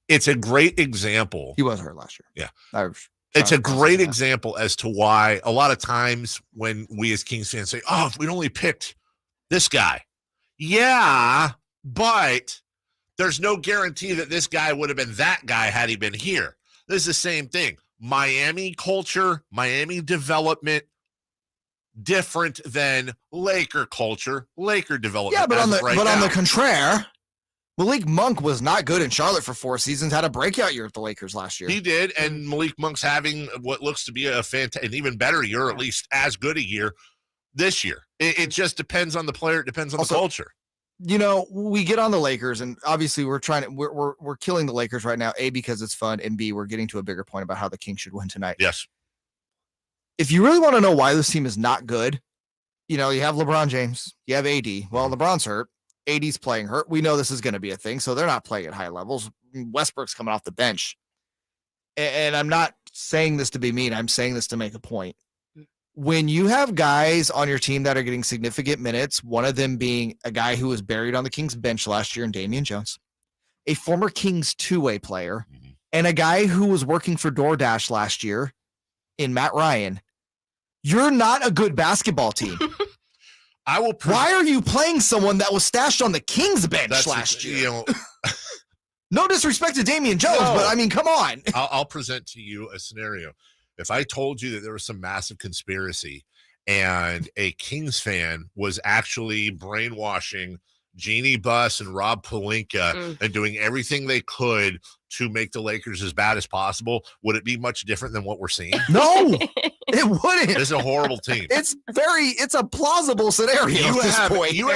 It's a great example. He was hurt last year. Yeah. It's a great example as to why a lot of times when we as Kings fans say, oh, if we'd only picked this guy. Yeah, but there's no guarantee that this guy would have been that guy had he been here. This is the same thing. Miami culture, Miami development, different than Laker culture, Laker development. Yeah, but on the contraire, Malik Monk was not good in Charlotte for 4 seasons, had a breakout year at the Lakers last year. He did, and Malik Monk's having what looks to be an even better year, or at least as good a year this year. It just depends on the player. It depends on the culture. we get on the Lakers, and obviously we're killing the Lakers right now. A, because it's fun, and B, we're getting to a bigger point about how the Kings should win tonight. Yes. If you really want to know why this team is not good, you have LeBron James, you have AD. Well, LeBron's hurt. AD's playing hurt. We know this is going to be a thing, so they're not playing at high levels. Westbrook's coming off the bench. And I'm not saying this to be mean. I'm saying this to make a point. When you have guys on your team that are getting significant minutes, one of them being a guy who was buried on the Kings bench last year in Damian Jones, a former Kings two-way player, and a guy who was working for DoorDash last year in Matt Ryan, you're not a good basketball team. Why are you playing someone that was stashed on the Kings bench last year? No disrespect to Damian Jones, but I mean, come on. I'll present to you a scenario. If I told you that there was some massive conspiracy and a Kings fan was actually brainwashing Jeannie Buss and Rob Pelinka and doing everything they could to make the Lakers as bad as possible, would it be much different than what we're seeing? No, it wouldn't. It's a horrible team. It's a plausible scenario at this point. You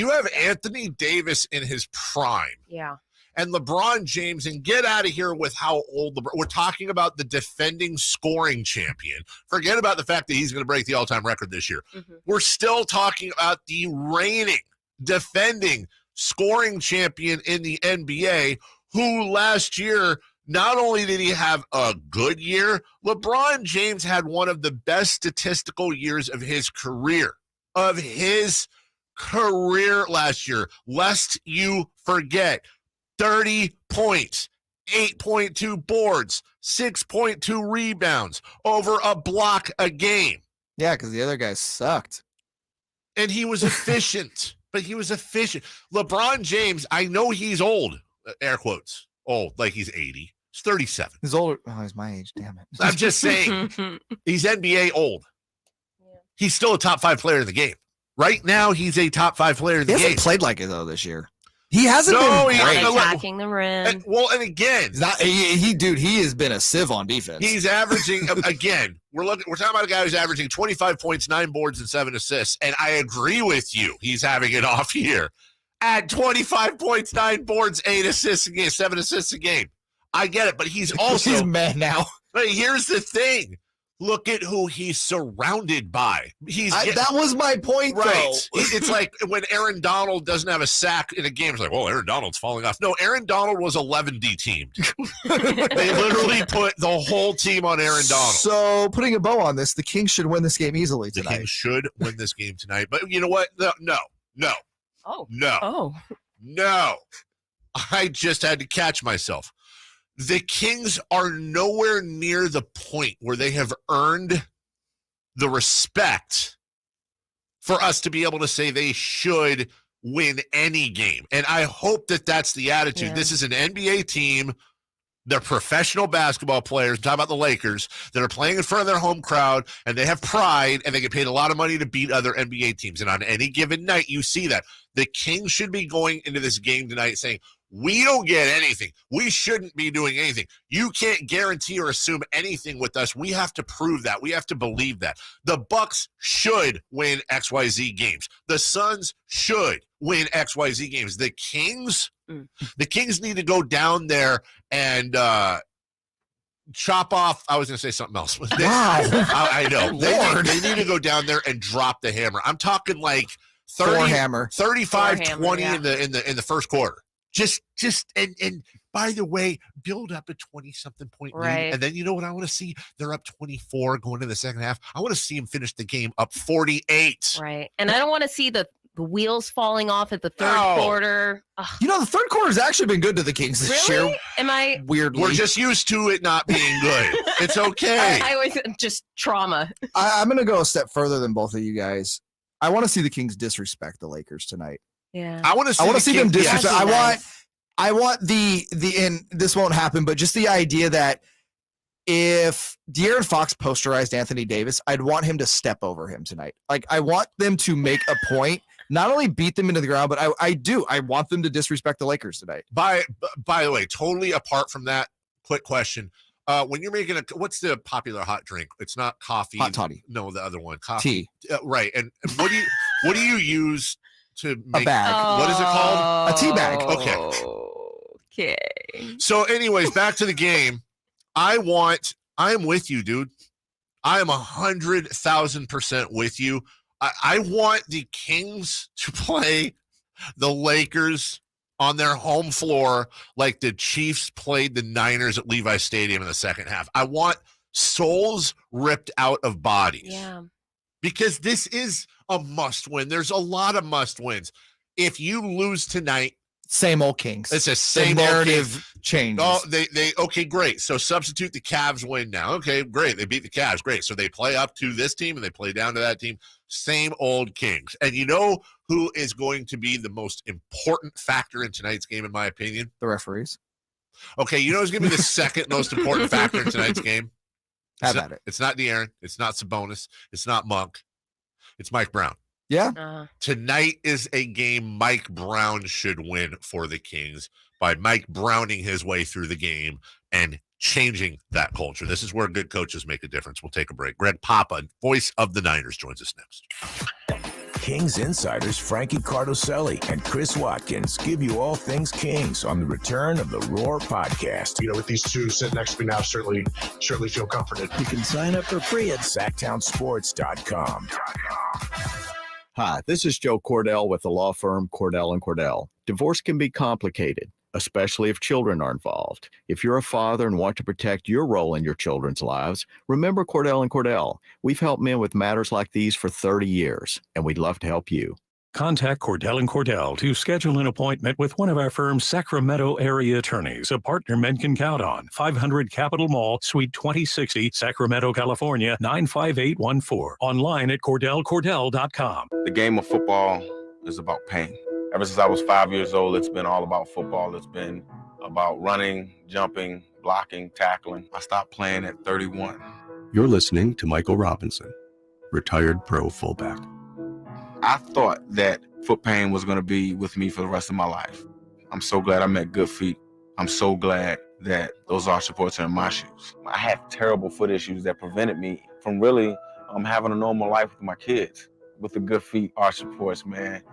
have Anthony Davis in his prime. Yeah. And LeBron James, and get out of here with how old we're talking about the defending scoring champion. Forget about the fact that he's going to break the all-time record this year. We're still talking about the reigning, defending scoring champion in the NBA, who last year, not only did he have a good year, LeBron James had one of the best statistical years of his career. Last year. Lest you forget. 30 points, 8.2 boards, 6.2 rebounds, over a block a game. Yeah, because the other guys sucked. And he was efficient, LeBron James, I know he's old, air quotes, old, like he's 80. He's 37. He's older. Oh, he's my age, damn it. I'm just saying, he's NBA old. He's still a top 5 player in the game. Right now, he's a top 5 player in the game. He hasn't played like it, though, this year. He hasn't been great. Attacking the rim. And again, he has been a sieve on defense. He's averaging again. We're talking about a guy who's averaging 25 points, 9 boards, and 7 assists. And I agree with you. He's having an off year. At 25 points, 9 boards, 8 assists a game, 7 assists a game. I get it, but he's also he's mad now. But here's the thing. Look at who he's surrounded by. That was my point, right. though. It's like when Aaron Donald doesn't have a sack in a game. It's like, well, Aaron Donald's falling off. No, Aaron Donald was 11D teamed. They literally put the whole team on Aaron Donald. So, putting a bow on this, the Kings should win this game easily tonight. The Kings should win this game tonight. But you know what? No. Oh. No. Oh. No. I just had to catch myself. The Kings are nowhere near the point where they have earned the respect for us to be able to say they should win any game. And I hope that that's the attitude. Yeah. This is an NBA team. They're professional basketball players. I'm talking about the Lakers that are playing in front of their home crowd, and they have pride, and they get paid a lot of money to beat other NBA teams. And on any given night, you see that. The Kings should be going into this game tonight saying, we don't get anything. We shouldn't be doing anything. You can't guarantee or assume anything with us. We have to prove that. We have to believe that. The Bucks should win XYZ games. The Suns should win XYZ games. The Kings need to go down there and chop off. I was going to say something else. Wow. I know. They need to go down there and drop the hammer. I'm talking like 35-20 in the first quarter. Just and by the way, build up a 20-something point lead. And then you know what I want to see? They're up 24 going into the second half. I want to see them finish the game up 48. Right. And I don't want to see the wheels falling off at the third quarter. Ugh. You know, the third quarter's actually been good to the Kings this year. Am I? Weirdly. We're just used to it not being good. It's okay. I always just trauma. I'm going to go a step further than both of you guys. I want to see the Kings disrespect the Lakers tonight. Yeah. I want to see them disrespect. Yes. I want the and this won't happen, but just the idea that if De'Aaron Fox posterized Anthony Davis, I'd want him to step over him tonight. Like, I want them to make a point, not only beat them into the ground, but I want them to disrespect the Lakers tonight. By the way, totally apart from that, quick question. When you're making what's the popular hot drink? It's not coffee. Hot toddy. No, the other one. Coffee. Tea. Right. And what do you use to make bag. What is it called? A tea bag. Okay. Okay. So, anyways, back to the game. I am with you, dude. I am 100,000% with you. I want the Kings to play the Lakers on their home floor like the Chiefs played the Niners at Levi Stadium in the second half. I want souls ripped out of bodies. Yeah. Because this is a must win. There's a lot of must wins. If you lose tonight, same old Kings. It's a same narrative changes. Oh, they okay, great. So substitute the Cavs win now. Okay, great. They beat the Cavs. Great. So they play up to this team and they play down to that team. Same old Kings. And you know who is going to be the most important factor in tonight's game, in my opinion? The referees. Okay, you know who's going to be the second most important factor in tonight's game? Have at it. It's not De'Aaron. It's not Sabonis. It's not Monk. It's Mike Brown. Yeah. Tonight is a game Mike Brown should win for the Kings by Mike Browning his way through the game and changing that culture. This is where good coaches make a difference. We'll take a break. Greg Papa, voice of the Niners, joins us next. Kings insiders Frankie Cardoselli and Chris Watkins give you all things Kings on the return of the Roar podcast. You know, with these two sitting next to me now, certainly feel comforted. You can sign up for free at SactownSports.com. Hi, this is Joe Cordell with the law firm Cordell & Cordell. Divorce can be complicated, especially if children are involved. If you're a father and want to protect your role in your children's lives, remember Cordell & Cordell. We've helped men with matters like these for 30 years, and we'd love to help you. Contact Cordell & Cordell to schedule an appointment with one of our firm's Sacramento area attorneys, a partner men can count on. 500 Capitol Mall, Suite 2060, Sacramento, California, 95814. Online at CordellCordell.com. The game of football is about pain. Ever since I was 5 years old, it's been all about football. It's been about running, jumping, blocking, tackling. I stopped playing at 31. You're listening to Michael Robinson, retired pro fullback. I thought that foot pain was going to be with me for the rest of my life. I'm so glad I met Good Feet. I'm so glad that those arch supports are in my shoes. I had terrible foot issues that prevented me from really having a normal life with my kids. With the Good Feet arch supports, man,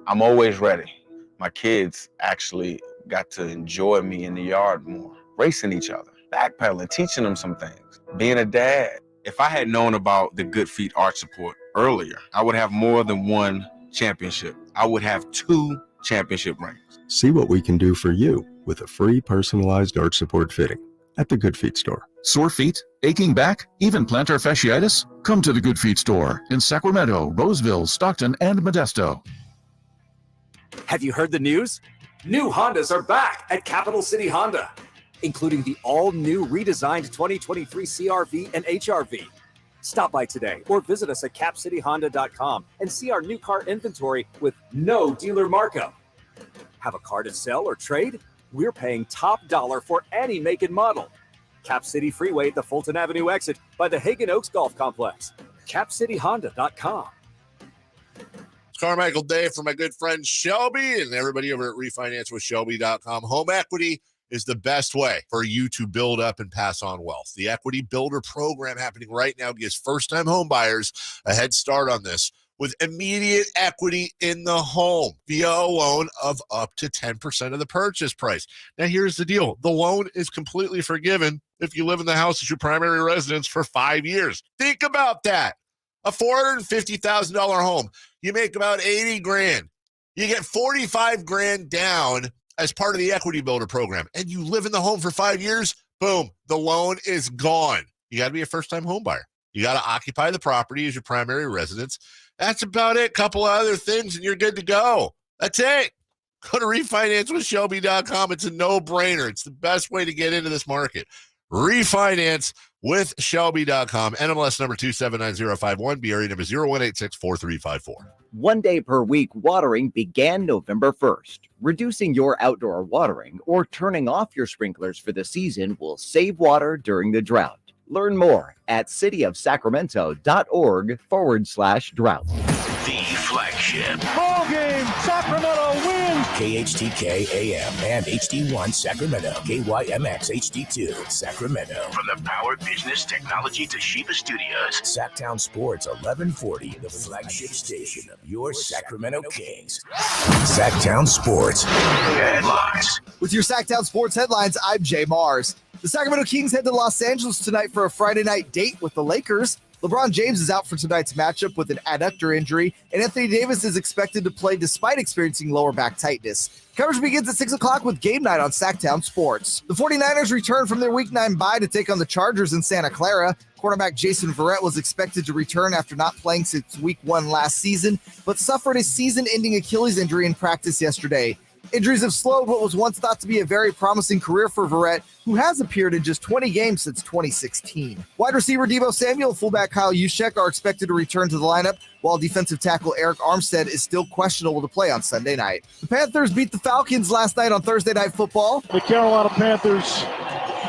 I'm always ready. My kids actually got to enjoy me in the yard more, racing each other, backpedaling, teaching them some things, being a dad. If I had known about the Good Feet arch support earlier, I would have more than one championship. I would have 2 championship rings. See what we can do for you with a free personalized arch support fitting at the Good Feet store. Sore feet? Aching back? Even plantar fasciitis? Come to the Good Feet store in Sacramento, Roseville, Stockton, and Modesto. Have you heard the news? New Hondas are back at Capital City Honda, including the all-new redesigned 2023 CR-V and HR-V. Stop by today or visit us at capcityhonda.com and see our new car inventory with no dealer markup. Have a car to sell or trade? We're paying top dollar for any make and model. Cap City Freeway at the Fulton Avenue exit by the Hagen Oaks Golf Complex. capcityhonda.com. It's Carmichael Day for my good friend Shelby and everybody over at RefinanceWithShelby.com. Home equity is the best way for you to build up and pass on wealth. The Equity Builder program happening right now gives first-time home buyers a head start on this with immediate equity in the home via a loan of up to 10% of the purchase price. Now, here's the deal. The loan is completely forgiven if you live in the house as your primary residence for 5 years. Think about that. A $450,000 home. You make about $80,000. You get $45,000 down as part of the Equity Builder program, and you live in the home for 5 years, boom, the loan is gone. You got to be a first-time home buyer. You got to occupy the property as your primary residence. That's about it. Couple of other things, and you're good to go. That's it. Go to RefinanceWithShelby.com. It's a no-brainer. It's the best way to get into this market. RefinanceWithShelby.com. NMLS number 279051. BRE number 01864354. 1 day per week watering began November 1st. Reducing your outdoor watering or turning off your sprinklers for the season will save water during the drought. Learn more at cityofsacramento.org/drought. The flagship. Ball game. Sacramento wins. KHTK AM and HD1 Sacramento, KYMX HD2 Sacramento. From the Power Business Technology Toshiba Studios, Sactown Sports 1140, the flagship station of your Sacramento Kings. Sactown Sports headlines. With your Sactown Sports headlines, I'm JayMarZZ. The Sacramento Kings head to Los Angeles tonight for a Friday night date with the Lakers. LeBron James is out for tonight's matchup with an adductor injury, and Anthony Davis is expected to play despite experiencing lower back tightness. Coverage begins at 6 o'clock with game night on Sactown Sports. The 49ers return from their Week 9 bye to take on the Chargers in Santa Clara. Quarterback Jason Verrett was expected to return after not playing since Week 1 last season, but suffered a season-ending Achilles injury in practice yesterday. Injuries have slowed what was once thought to be a very promising career for Verrett, who has appeared in just 20 games since 2016. Wide receiver Deebo Samuel, fullback Kyle Juszczyk are expected to return to the lineup, while defensive tackle Eric Armstead is still questionable to play on Sunday night. The Panthers beat the Falcons last night on Thursday Night Football. The Carolina Panthers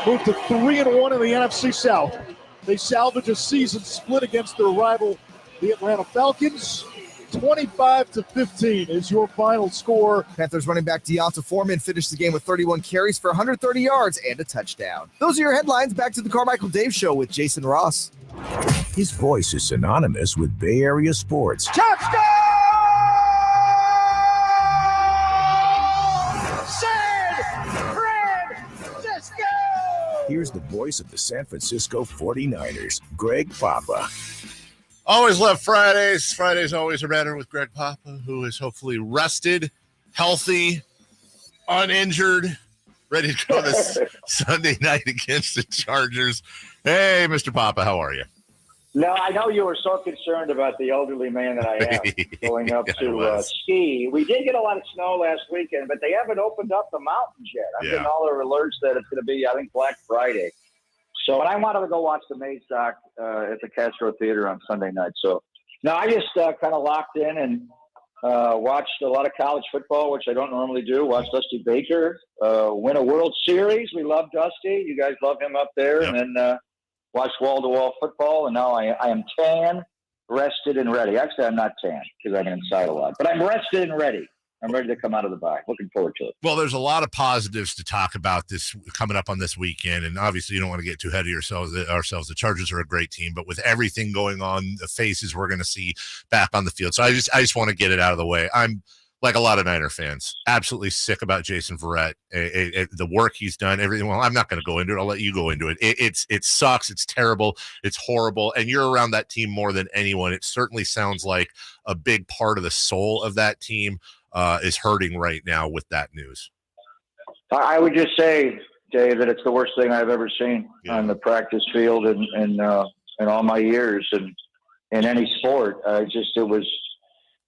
moved to 3-1 in the NFC South. They salvaged a season split against their rival, the Atlanta Falcons. 25-15 is your final score. Panthers running back Deonta Foreman finished the game with 31 carries for 130 yards and a touchdown. Those are your headlines. Back to the Carmichael Dave Show with Jason Ross. His voice is synonymous with Bay Area sports. Touchdown! San Francisco! Here's the voice of the San Francisco 49ers, Greg Papa. Always love Fridays. Fridays always are better with Greg Papa, who is hopefully rested, healthy, uninjured, ready to go this Sunday night against the Chargers. Hey, Mr. Papa, how are you? No, I know you were so concerned about the elderly man that I am going up to ski. We did get a lot of snow last weekend, but they haven't opened up the mountains yet. I'm getting all the alerts that it's going to be, I think, Black Friday. So, and I wanted to go watch the Maid Sock at the Castro Theater on Sunday night. So, no, I just kind of locked in and watched a lot of college football, which I don't normally do. Watched Dusty Baker win a World Series. We love Dusty. You guys love him up there. Yep. And then watched wall-to-wall football. And now I am tan, rested, and ready. Actually, I'm not tan because I'm inside a lot. But I'm rested and ready. I'm ready to come out of the bye. Looking forward to it. Well, there's a lot of positives to talk about this coming up on this weekend. And obviously, you don't want to get too ahead of ourselves. The Chargers are a great team, but with everything going on, the faces we're going to see back on the field. So I just want to get it out of the way. I'm like a lot of Niner fans, absolutely sick about Jason Verrett, the work he's done, everything. Well, I'm not going to go into it. I'll let you go into it. It sucks. It's terrible. It's horrible. And you're around that team more than anyone. It certainly sounds like a big part of the soul of that team is hurting right now with that news. I would just say, Dave, that it's the worst thing I've ever seen on the practice field in all my years and in any sport. It was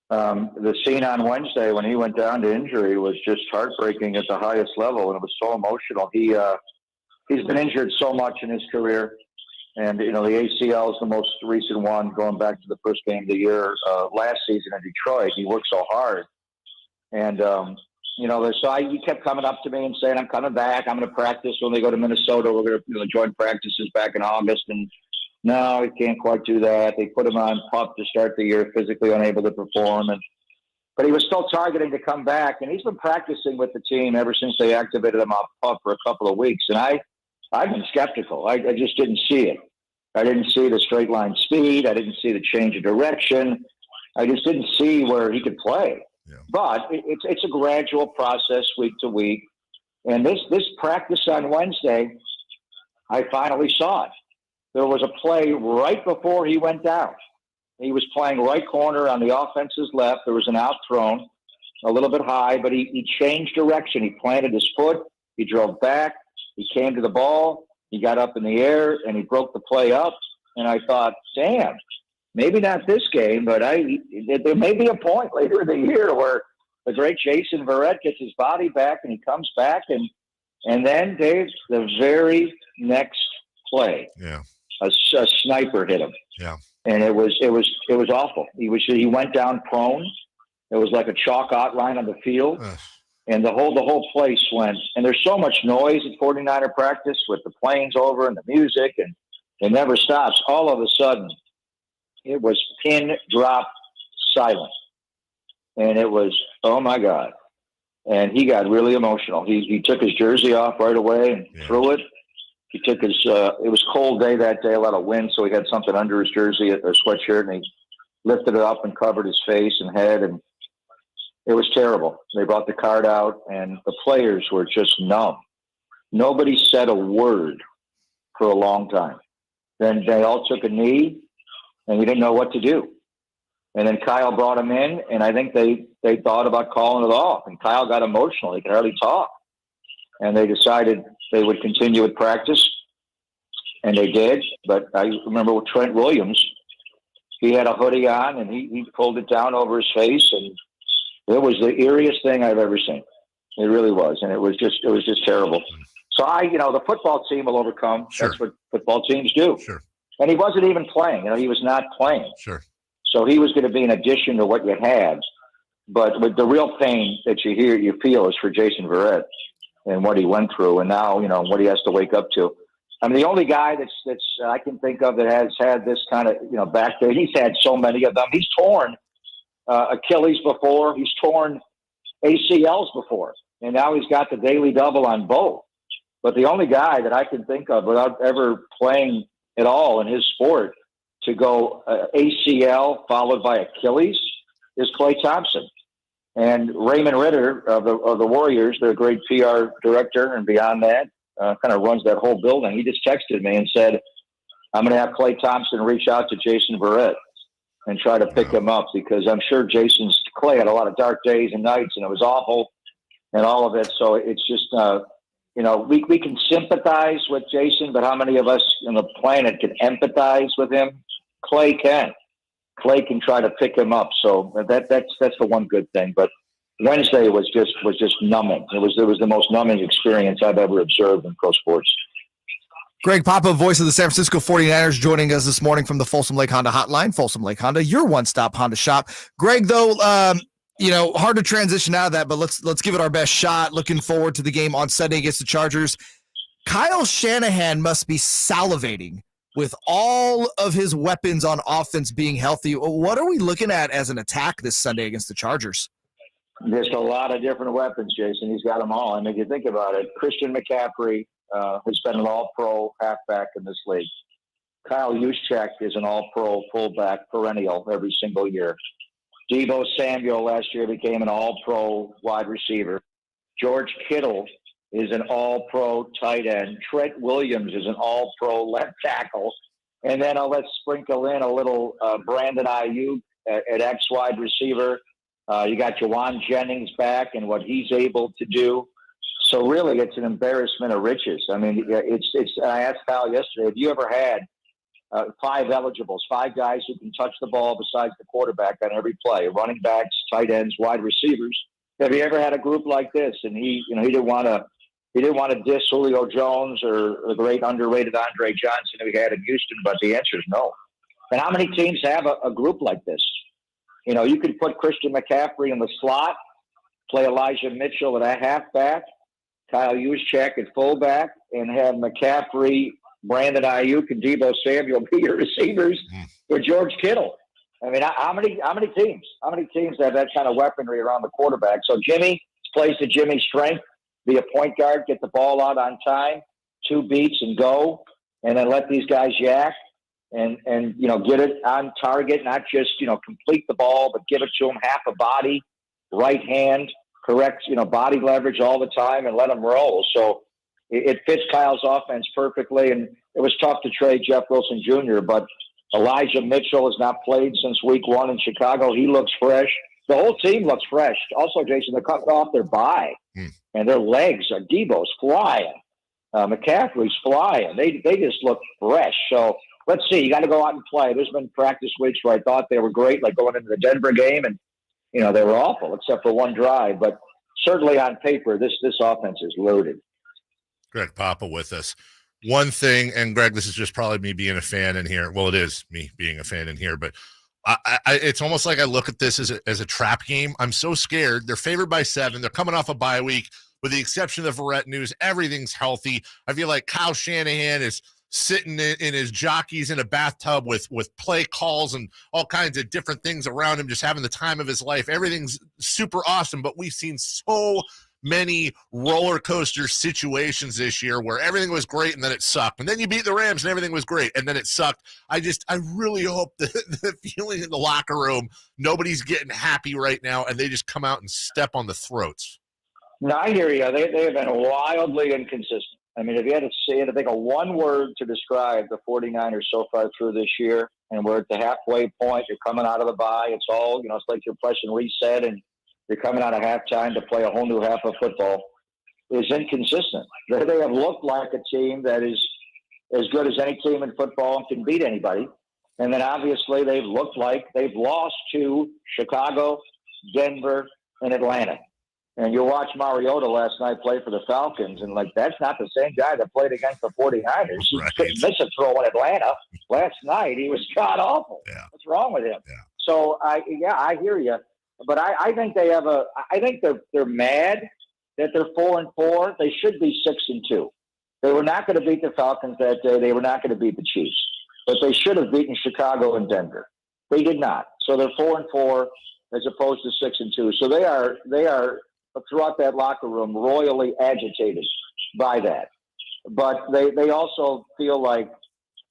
the scene on Wednesday when he went down to injury was just heartbreaking at the highest level, and it was so emotional. He's been injured so much in his career, and the ACL is the most recent one, going back to the first game of the year last season in Detroit. He worked so hard. And, he kept coming up to me and saying, I'm coming back. I'm going to practice when they go to Minnesota. We're going to join practices back in August. And no, he can't quite do that. They put him on PUP to start the year, physically unable to perform. But he was still targeting to come back. And he's been practicing with the team ever since they activated him off PUP for a couple of weeks. And I've been skeptical. I just didn't see it. I didn't see the straight line speed. I didn't see the change of direction. I just didn't see where he could play. Yeah. But it's a gradual process week to week. And this practice on Wednesday, I finally saw it. There was a play right before he went down. He was playing right corner on the offense's left. There was an out thrown, a little bit high, but he changed direction. He planted his foot. He drove back. He came to the ball. He got up in the air, and he broke the play up. And I thought, damn. Maybe not this game, but there may be a point later in the year where the great Jason Verrett gets his body back and he comes back, and then Dave, the very next play, a sniper hit him, and it was awful. He went down prone. It was like a chalk outline on the field, and the whole place went. And there's so much noise at 49er practice with the planes over and the music, and it never stops. All of a sudden, it was pin drop silent. And it was, oh my God. and he got really emotional. He took his jersey off right away and threw it. He took his, it was a cold day that day, a lot of wind, so he had something under his jersey, a sweatshirt, and he lifted it up and covered his face and head, and it was terrible. They brought the card out, and the players were just numb. Nobody said a word for a long time. Then they all took a knee, and we didn't know what to do. And then Kyle brought him in, and I think they thought about calling it off. And Kyle got emotional. He could hardly talk. And they decided they would continue with practice, and they did. But I remember with Trent Williams, he had a hoodie on, and he pulled it down over his face, and it was the eeriest thing I've ever seen. It really was, and it was just terrible. So the football team will overcome. Sure. That's what football teams do. Sure. And he wasn't even playing. He was not playing. Sure. So he was going to be an addition to what you had. But with the real pain that you feel is for Jason Verrett and what he went through, and now what he has to wake up to. I mean, the only guy that's I can think of that has had this kind of back there. He's had so many of them. He's torn Achilles before. He's torn ACLs before, and now he's got the daily double on both. But the only guy that I can think of without ever playing at all in his sport to go ACL followed by Achilles is Klay Thompson. And Raymond Ritter of the Warriors, their great PR director, and beyond that, kind of runs that whole building. He just texted me and said, I'm going to have Klay Thompson reach out to Jason Verrett and try to pick him up, because I'm sure Klay had a lot of dark days and nights, and it was awful and all of it. So it's just, we can sympathize with Jason, but how many of us on the planet can empathize with him? Klay can. Klay can try to pick him up. So that's the one good thing. But Wednesday was just numbing. It was the most numbing experience I've ever observed in pro sports. Greg Papa, voice of the San Francisco 49ers, joining us this morning from the Folsom Lake Honda hotline. Folsom Lake Honda, your one-stop Honda shop. Greg, though, hard to transition out of that, but let's give it our best shot. Looking forward to the game on Sunday against the Chargers. Kyle Shanahan must be salivating with all of his weapons on offense being healthy. What are we looking at as an attack this Sunday against the Chargers? There's a lot of different weapons, Jason. He's got them all. I mean, if you think about it, Christian McCaffrey has been an all-pro halfback in this league. Kyle Juszczyk is an all-pro fullback perennial every single year. Deebo Samuel last year became an all-pro wide receiver. George Kittle is an all-pro tight end. Trent Williams is an all-pro left tackle. And then let's sprinkle in a little Brandon Ayuk at X wide receiver. You got Jawan Jennings back and what he's able to do. So really, it's an embarrassment of riches. I mean, I asked Kyle yesterday, have you ever had 5 eligibles, 5 guys who can touch the ball besides the quarterback on every play, running backs, tight ends, wide receivers? Have you ever had a group like this? And he didn't want to diss Julio Jones or the great underrated Andre Johnson who he had in Houston, but the answer is no. And how many teams have a group like this? You could put Christian McCaffrey in the slot, play Elijah Mitchell at a halfback, Kyle Juszczyk at fullback, and have McCaffrey, Brandon Ayuk, and Deebo Samuel be your receivers for George Kittle. I mean, how many teams have that kind of weaponry around the quarterback? So Jimmy plays to Jimmy's strength, be a point guard, get the ball out on time, 2 beats and go, and then let these guys yak and get it on target, not just, complete the ball, but give it to them half a body, right hand, correct, body leverage all the time, and let them roll. So it fits Kyle's offense perfectly, and it was tough to trade Jeff Wilson Jr., but Elijah Mitchell has not played since week 1 in Chicago. He looks fresh. The whole team looks fresh. Also, Jason, they're cutting off their bye, and their legs are Deebo's flying. McCaffrey's flying. They just look fresh. So let's see. You got to go out and play. There's been practice weeks where I thought they were great, like going into the Denver game, and they were awful except for one drive. But certainly on paper, this offense is loaded. Greg Papa with us. One thing, and Greg, this is just probably me being a fan in here. Well, it is me being a fan in here, but it's almost like I look at this as a trap game. I'm so scared. They're favored by 7. They're coming off a bye week. With the exception of the Verrett news, everything's healthy. I feel like Kyle Shanahan is sitting in his jockeys in a bathtub with play calls and all kinds of different things around him, just having the time of his life. Everything's super awesome, but we've seen so many roller coaster situations this year where everything was great and then it sucked. And then you beat the Rams and everything was great and then it sucked. I really hope that the feeling in the locker room, nobody's getting happy right now and they just come out and step on the throats. No, I hear you. They have been wildly inconsistent. I mean, if you had to think of one word to describe the 49ers so far through this year, and we're at the halfway point, you're coming out of the bye, it's all, it's like you're pressing reset and you're coming out of halftime to play a whole new half of football, is inconsistent. They have looked like a team that is as good as any team in football and can beat anybody. And then obviously they've looked like they've lost to Chicago, Denver, and Atlanta. And you watch Mariota last night play for the Falcons, and that's not the same guy that played against the 49ers. He couldn't miss a throw in Atlanta. Last night, he was god awful. Yeah. What's wrong with him? Yeah. So I hear you. But I think I think they're mad that they're 4-4. They should be 6-2. They were not going to beat the Falcons that day. They were not going to beat the Chiefs. But they should have beaten Chicago and Denver. They did not. So they're 4-4 as opposed to 6-2. So they are throughout that locker room royally agitated by that. But they also feel like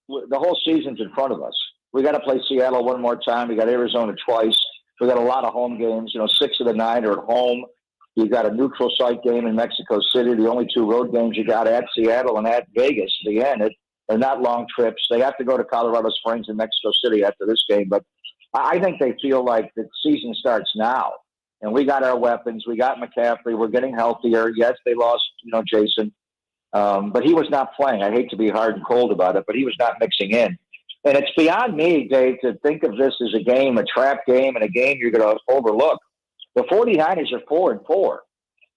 the whole season's in front of us. We got to play Seattle one more time. We got Arizona twice. We got a lot of home games. 6 of the 9 are at home. You've got a neutral site game in Mexico City. The only 2 road games you got at Seattle and at Vegas. At the end, they're not long trips. They have to go to Colorado Springs and Mexico City after this game. But I think they feel like the season starts now. And we got our weapons. We got McCaffrey. We're getting healthier. Yes, they lost, Jason. But he was not playing. I hate to be hard and cold about it, but he was not mixing in. And it's beyond me, Dave, to think of this as a game, a trap game, and a game you're going to overlook. The 49ers are 4-4.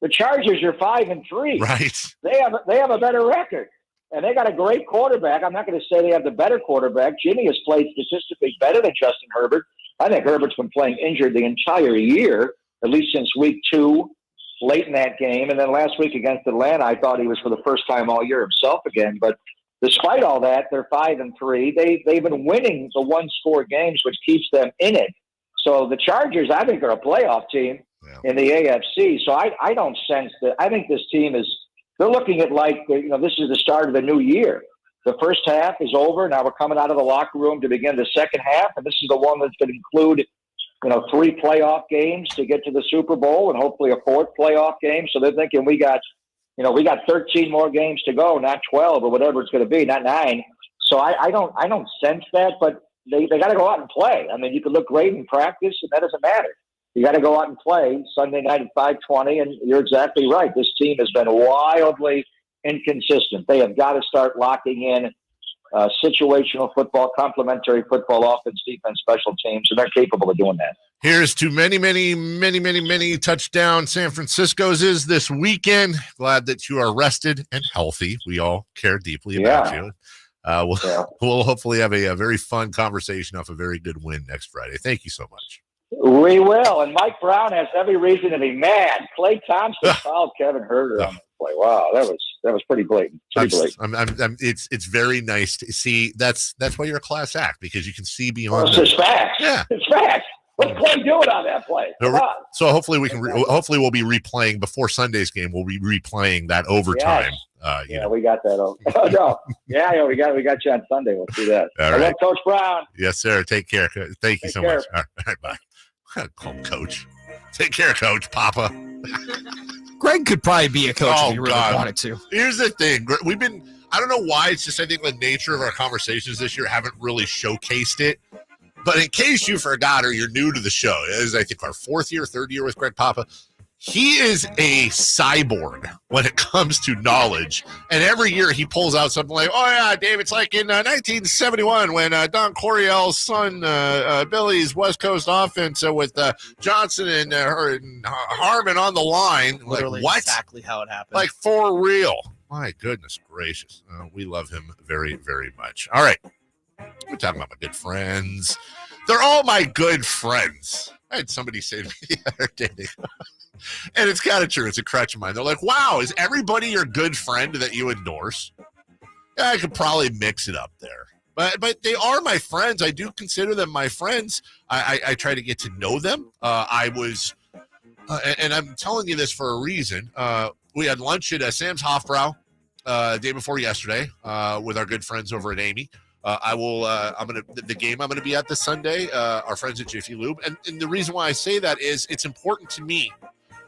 The Chargers are 5-3. Right. They have a better record. And they got a great quarterback. I'm not going to say they have the better quarterback. Jimmy has played statistically better than Justin Herbert. I think Herbert's been playing injured the entire year, at least since week 2, late in that game. And then last week against Atlanta, I thought he was for the first time all year himself again. But despite all that, they're 5-3. They've been winning the one-score games, which keeps them in it. So the Chargers, I think, are a playoff team in the AFC. So I don't sense that. I think this team is – they're looking at this is the start of the new year. The first half is over. Now we're coming out of the locker room to begin the second half, and this is the one that's going to include – 3 playoff games to get to the Super Bowl and hopefully a 4th playoff game. So they're thinking we got 13 more games to go, not 12 or whatever it's going to be, not 9. So I don't sense that, but they got to go out and play. I mean, you can look great in practice and that doesn't matter. You got to go out and play Sunday night at 5:20. And you're exactly right. This team has been wildly inconsistent. They have got to start locking in situational football, complementary football, offense, defense, special teams, and they're capable of doing that. Here's to many touchdowns San Francisco's is this weekend. Glad that you are rested and healthy. We all care deeply about you. We'll hopefully have a very fun conversation off a very good win next Friday. Thank you so much. We will. And Mike Brown has every reason to be mad. Clay Thompson fouled Kevin Herter on the play. Wow, that was pretty blatant. It's very nice to see. That's why you're a class act, because you can see beyond. It's facts. Yeah, it's facts. What's Clay doing on that play? So hopefully we can. Hopefully we'll be replaying before Sunday's game. We'll be replaying that overtime. Yes. We got that. Oh no, we got you on Sunday. We'll see that. All right, Coach Brown. Yes, sir. Take care. Thank you so much. All right, bye. Call him Coach. Take care, Coach. Papa. Greg could probably be a coach if he really wanted to. Here's the thing. I don't know why. It's just, I think the nature of our conversations this year haven't really showcased it. But in case you forgot or you're new to the show, it is, I think, our third year with Greg Papa. He is a cyborg when it comes to knowledge. And every year he pulls out something like, oh, yeah, Dave, it's like in 1971 when Don Coryell's son, Billy's West Coast offense with Johnson and Harmon on the line. Literally what? Exactly how it happened. Like, for real. My goodness gracious. We love him very, very much. All right. We're talking about my good friends. They're all my good friends. I had somebody say to me the other day, and it's kind of true. It's a crutch of mine. They're like, wow, is everybody your good friend that you endorse? I could probably mix it up there. But they are my friends. I do consider them my friends. I try to get to know them. I was, and I'm telling you this for a reason. We had lunch at Sam's Hofbrau day before yesterday with our good friends over at Amy. I'm gonna be at this Sunday. Our friends at Jiffy Lube, and the reason why I say that is it's important to me.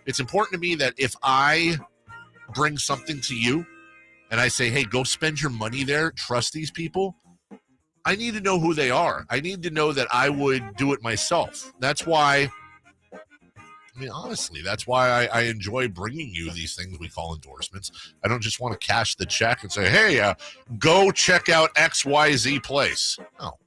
It's important to me that if I bring something to you, and I say, hey, go spend your money there, trust these people, I need to know who they are. I need to know that I would do it myself. That's why, honestly, that's why I enjoy bringing you these things we call endorsements. I don't just want to cash the check and say, hey, go check out XYZ place. No.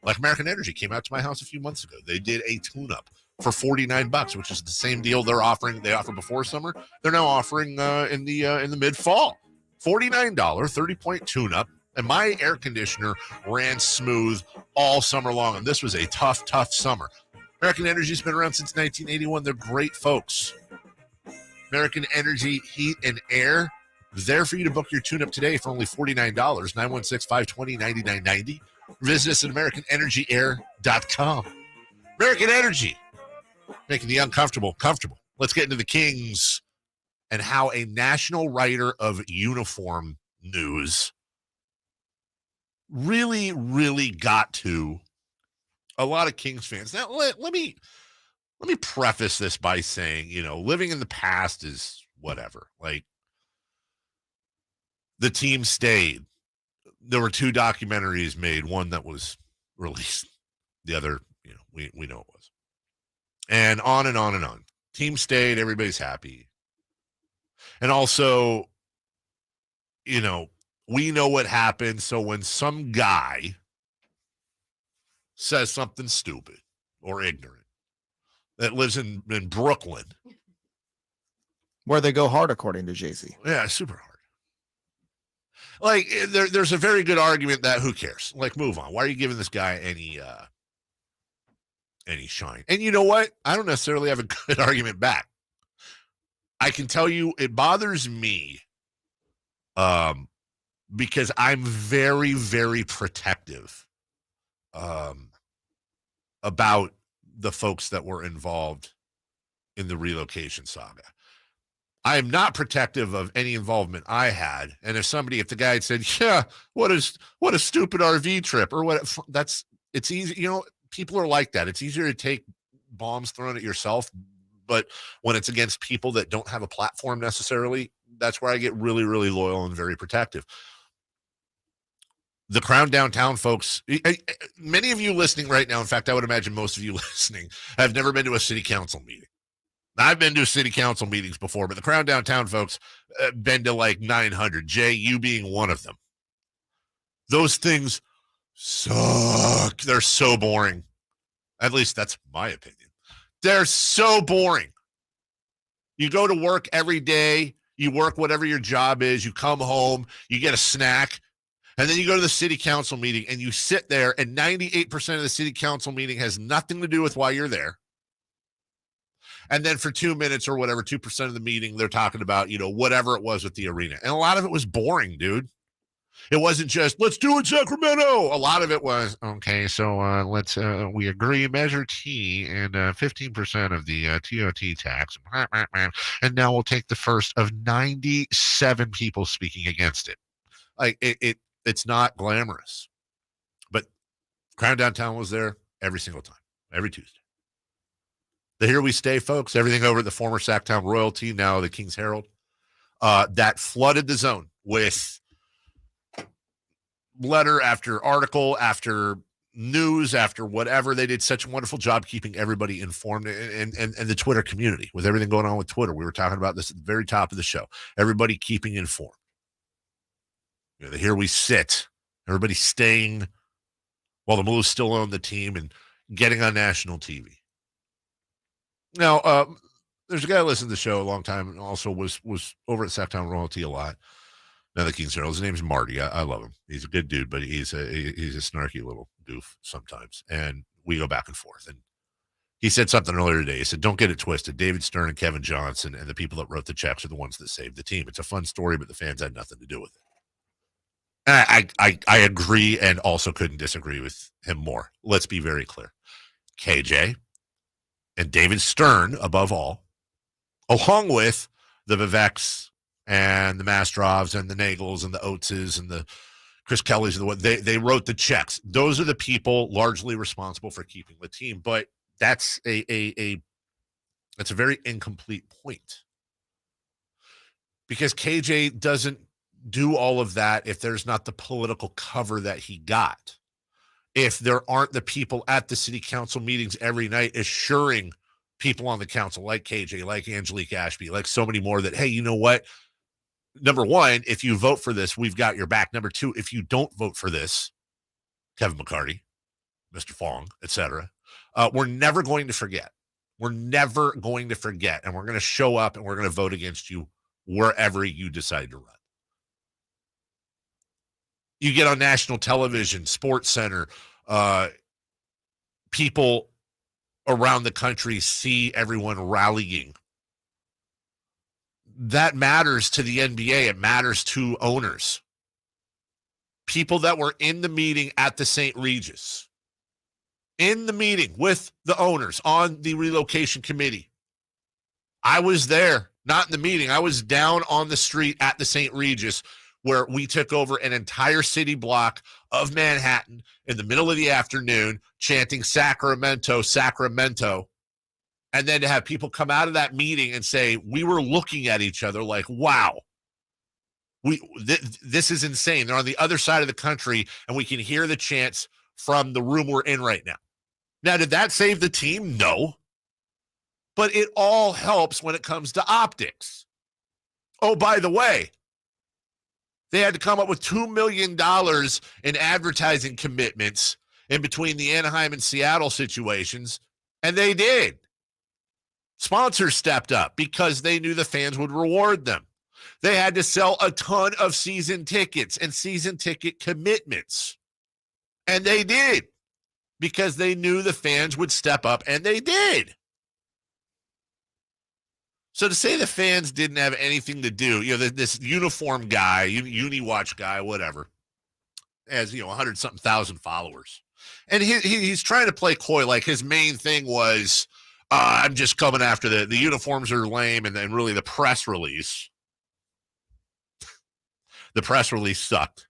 Like American Energy came out to my house a few months ago. They did a tune-up for $49, which is the same deal they offered before summer. They're now offering in the mid-fall. $49, 30-point tune-up, and my air conditioner ran smooth all summer long, and this was a tough, tough summer. American Energy's been around since 1981. They're great folks. American Energy Heat and Air, there for you to book your tune-up today for only $49, 916-520-9990. Visit us at AmericanEnergyAir.com. American Energy, making the uncomfortable comfortable. Let's get into the Kings and how a national writer of uniform news really, really got to a lot of Kings fans. Now, let me preface this by saying, living in the past is whatever. Like, the team stayed. There were 2 documentaries made, one that was released, the other, we know it was. And on and on and on. Team stayed, everybody's happy. And also, we know what happened. So when some guy says something stupid or ignorant that lives in Brooklyn, where they go hard, according to Jay-Z. Yeah, super hard. Like, there's a very good argument that who cares? Like, move on. Why are you giving this guy any shine? And you know what? I don't necessarily have a good argument back. I can tell you it bothers me because I'm very, very protective about the folks that were involved in the relocation saga. I am not protective of any involvement I had. And if the guy had said, yeah, what a stupid RV trip or what, it's easy. People are like that. It's easier to take bombs thrown at yourself. But when it's against people that don't have a platform necessarily, that's where I get really, really loyal and very protective. The Crown Downtown folks, many of you listening right now, in fact, I would imagine most of you listening, have never been to a city council meeting. I've been to city council meetings before, but the Crown Downtown folks been to like 900. Jay, you being one of them. Those things suck. They're so boring. At least that's my opinion. They're so boring. You go to work every day. You work whatever your job is. You come home. You get a snack. And then you go to the city council meeting and you sit there, and 98% of the city council meeting has nothing to do with why you're there. And then for 2 minutes or whatever, 2% of the meeting, they're talking about, whatever it was with the arena. And a lot of it was boring, dude. It wasn't just, let's do it, Sacramento. A lot of it was, okay, so let's, we agree, measure T and 15% of the TOT tax. And now we'll take the first of 97 people speaking against it. Like, it's not glamorous. But Crown Downtown was there every single time, every Tuesday. The Here We Stay folks, everything over at the former Sactown Royalty, now the King's Herald, that flooded the zone with letter after article, after news, after whatever. They did such a wonderful job keeping everybody informed, and the Twitter community with everything going on with Twitter. We were talking about this at the very top of the show. Everybody keeping informed. Here we sit. Everybody staying while the Blues still own the team and getting on national TV. Now, there's a guy who listened to the show a long time and also was over at Sactown Royalty a lot. Now the King's Herald. His name's Marty. I love him. He's a good dude, but he's a snarky little goof sometimes. And we go back and forth. And he said something earlier today. He said, don't get it twisted. David Stern and Kevin Johnson and the people that wrote the checks are the ones that saved the team. It's a fun story, but the fans had nothing to do with it. I agree and also couldn't disagree with him more. Let's be very clear. KJ and David Stern, above all, along with the Viveks and the Mastrovs and the Nagels and the Oateses and the Chris Kellys, they wrote the checks. Those are the people largely responsible for keeping the team. But that's that's a very incomplete point, because KJ doesn't do all of that if there's not the political cover that he got. If there aren't the people at the city council meetings every night assuring people on the council like KJ, like Angelique Ashby, like so many more that, hey, you know what? Number one, if you vote for this, we've got your back. Number two, if you don't vote for this, Kevin McCarty, Mr. Fong, etc., we're never going to forget. We're never going to forget. And we're going to show up and we're going to vote against you wherever you decide to run. You get on national television, Sports Center, people around the country see everyone rallying. That matters to the NBA. It matters to owners. People that were in the meeting at the St. Regis, in the meeting with the owners on the relocation committee. I was there, not in the meeting. I was down on the street at the St. Regis, where we took over an entire city block of Manhattan in the middle of the afternoon, chanting Sacramento, Sacramento. And then to have people come out of that meeting and say, we were looking at each other like, wow, this is insane. They're on the other side of the country, and we can hear the chants from the room we're in right now. Now, did that save the team? No. But it all helps when it comes to optics. Oh, by the way, they had to come up with $2 million in advertising commitments in between the Anaheim and Seattle situations, and they did. Sponsors stepped up because they knew the fans would reward them. They had to sell a ton of season tickets and season ticket commitments, and they did because they knew the fans would step up, and they did. So to say the fans didn't have anything to do, this uniform guy, Uni-Watch guy, whatever, has, 100-something thousand followers. And he's trying to play coy, like his main thing was, I'm just coming after the uniforms are lame, and then really the press release. The press release sucked.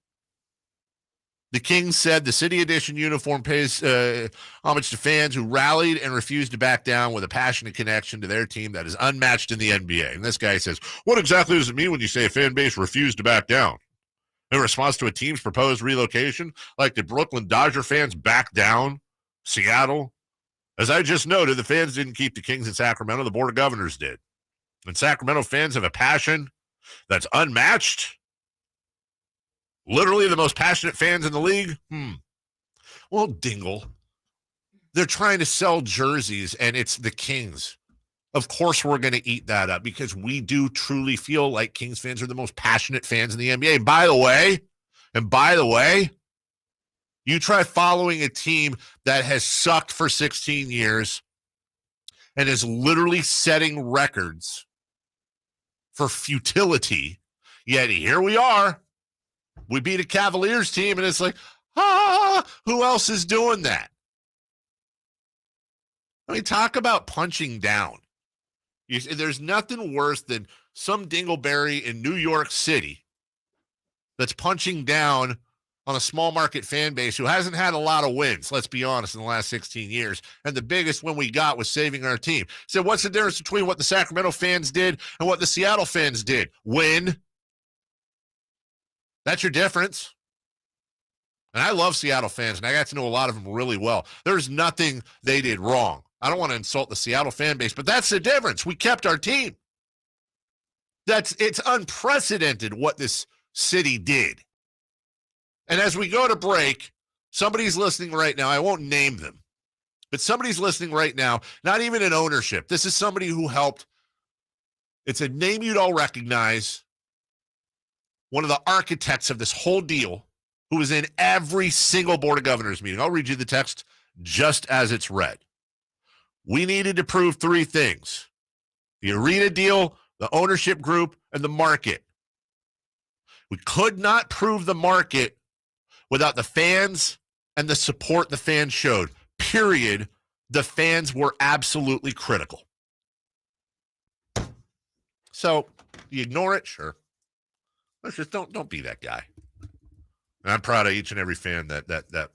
The Kings said the City Edition uniform pays homage to fans who rallied and refused to back down with a passionate connection to their team that is unmatched in the NBA. And this guy says, what exactly does it mean when you say a fan base refused to back down? In response to a team's proposed relocation, like the Brooklyn Dodger fans back down? Seattle? As I just noted, the fans didn't keep the Kings in Sacramento. The Board of Governors did. And Sacramento fans have a passion that's unmatched. Literally the most passionate fans in the league? Well, Dingle, they're trying to sell jerseys, and it's the Kings. Of course we're going to eat that up because we do truly feel like Kings fans are the most passionate fans in the NBA. And by the way, you try following a team that has sucked for 16 years and is literally setting records for futility, yet here we are. We beat a Cavaliers team, and it's like, who else is doing that? I mean, talk about punching down. There's nothing worse than some dingleberry in New York City that's punching down on a small market fan base who hasn't had a lot of wins, let's be honest, in the last 16 years. And the biggest win we got was saving our team. So what's the difference between what the Sacramento fans did and what the Seattle fans did? Win. That's your difference. And I love Seattle fans, and I got to know a lot of them really well. There's nothing they did wrong. I don't want to insult the Seattle fan base, but that's the difference. We kept our team. It's unprecedented what this city did. And as we go to break, somebody's listening right now. I won't name them, but somebody's listening right now, not even in ownership. This is somebody who helped. It's a name you'd all recognize. One of the architects of this whole deal, who was in every single Board of Governors meeting. I'll read you the text just as it's read. We needed to prove three things: the arena deal, the ownership group, and the market. We could not prove the market without the fans and the support the fans showed. Period. The fans were absolutely critical. So you ignore it, sure. Let's just don't be that guy. And I'm proud of each and every fan that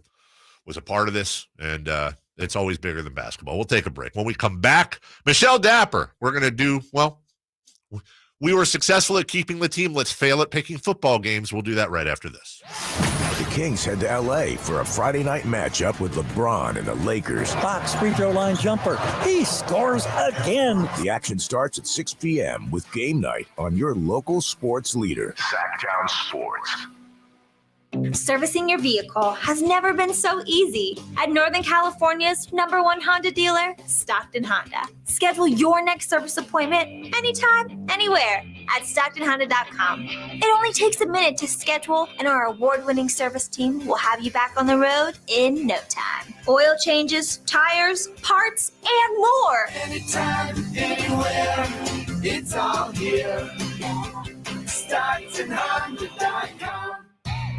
was a part of this, and it's always bigger than basketball. We'll take a break. When we come back, Michelle Dapper, we're going to do, well, we were successful at keeping the team. Let's fail at picking football games. We'll do that right after this. The Kings head to L.A. for a Friday night matchup with LeBron and the Lakers. Fox free throw line jumper. He scores again. The action starts at 6 p.m. with Game Night on your local sports leader. Sactown Sports. Servicing your vehicle has never been so easy. At Northern California's #1 Honda dealer, Stockton Honda. Schedule your next service appointment anytime, anywhere at StocktonHonda.com. It only takes a minute to schedule, and our award-winning service team will have you back on the road in no time. Oil changes, tires, parts, and more. Anytime, anywhere, it's all here. StocktonHonda.com.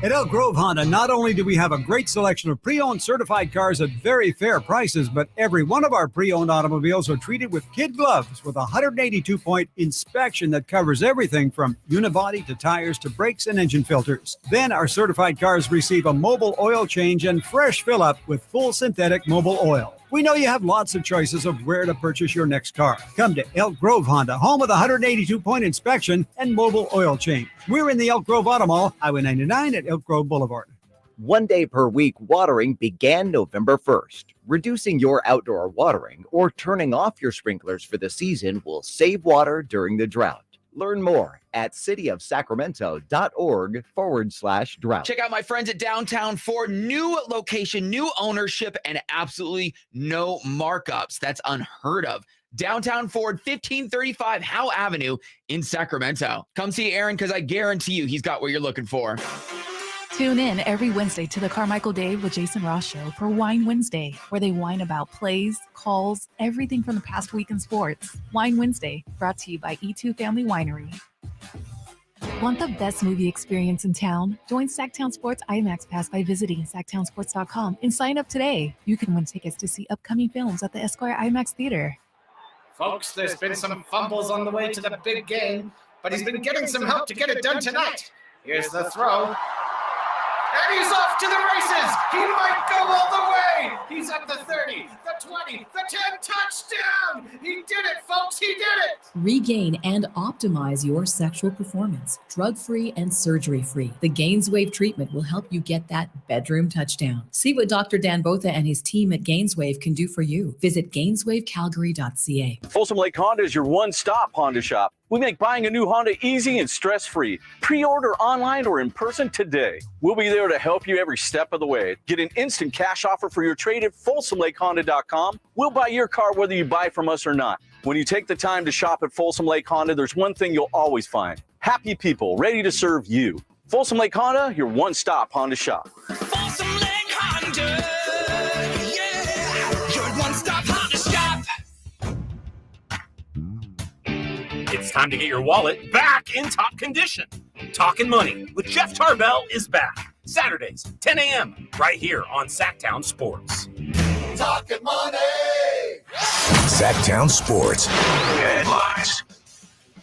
At Elk Grove Honda, not only do we have a great selection of pre-owned certified cars at very fair prices, but every one of our pre-owned automobiles are treated with kid gloves with a 182-point inspection that covers everything from unibody to tires to brakes and engine filters. Then our certified cars receive a mobile oil change and fresh fill-up with full synthetic mobile oil. We know you have lots of choices of where to purchase your next car. Come to Elk Grove Honda, home of the 182-point inspection and mobile oil change. We're in the Elk Grove Auto Mall, Highway 99 at Elk Grove Boulevard. 1 day per week watering began November 1st. Reducing your outdoor watering or turning off your sprinklers for the season will save water during the drought. Learn more at cityofsacramento.org/drought. Check out my friends at Downtown Ford. New location, new ownership, and absolutely no markups. That's unheard of. Downtown Ford, 1535 Howe Avenue in Sacramento. Come see Aaron because I guarantee you he's got what you're looking for. Tune in every Wednesday to the Carmichael Day with Jason Ross show for Wine Wednesday, where they whine about plays, calls, everything from the past week in sports. Wine Wednesday, brought to you by E2 Family Winery. Want the best movie experience in town? Join Sactown Sports IMAX Pass by visiting SactownSports.com and sign up today. You can win tickets to see upcoming films at the Esquire IMAX Theater. Folks, there's been some fumbles on the way to the big game, but he's been getting some help to get it done tonight. Here's the throw. And he's off to the races. He might go all the way. He's at the 30, the 20, the 10, touchdown. He did it, folks. He did it. Regain and optimize your sexual performance, drug-free and surgery-free. The Gainswave treatment will help you get that bedroom touchdown. See what Dr. Dan Botha and his team at Gainswave can do for you. Visit GainswaveCalgary.ca. Folsom Lake Honda is your one-stop Honda shop. We make buying a new Honda easy and stress-free. Pre-order online or in person today. We'll be there to help you every step of the way. Get an instant cash offer for your trade at FolsomLakeHonda.com. We'll buy your car whether you buy from us or not. When you take the time to shop at Folsom Lake Honda, there's one thing you'll always find. Happy people ready to serve you. Folsom Lake Honda, your one-stop Honda shop. Folsom Lake Honda, yeah, your one-stop Honda shop. It's time to get your wallet back in top condition. Talkin' Money with Jeff Tarbell is back. Saturdays, 10 a.m. right here on Sactown Sports. Talkin' Money. Sactown Sports headlines.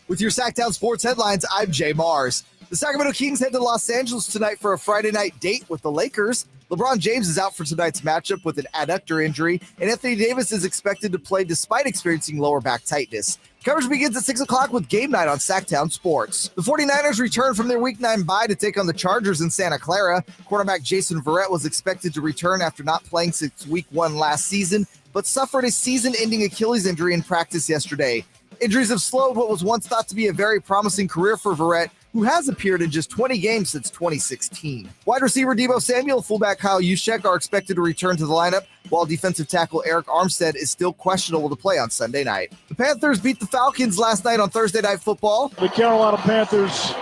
With your Sactown Sports headlines, I'm JayMarZZ. The Sacramento Kings head to Los Angeles tonight for a Friday night date with the Lakers. LeBron James is out for tonight's matchup with an adductor injury, and Anthony Davis is expected to play despite experiencing lower back tightness. Coverage begins at 6 o'clock with Game Night on Sactown Sports. The 49ers return from their Week 9 bye to take on the Chargers in Santa Clara. Quarterback Jason Verrett was expected to return after not playing since Week 1 last season, but suffered a season-ending Achilles injury in practice yesterday. Injuries have slowed what was once thought to be a very promising career for Verrett, who has appeared in just 20 games since 2016. Wide receiver Deebo Samuel, fullback Kyle Juszczyk are expected to return to the lineup, while defensive tackle Eric Armstead is still questionable to play on Sunday night. The Panthers beat the Falcons last night on Thursday Night Football. The Carolina Panthers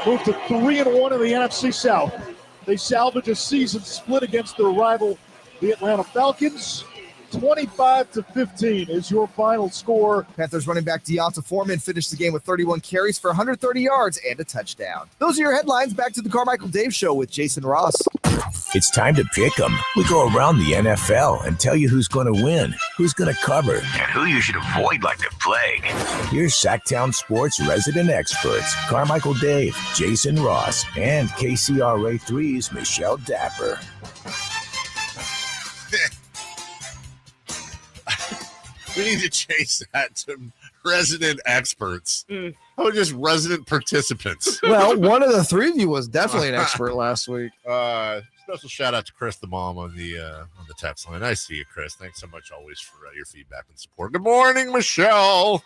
moved to 3-1 in the NFC South. They salvaged a season split against their rival, the Atlanta Falcons. 25-15 is your final score. Panthers running back Deonta Foreman finished the game with 31 carries for 130 yards and a touchdown. Those are your headlines. Back to the Carmichael Dave Show with Jason Ross. It's time to pick 'em. We go around the NFL and tell you who's going to win, who's going to cover, and who you should avoid like the plague. Here's Sactown Sports resident experts, Carmichael Dave, Jason Ross, and KCRA3's Michelle Dapper. We need to change that to resident experts. Oh, just resident participants. Well, one of the three of you was definitely an expert last week. Special shout out to Chris the mom on the text line. I see you, Chris. Thanks so much always for your feedback and support. Good morning, Michelle.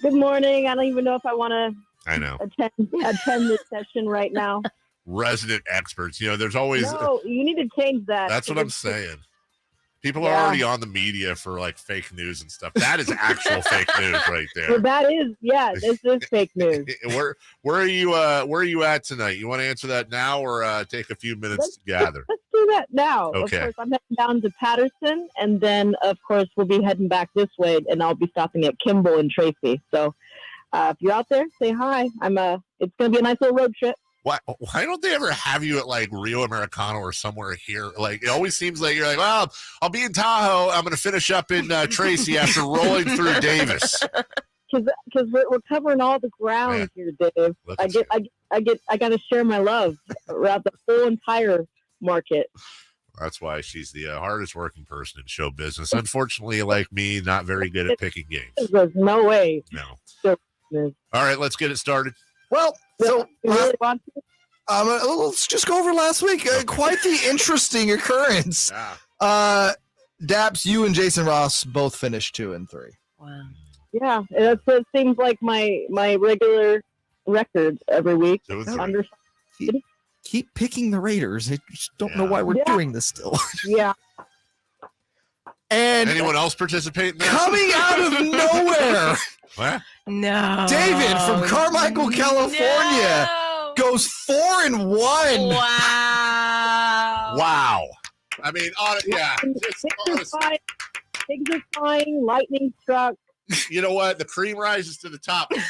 Good morning. I don't even know if I want to I know. attend this session right now. Resident experts. You know, there's always No, you need to change that. That's what I'm saying. People are already on the media for like fake news and stuff. That is actual fake news right there. Well, that is, this is fake news. Where are you at tonight? You want to answer that now or take a few minutes to gather? Let's do that now. Okay. Of course, I'm heading down to Patterson, and then of course we'll be heading back this way, and I'll be stopping at Kimball and Tracy. So if you're out there, say hi. It's going to be a nice little road trip. Why don't they ever have you at like Rio Americano or somewhere here? Like it always seems like you're like, well, I'll be in Tahoe. I'm going to finish up in Tracy after rolling through Davis. Because we're covering all the ground here, Dave. I got to share my love around the whole entire market. That's why she's the hardest working person in show business. Unfortunately, like me, not very good at picking games. There's no way. No. All right, let's get it started. Well, so you really want to? Let's just go over last week. Quite the interesting occurrence. Daps, you and Jason Ross both finished 2 and 3. Wow. Yeah, it seems like my regular record every week. Keep picking the Raiders. I just don't know why we're doing this still. Yeah. And anyone else participate in that? Coming out of nowhere. What? No. David from Carmichael, California goes 4 and 1. Wow. I mean, Pigs are flying, lightning struck. You know what? The cream rises to the top. You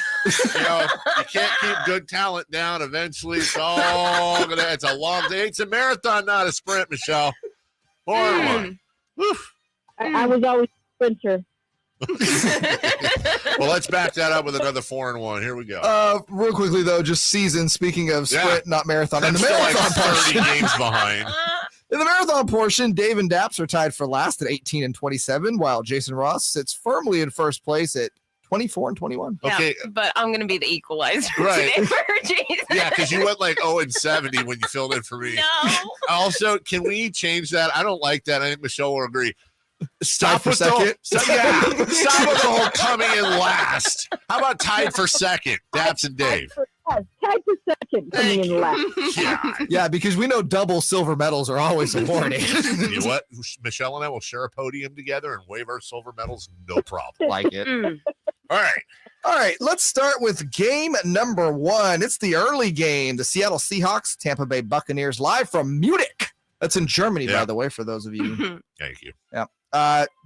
can't keep good talent down. Eventually, it's a long day. It's a marathon, not a sprint, Michelle. 4 and 1. I was always a sprinter. Well, let's back that up with another 4 and 1. Here we go. Real quickly though, just season. Speaking of sprint, not marathon. In the marathon portion, 30 games behind. In the marathon portion, Dave and Daps are tied for last at 18 and 27, while Jason Ross sits firmly in first place at 24 and 21. Okay, but I'm gonna be the equalizer right today for Jason. Yeah, because you went like 0 and 70 when you filled in for me. No. Also, can we change that? I don't like that. I think Michelle will agree. Tied for second. Stop with the whole coming in last. How about tied for second, Daps and Dave? Tied for second, coming in last. Yeah, because we know double silver medals are always awarded. You know what? Michelle and I will share a podium together and wave our silver medals, no problem. Like it. All right, let's start with game number 1. It's the early game. The Seattle Seahawks, Tampa Bay Buccaneers, live from Munich. That's in Germany, by the way, for those of you. Thank you. Yeah.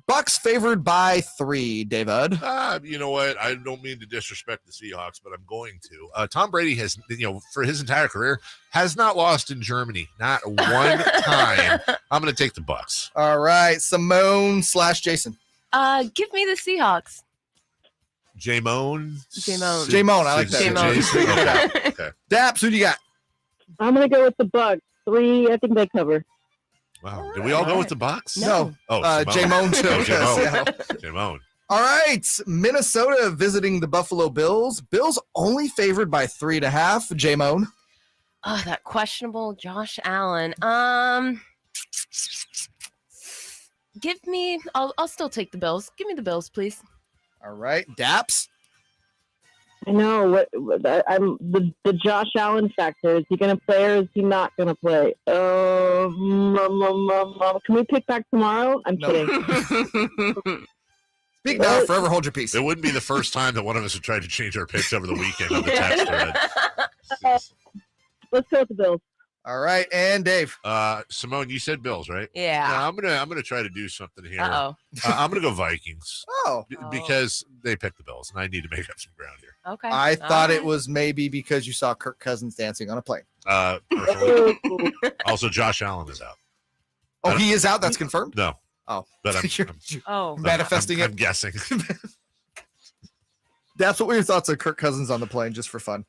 Bucks favored by 3, David. You know what? I don't mean to disrespect the Seahawks, but I'm going to. Tom Brady has, for his entire career, has not lost in Germany. Not one time. I'm going to take the Bucks. All right. Simone / Jason. Give me the Seahawks. JayMarZZ. JayMarZZ. I like that. Jason. Okay. Daps, who do you got? I'm going to go with the Bucks. 3, I think they cover. Wow. Did we all go with the Bucks? No. Oh, JayMarZZ too. JayMarZZ. All right. Minnesota visiting the Buffalo Bills. Bills only favored by 3.5. JayMarZZ. Oh, that questionable Josh Allen. Give me. I'll still take the Bills. Give me the Bills, please. All right, Daps. I know I'm the Josh Allen factor. Is he going to play or is he not going to play? Can we pick back tomorrow? I'm kidding. Speak now, forever hold your peace. It wouldn't be the first time that one of us had tried to change our picks over the weekend on the text thread. Let's go with the Bills. All right, and Dave. Simone, you said Bills, right? Yeah. No, I'm gonna try to do something here. Uh-oh. I'm gonna go Vikings. Oh. Because they picked the Bills, and I need to make up some ground here. Okay. I thought it was maybe because you saw Kirk Cousins dancing on a plane. Personally. Also, Josh Allen is out. Oh, he is out. That's confirmed. No. Oh, but I'm manifesting it. I'm guessing. That's what were your thoughts on Kirk Cousins on the plane, just for fun?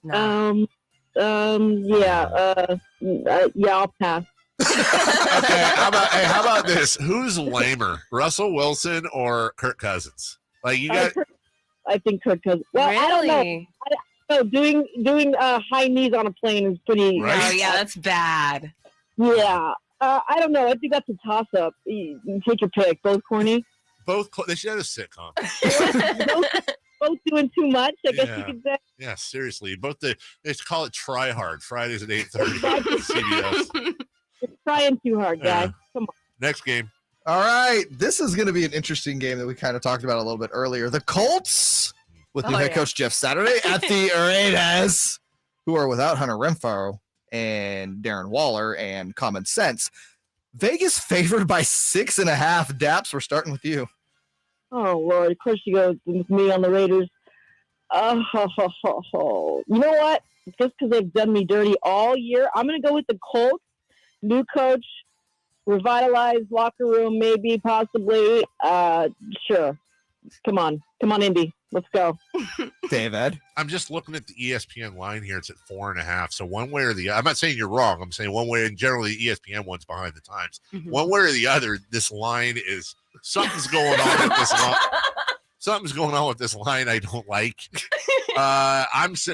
Yeah. I'll pass. Okay. How about this? Who's lamer, Russell Wilson or Kirk Cousins? Like you got. I think Kirk Cousins. Well, I don't know. I don't know. Doing high knees on a plane is pretty. Right? Oh yeah, that's bad. Yeah. I don't know. I think that's a toss up. You take your pick. Both corny. They should have a sitcom. both doing too much, I guess you could say. Yeah, seriously. They call it Try Hard, Fridays at 8:30. CBS. It's trying too hard, guys. Come on. Next game. All right. This is going to be an interesting game that we kind of talked about a little bit earlier. The Colts with new head coach Jeff Saturday at the Raiders, who are without Hunter Renfrow and Darren Waller and Common Sense. Vegas favored by 6.5. Daps, we're starting with you. Oh, Lord. Of course you go with me on the Raiders. You know what? Just because they've done me dirty all year, I'm going to go with the Colts. New coach, revitalized locker room, maybe, possibly. Sure. Come on, Indy. Let's go. David. I'm just looking at the ESPN line here. It's at 4.5. So one way or the other, I'm not saying you're wrong. I'm saying one way, and generally ESPN one's behind the times. Mm-hmm. One way or the other, this line is something's going on with this line. Something's going on with this line I don't like.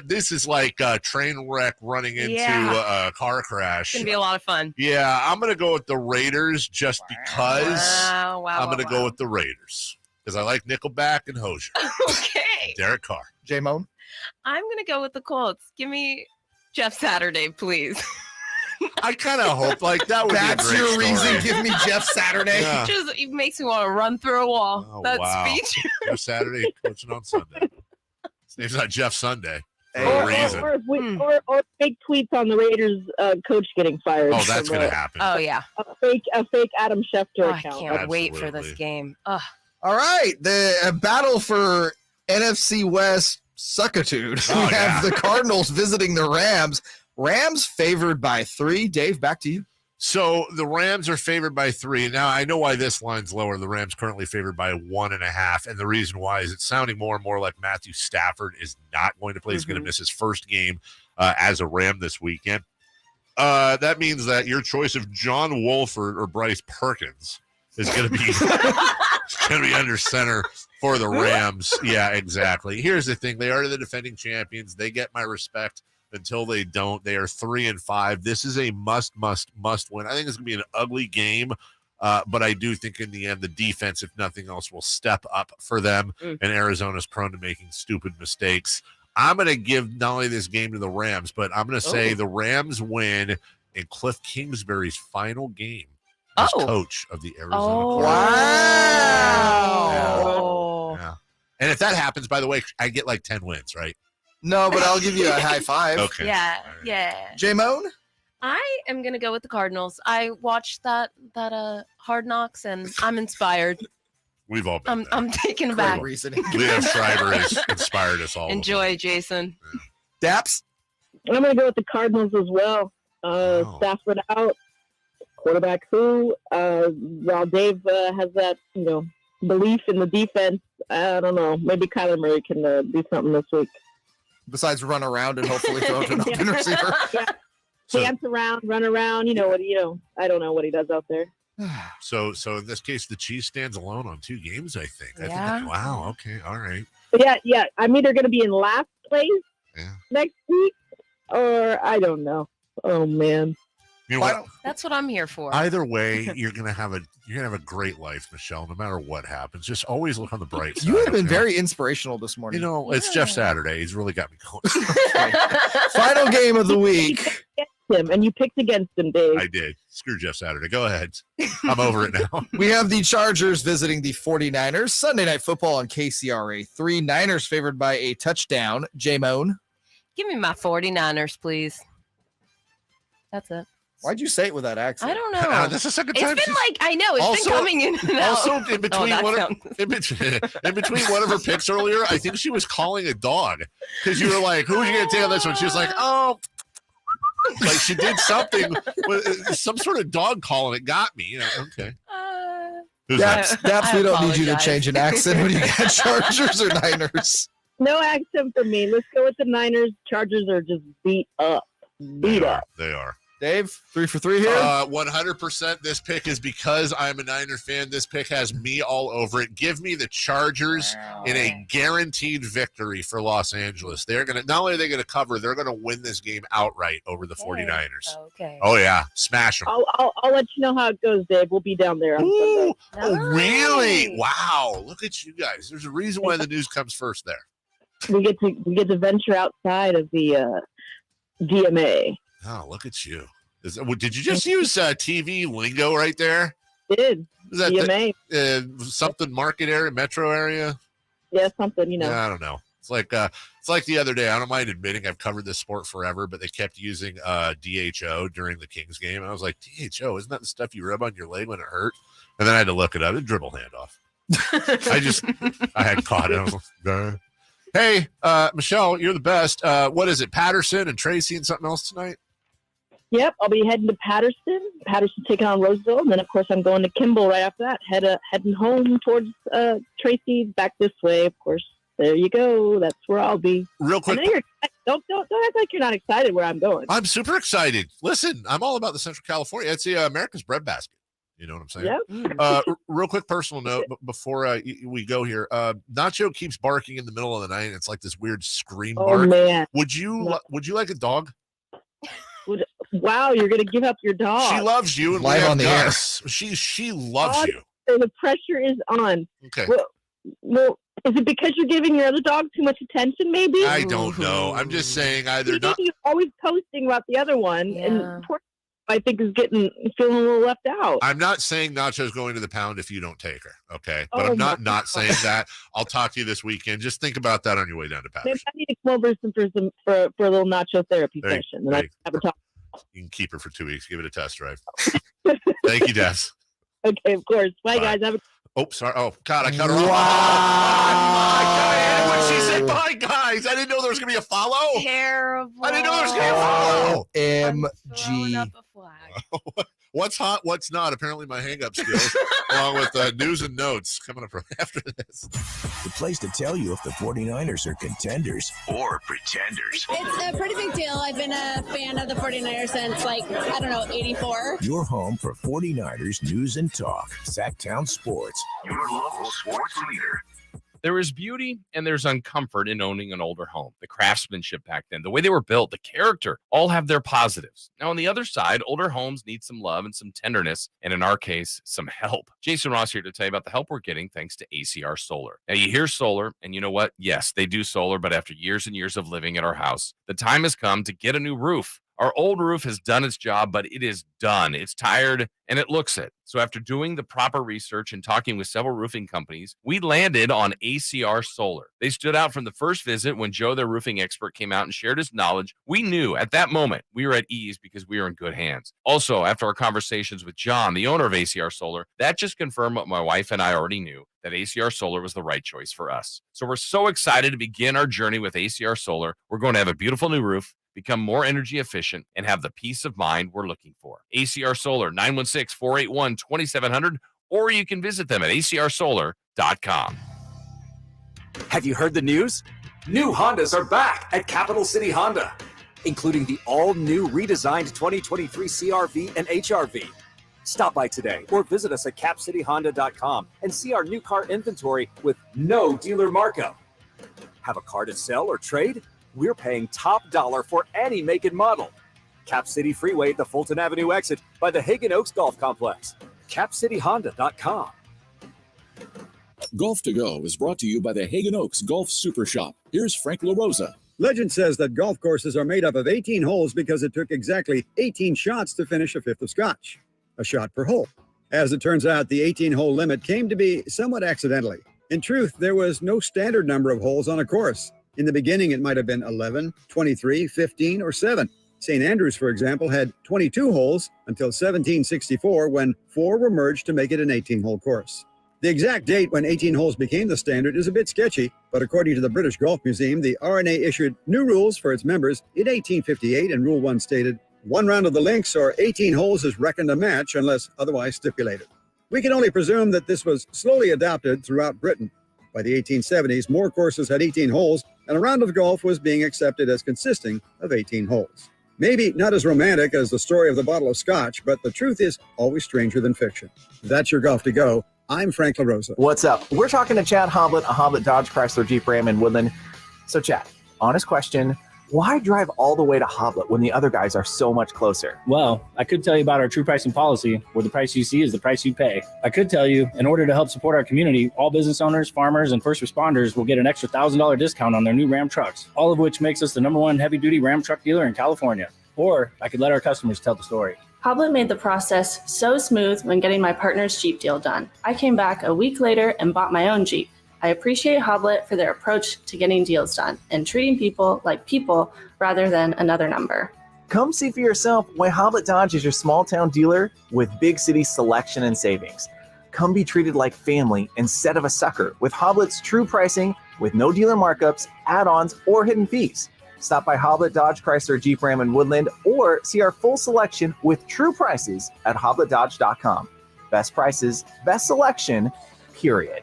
This is like a train wreck running into a car crash. It's gonna be a lot of fun. Yeah, I'm gonna go with the Raiders just because. Wow, I'm gonna go with the Raiders because I like Nickelback and Hozier. Okay. Derek Carr. J-Moan? I'm gonna go with the Colts. Give me Jeff Saturday, please. I kind of hope like that would That's be a great your reason. story. Give me Jeff Saturday. Yeah. It makes me want to run through a wall. Oh, that wow. speech. Jeff Saturday coaching on Sunday. His name's not Jeff Sunday for Or, a reason. or fake tweets on the Raiders coach getting fired. Oh, that's going to happen. Oh yeah. A fake Adam Schefter I account. can't wait for this game. Ugh. All right. The battle for NFC West suckitude. Oh, We have the Cardinals visiting the Rams. Rams favored by 3. Dave, back to you. So the Rams are favored by 3. Now I know why this line's lower. The Rams currently favored by 1.5. And the reason why is it's sounding more and more like Matthew Stafford is not going to play. He's going to miss his first game as a Ram this weekend. That means that your choice of John Wolford or Bryce Perkins is going to be under center for the Rams. Yeah, exactly. Here's the thing. They are the defending champions. They get my respect. Until they don't, they are 3-5. This is a must win. I think it's gonna be an ugly game, but I do think in the end the defense, if nothing else, will step up for them. And Arizona's prone to making stupid mistakes. I'm gonna give not only this game to the Rams, but I'm gonna say the Rams win in Cliff Kingsbury's final game as coach of the Arizona Cardinals. Wow. Yeah. And if that happens, by the way, I get like 10 wins, right? No, but I'll give you a high five. Okay. Yeah. J-Moan? I am gonna go with the Cardinals. I watched that Hard Knocks and I'm inspired. We've all been I'm taken aback. Liev Schreiber has inspired us all. Enjoy, Jason. Daps? I'm going to go with the Cardinals as well. Stafford out, quarterback who. While Dave has that, belief in the defense, I don't know. Maybe Kyler Murray can do something this week. Besides run around and hopefully throw to an open receiver. Yeah. Dance around, run around. I don't know what he does out there. So in this case, the Chiefs stands alone on 2 games, I think. Wow. Okay. All right. But yeah. I'm either going to be in last place next week, or I don't know. Oh man. You know what? That's what I'm here for. Either way, you're gonna have a great life, Michelle. No matter what happens, just always look on the bright side. You have been very inspirational this morning. It's Jeff Saturday. He's really got me going. Final game of the week. And you picked against him, Dave. I did. Screw Jeff Saturday. Go ahead. I'm over it now. We have the Chargers visiting the 49ers. Sunday Night Football on KCRA 3. Niners favored by a touchdown. J-Moan? Give me my 49ers, please. That's it. Why'd you say it with that accent? I don't know. That's the second time. It's been like, I know, it's been coming in and out. Also, in between, in between one of her picks earlier, I think she was calling a dog because you were like, "Who are you going to take on this one?" She was like, "Oh," like she did something with some sort of dog call, and it got me. Okay. Daps, we don't need you to change an accent when you get Chargers or Niners. No accent for me. Let's go with the Niners. Chargers are just beat up. Beat up. They are. Dave, 3 for 3 here. 100%. This pick is because I'm a Niner fan. This pick has me all over it. Give me the Chargers in a guaranteed victory for Los Angeles. They're gonna not only are they gonna cover, they're gonna win this game outright over the 49ers. Okay. Oh yeah, smash them. I'll let you know how it goes, Dave. We'll be down there on Sunday. Oh really? Wow! Look at you guys. There's a reason why the news comes first there. We get to venture outside of the DMA. Oh, look at you. Did you just use TV lingo right there? Did. Is that DMA. Something market area, metro area? Yeah, something, Yeah, I don't know. It's like the other day. I don't mind admitting I've covered this sport forever, but they kept using DHO during the Kings game. And I was like, DHO, isn't that the stuff you rub on your leg when it hurt? And then I had to look it up. It dribble handoff. I had caught it. I was like, hey, Michelle, you're the best. What is it? Patterson and Tracy and something else tonight? Yep, I'll be heading to Patterson. Patterson taking on Roseville, and then of course I'm going to Kimball right after that. Heading home towards Tracy, back this way. Of course, there you go. That's where I'll be. Real quick, don't act like you're not excited where I'm going. I'm super excited. Listen, I'm all about the Central California. It's the America's breadbasket. You know what I'm saying? Yep. Real quick personal note before we go here. Nacho keeps barking in the middle of the night. It's like this weird scream bark. Oh man! Would you like a dog? Wow, you're going to give up your dog. She loves you. And live on the air. She loves you. The pressure is on. Okay. Well, is it because you're giving your other dog too much attention, maybe? I don't know. I'm just saying either not. You're always posting about the other one, and poor I think is feeling a little left out. I'm not saying Nacho's going to the pound if you don't take her, okay? But I'm not saying that. I'll talk to you this weekend. Just think about that on your way down to Patterson. Maybe I need to come over for a little Nacho therapy session, and I have a talk. You can keep her for 2 weeks. Give it a test drive. Thank you, Des. Okay, of course. Bye, guys. Have a Oh, sorry. Oh, God, I cut her off. Bye, guys. When she said bye, guys, I didn't know there was going to be a follow. Terrible. I didn't know there was going to be a follow. MG. What's hot, what's not? Apparently my hang-up skills, along with news and notes coming up right after this. The place to tell you if the 49ers are contenders or pretenders. It's a pretty big deal. I've been a fan of the 49ers since, 84. Your home for 49ers news and talk. Sactown Sports, your local sports leader. There is beauty and there's uncomfort in owning an older home. The craftsmanship back then, the way they were built, the character, all have their positives. Now, on the other side, older homes need some love and some tenderness, and in our case, some help. Jason Ross here to tell you about the help we're getting thanks to ACR Solar. Now, you hear solar, and you know what? Yes, they do solar, but after years and years of living at our house, the time has come to get a new roof. Our old roof has done its job, but it is done. It's tired, and it looks it. So after doing the proper research and talking with several roofing companies, we landed on ACR Solar. They stood out from the first visit when Joe, their roofing expert, came out and shared his knowledge. We knew at that moment we were at ease because we were in good hands. Also, after our conversations with John, the owner of ACR Solar, that just confirmed what my wife and I already knew, that ACR Solar was the right choice for us. So we're so excited to begin our journey with ACR Solar. We're going to have a beautiful new roof, become more energy efficient, and have the peace of mind we're looking for. ACR Solar, 916-481-2700, or you can visit them at acrsolar.com. Have you heard the news? New Hondas are back at Capital City Honda, including the all-new redesigned 2023 CR-V and HR-V. Stop by today or visit us at capcityhonda.com and see our new car inventory with no dealer markup. Have a car to sell or trade? We're paying top dollar for any make and model. Cap City Freeway at the Fulton Avenue exit by the Hagen Oaks Golf Complex. CapCityHonda.com. Golf to Go is brought to you by the Hagen Oaks Golf Super Shop. Here's Frank LaRosa. Legend says that golf courses are made up of 18 holes because it took exactly 18 shots to finish a fifth of scotch. A shot per hole. As it turns out, the 18-hole limit came to be somewhat accidentally. In truth, there was no standard number of holes on a course. In the beginning, it might have been 11, 23, 15, or 7. St. Andrews, for example, had 22 holes until 1764 when 4 were merged to make it an 18-hole course. The exact date when 18 holes became the standard is a bit sketchy, but according to the British Golf Museum, the R&A issued new rules for its members in 1858, and Rule 1 stated, 1 round of the links or 18 holes is reckoned a match unless otherwise stipulated. We can only presume that this was slowly adopted throughout Britain. By the 1870s, more courses had 18 holes, and a round of golf was being accepted as consisting of 18 holes. Maybe not as romantic as the story of the bottle of scotch, but the truth is always stranger than fiction. That's your Golf to Go. I'm Frank LaRosa. What's up? We're talking to Chad Hoblet, a Hoblet Dodge Chrysler Jeep Ram in Woodland. So Chad, honest question, why drive all the way to Hoblet when the other guys are so much closer? Well, I could tell you about our true pricing policy, where the price you see is the price you pay. I could tell you, in order to help support our community, all business owners, farmers, and first responders will get an extra $1,000 discount on their new Ram trucks, all of which makes us the #1 heavy-duty Ram truck dealer in California. Or I could let our customers tell the story. Hoblet made the process so smooth when getting my partner's Jeep deal done. I came back a week later and bought my own Jeep. I appreciate Hoblet for their approach to getting deals done and treating people like people rather than another number. Come see for yourself why Hoblet Dodge is your small town dealer with big city selection and savings. Come be treated like family instead of a sucker with Hoblet's true pricing with no dealer markups, add-ons, or hidden fees. Stop by Hoblet Dodge Chrysler Jeep Ram in Woodland or see our full selection with true prices at hobletdodge.com. Best prices, best selection, period.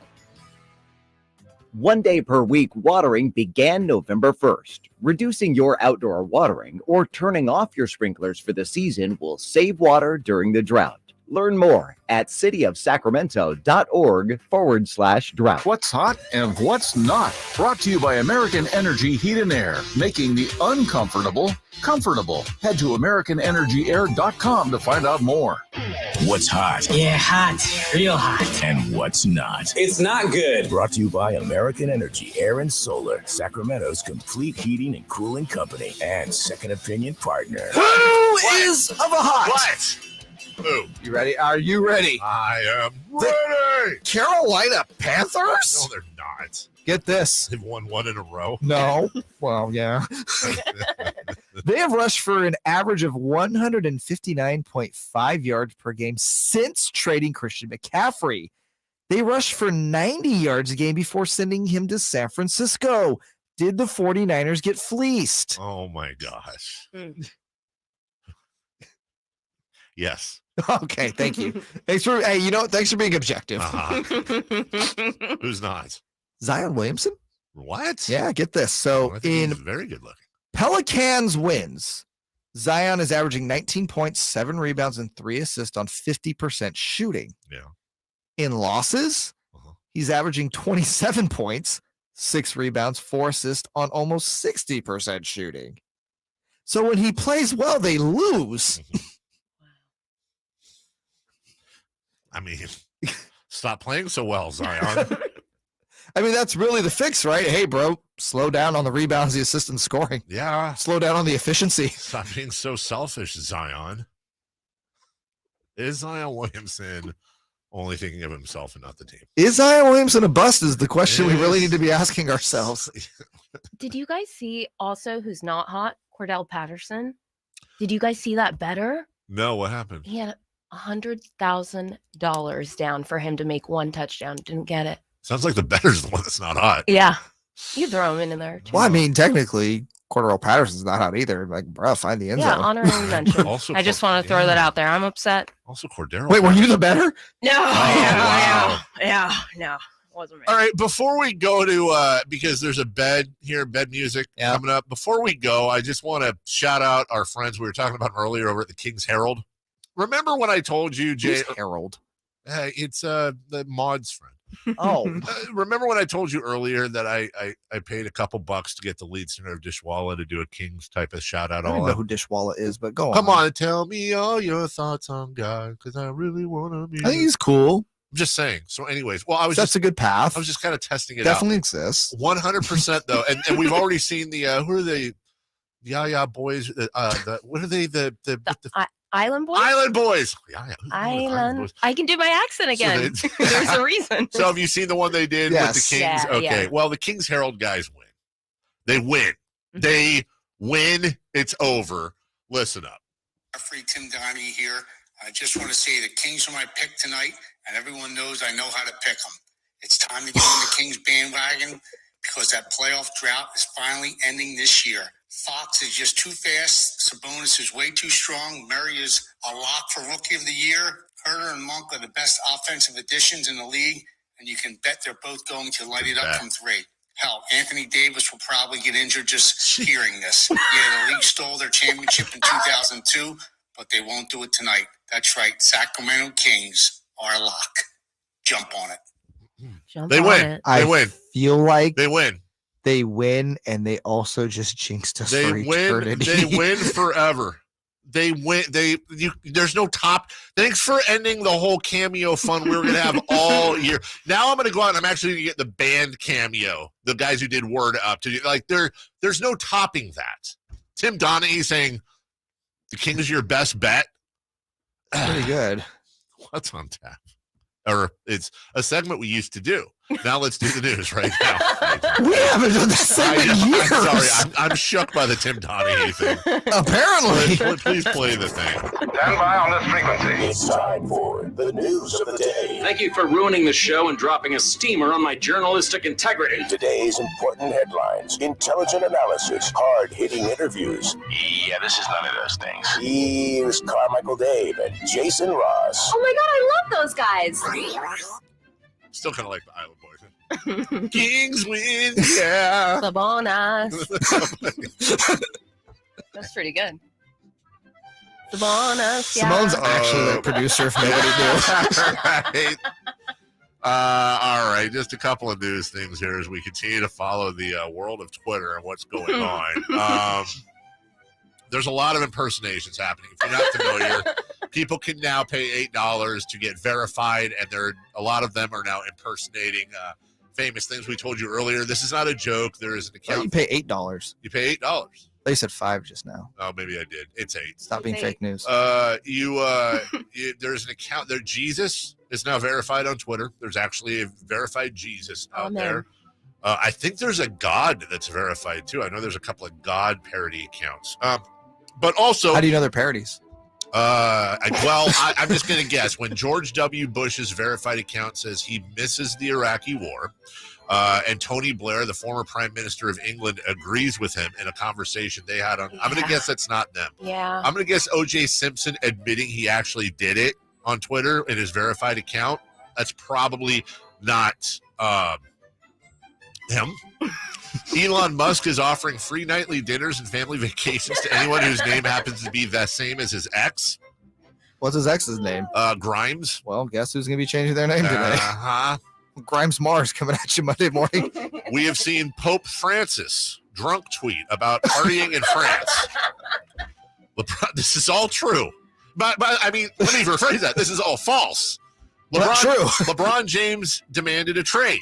1 day per week watering began November 1st. Reducing your outdoor watering or turning off your sprinklers for the season will save water during the drought. Learn more at cityofsacramento.org/drought. What's hot and what's not? Brought to you by American Energy Heat and Air, making the uncomfortable comfortable. Head to AmericanEnergyAir.com to find out more. What's hot? Yeah, hot. Real hot. And what's not? It's not good. Brought to you by American Energy Air and Solar, Sacramento's complete heating and cooling company and second opinion partner. Who is of a hot? What? Who? You ready? Are you ready? I am ready. Carolina Panthers? No, they're not. Get this. They've won 1 in a row. No. Well, yeah. They have rushed for an average of 159.5 yards per game since trading Christian McCaffrey. They rushed for 90 yards a game before sending him to San Francisco. Did the 49ers get fleeced? Oh, my gosh. Yes. Okay, thank you. Thanks for thanks for being objective. Who's not? Zion Williamson? What? Yeah, get this. So he's very good looking. Pelicans wins. Zion is averaging 19.7 rebounds and 3 assists on 50% shooting. Yeah. In losses, he's averaging 27 points, 6 rebounds, 4 assists on almost 60% shooting. So when he plays well, they lose. I mean, stop playing so well, Zion. I mean, that's really the fix, right? Hey, bro, slow down on the rebounds, the assist, and scoring. Yeah. Slow down on the efficiency. Stop being so selfish, Zion. Is Zion Williamson only thinking of himself and not the team? Is Zion Williamson a bust is the question we really need to be asking ourselves. Did you guys see also who's not hot? Cordell Patterson. Did you guys see that better? No, what happened? He had $100,000 down for him to make 1 touchdown. Didn't get it. Sounds like the better's the one that's not hot. Yeah. You throw him in there. Too. Well, I mean, technically, Cordell Patterson's not hot either. Like, bro, find the end zone. Yeah, honorary mention. I just want to throw that out there. I'm upset. Also, Cordero. Wait, were you the better? No. wow. No. Wasn't me. All right, before we go to, because there's a bed music coming up. Before we go, I just want to shout out our friends we were talking about earlier over at the King's Herald. Remember when I told you, Jay? Herald. It's the Maud's friend. Oh. Remember when I told you earlier that I paid a couple bucks to get the lead singer of Dishwalla to do a King's type of shout out? I don't know who Dishwalla is, but go on. Come on and tell me all your thoughts on God, because I really want to meet. I think he's cool. I'm just saying. So, anyways, well, that's a good path. I was just kind of testing it. Definitely out. Exists. 100% though, and we've already seen the who are they? Yeah, boys. What are they? The Island Boys? Island Boys. Yeah. Island Boys. I can do my accent again. So There's a reason. So have you seen the one they did with the Kings? Yeah, okay. yeah. Well, the King's Herald guys win. They win. They win. It's over. Listen up. Referee Tim Donahue here. I just want to say the Kings are my pick tonight, and everyone knows I know how to pick them. It's time to get on the Kings bandwagon because that playoff drought is finally ending this year. Fox is just too fast. Sabonis is way too strong. Murray is a lock for Rookie of the Year. Herter and Monk are the best offensive additions in the league, and you can bet they're both going to light it up from three. Hell, Anthony Davis will probably get injured just hearing this. Yeah, the league stole their championship in 2002, but they won't do it tonight. That's right. Sacramento Kings are a lock. Jump on it. They win. I They win. feel like They win. they win, and they also just jinxed us for They win. eternity. They win forever. They win. There's no top. Thanks for ending the whole cameo fun we were gonna have all year. Now I'm gonna go out and I'm actually gonna get the band cameo. The guys who did Word Up to like there's no topping that. Tim Donahue saying the Kings are your best bet. Pretty good. What's on tap? Or it's a segment we used to do. Now let's do the news right now. We haven't done that segment in years. I'm sorry. I'm shook by the Tim Donahue thing. Apparently. Please play the thing. Stand by on this frequency. It's time for the news of the day. Thank you for ruining the show and dropping a steamer on my journalistic integrity. Today's important headlines, intelligent analysis, hard-hitting interviews. Yeah, this is none of those things. Here's Carmichael Dave and Jason Ross. Oh my God, I love those guys. Still kind of like the Island Boys. Kings win, yeah. Sabonis. That's pretty good. Sabonis, yeah. Simone's actually the producer, if nobody knew. Right. All right, just a couple of news things here as we continue to follow the world of Twitter and what's going on. There's a lot of impersonations happening. If you're not familiar, people can now pay $8 to get verified, and a lot of them are now impersonating famous things. We told you earlier, this is not a joke. There is an account. Oh, you pay $8. You pay $8. They said $5 just now. Oh, maybe I did. It's $8. Stop being fake news. There's an account there. Jesus is now verified on Twitter. There's actually a verified Jesus out there. I think there's a God that's verified too. I know there's a couple of God parody accounts. But also, how do you know they're parodies? I'm just going to guess. When George W. Bush's verified account says he misses the Iraqi war, and Tony Blair, the former Prime Minister of England, agrees with him in a conversation they had on. I'm going to guess that's not them. Yeah. I'm going to guess O.J. Simpson admitting he actually did it on Twitter in his verified account. That's probably not him. Elon Musk is offering free nightly dinners and family vacations to anyone whose name happens to be the same as his ex. What's his ex's name? Grimes. Well, guess who's going to be changing their name today? Uh-huh. Grimes Mars coming at you Monday morning. We have seen Pope Francis drunk tweet about partying in France. This is all true. But I mean, let me rephrase that. This is all false. Not true. LeBron James demanded a trade.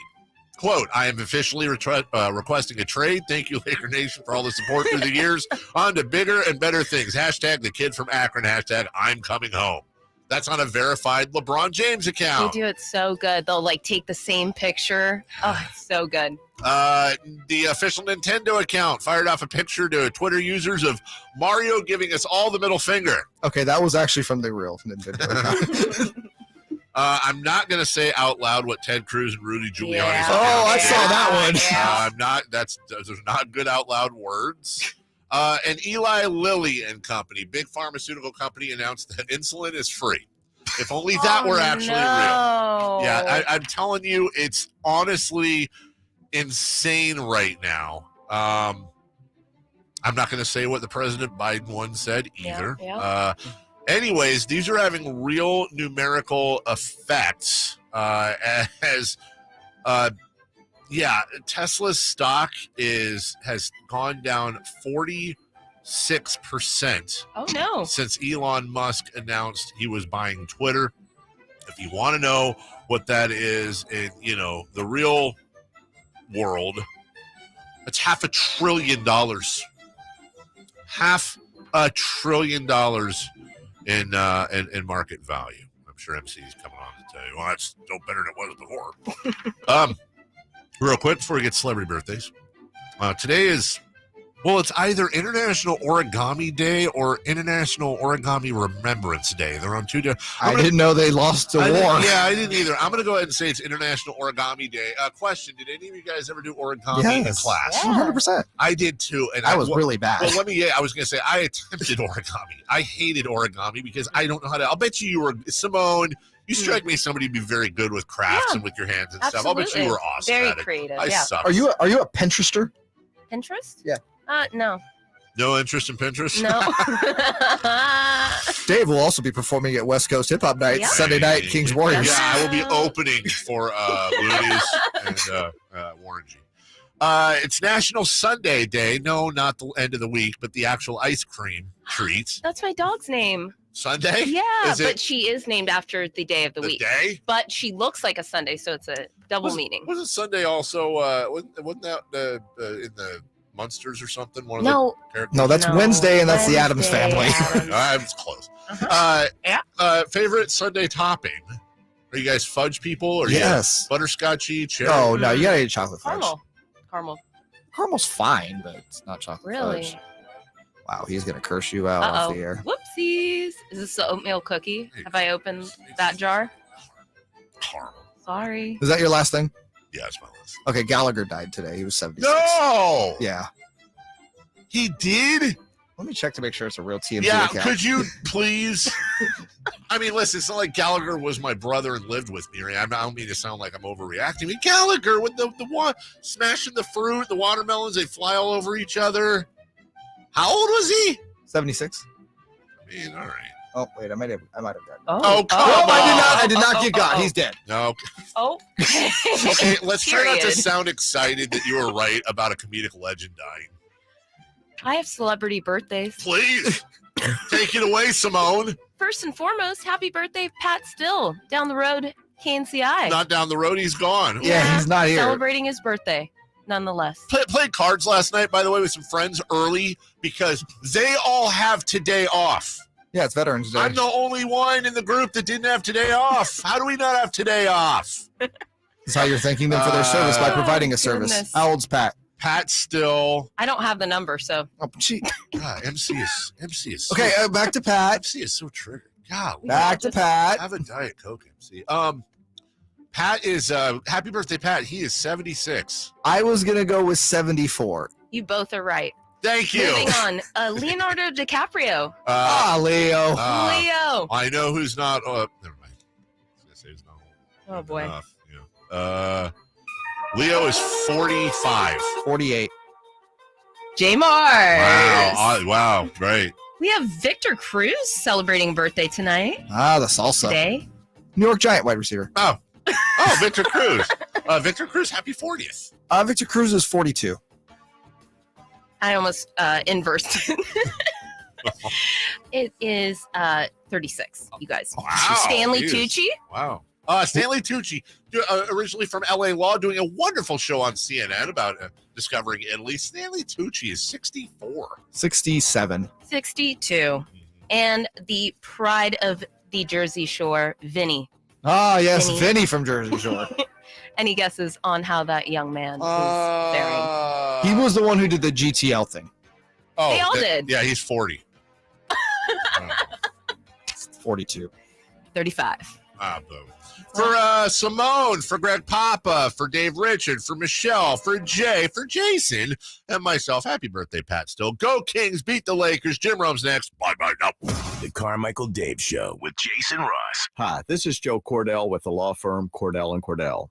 Quote, I am officially requesting a trade. Thank you, Laker Nation, for all the support through the years. On to bigger and better things. Hashtag the kid from Akron. Hashtag I'm coming home. That's on a verified LeBron James account. They do it so good. They'll like take the same picture. Oh, it's so good. The official Nintendo account fired off a picture to Twitter users of Mario giving us all the middle finger. Okay, that was actually from the real Nintendo account. I'm not going to say out loud what Ted Cruz and Rudy Giuliani said. Oh, I saw that one. I'm not. Those are not good out loud words. And Eli Lilly and Company, big pharmaceutical company, announced that insulin is free. If only that were actually real. Yeah, I'm telling you, it's honestly insane right now. I'm not going to say what the President Biden one said either. Anyways, these are having real numerical effects Tesla's stock has gone down 46%. Oh no! Since Elon Musk announced he was buying Twitter. If you want to know what that is in the real world, it's $500 billion. $500 billion in market value. I'm sure MC is coming on to tell you, well, that's no better than it was before. Real quick before we get celebrity birthdays, today is Well, it's either International Origami Day or International Origami Remembrance Day. They're on 2 different. I didn't know they lost a war. I didn't either. I'm going to go ahead and say it's International Origami Day. Question: did any of you guys ever do origami in class? 100%. I did too, and I was really bad. Well, I was going to say I attempted origami. I hated origami because I don't know how to. I'll bet you were Simone. You strike me as somebody who'd be very good with crafts and with your hands and stuff. I'll bet you were awesome. Very at it. creative. I suck. Are you a Pinterester? Pinterest? Yeah. No. No interest in Pinterest? No. Dave will also be performing at West Coast Hip Hop Night Sunday night, Kings Warriors. Yeah, I will be opening for Looney's and Warren G. It's National Sundae Day. No, not the end of the week, but the actual ice cream treats. That's my dog's name. Sunday? Yeah, Is but it she is named after the day of the week. day? But she looks like a Sunday, so it's a double meaning. Wasn't Sunday also, wasn't that in the Munsters or something? One of No. the characters? No, that's Wednesday, and that's the Addams family. I was close. Favorite Sunday topping? Are you guys fudge people? Or Yes. Butterscotchy, cherry? No, you gotta eat chocolate fudge. Caramel. Caramel's fine, but it's not chocolate Really? fudge. Wow, he's gonna curse you out off the air. Whoopsies. Is this the oatmeal cookie? Have I opened that jar? Caramel. Sorry. Is that your last thing? Yeah, that's my last. Okay, Gallagher died today. He was 76. No! Yeah. He did? Let me check to make sure it's a real TMZ Yeah, account. could you please? I mean, listen, it's not like Gallagher was my brother and lived with me. Right? I don't mean to sound like I'm overreacting. I mean, Gallagher with the one smashing the fruit, the watermelons, they fly all over each other. How old was he? 76. I mean, all right. Oh wait, I might have died. Oh, come on. I did not get God. He's dead. No. Oh. Okay, let's try not to Period. sound excited that you were right about a comedic legend dying. I have celebrity birthdays. Please take it away, Simone. First and foremost, happy birthday, Pat Still, down the road, KNCI. Not down the road, he's gone. Yeah, he's not here. Celebrating his birthday, nonetheless. Played cards last night, by the way, with some friends early because they all have today off. Yeah, it's Veterans Day. I'm the only one in the group that didn't have today off. How do we not have today off? That's how you're thanking them for their service by providing a service. goodness. How old's Pat? Pat Still. I don't have the number, so. Oh, gee. God, MC is Okay, back to Pat. MC is so triggered. God, Back to Pat. have a Diet Coke, MC. Pat is happy birthday, Pat. He is 76. I was gonna go with 74. You both are right. Thank you. Moving on. Leonardo DiCaprio. Leo. Leo. I know who's not. Never mind. I was gonna say who's not. Oh, boy. Enough, yeah. Leo is 45. 48. JayMarZZ. Wow. Great. We have Victor Cruz celebrating birthday tonight. Ah, the salsa. Today. New York Giant wide receiver. Oh, Victor Cruz. Victor Cruz, happy 40th. Victor Cruz is 42. I almost inversed it. It is 36, you guys. Wow. Stanley Jeez. Tucci. Wow. Stanley Tucci, originally from LA Law, doing a wonderful show on CNN about discovering Italy. Stanley Tucci is 64. 67. 62. And the pride of the Jersey Shore, Vinny. Ah, yes, Vinny from Jersey Shore. Any guesses on how that young man is faring? He was the one who did the GTL thing. Oh, They all did. Yeah, he's 40. 42. 35. Boom. For Simone, for Greg Papa, for Dave Richard, for Michelle, for Jay, for Jason, and myself, happy birthday, Pat Still. Go Kings, beat the Lakers. Jim Rome's next. Bye-bye now. The Carmichael Dave Show with Jason Ross. Hi, this is Joe Cordell with the law firm Cordell & Cordell.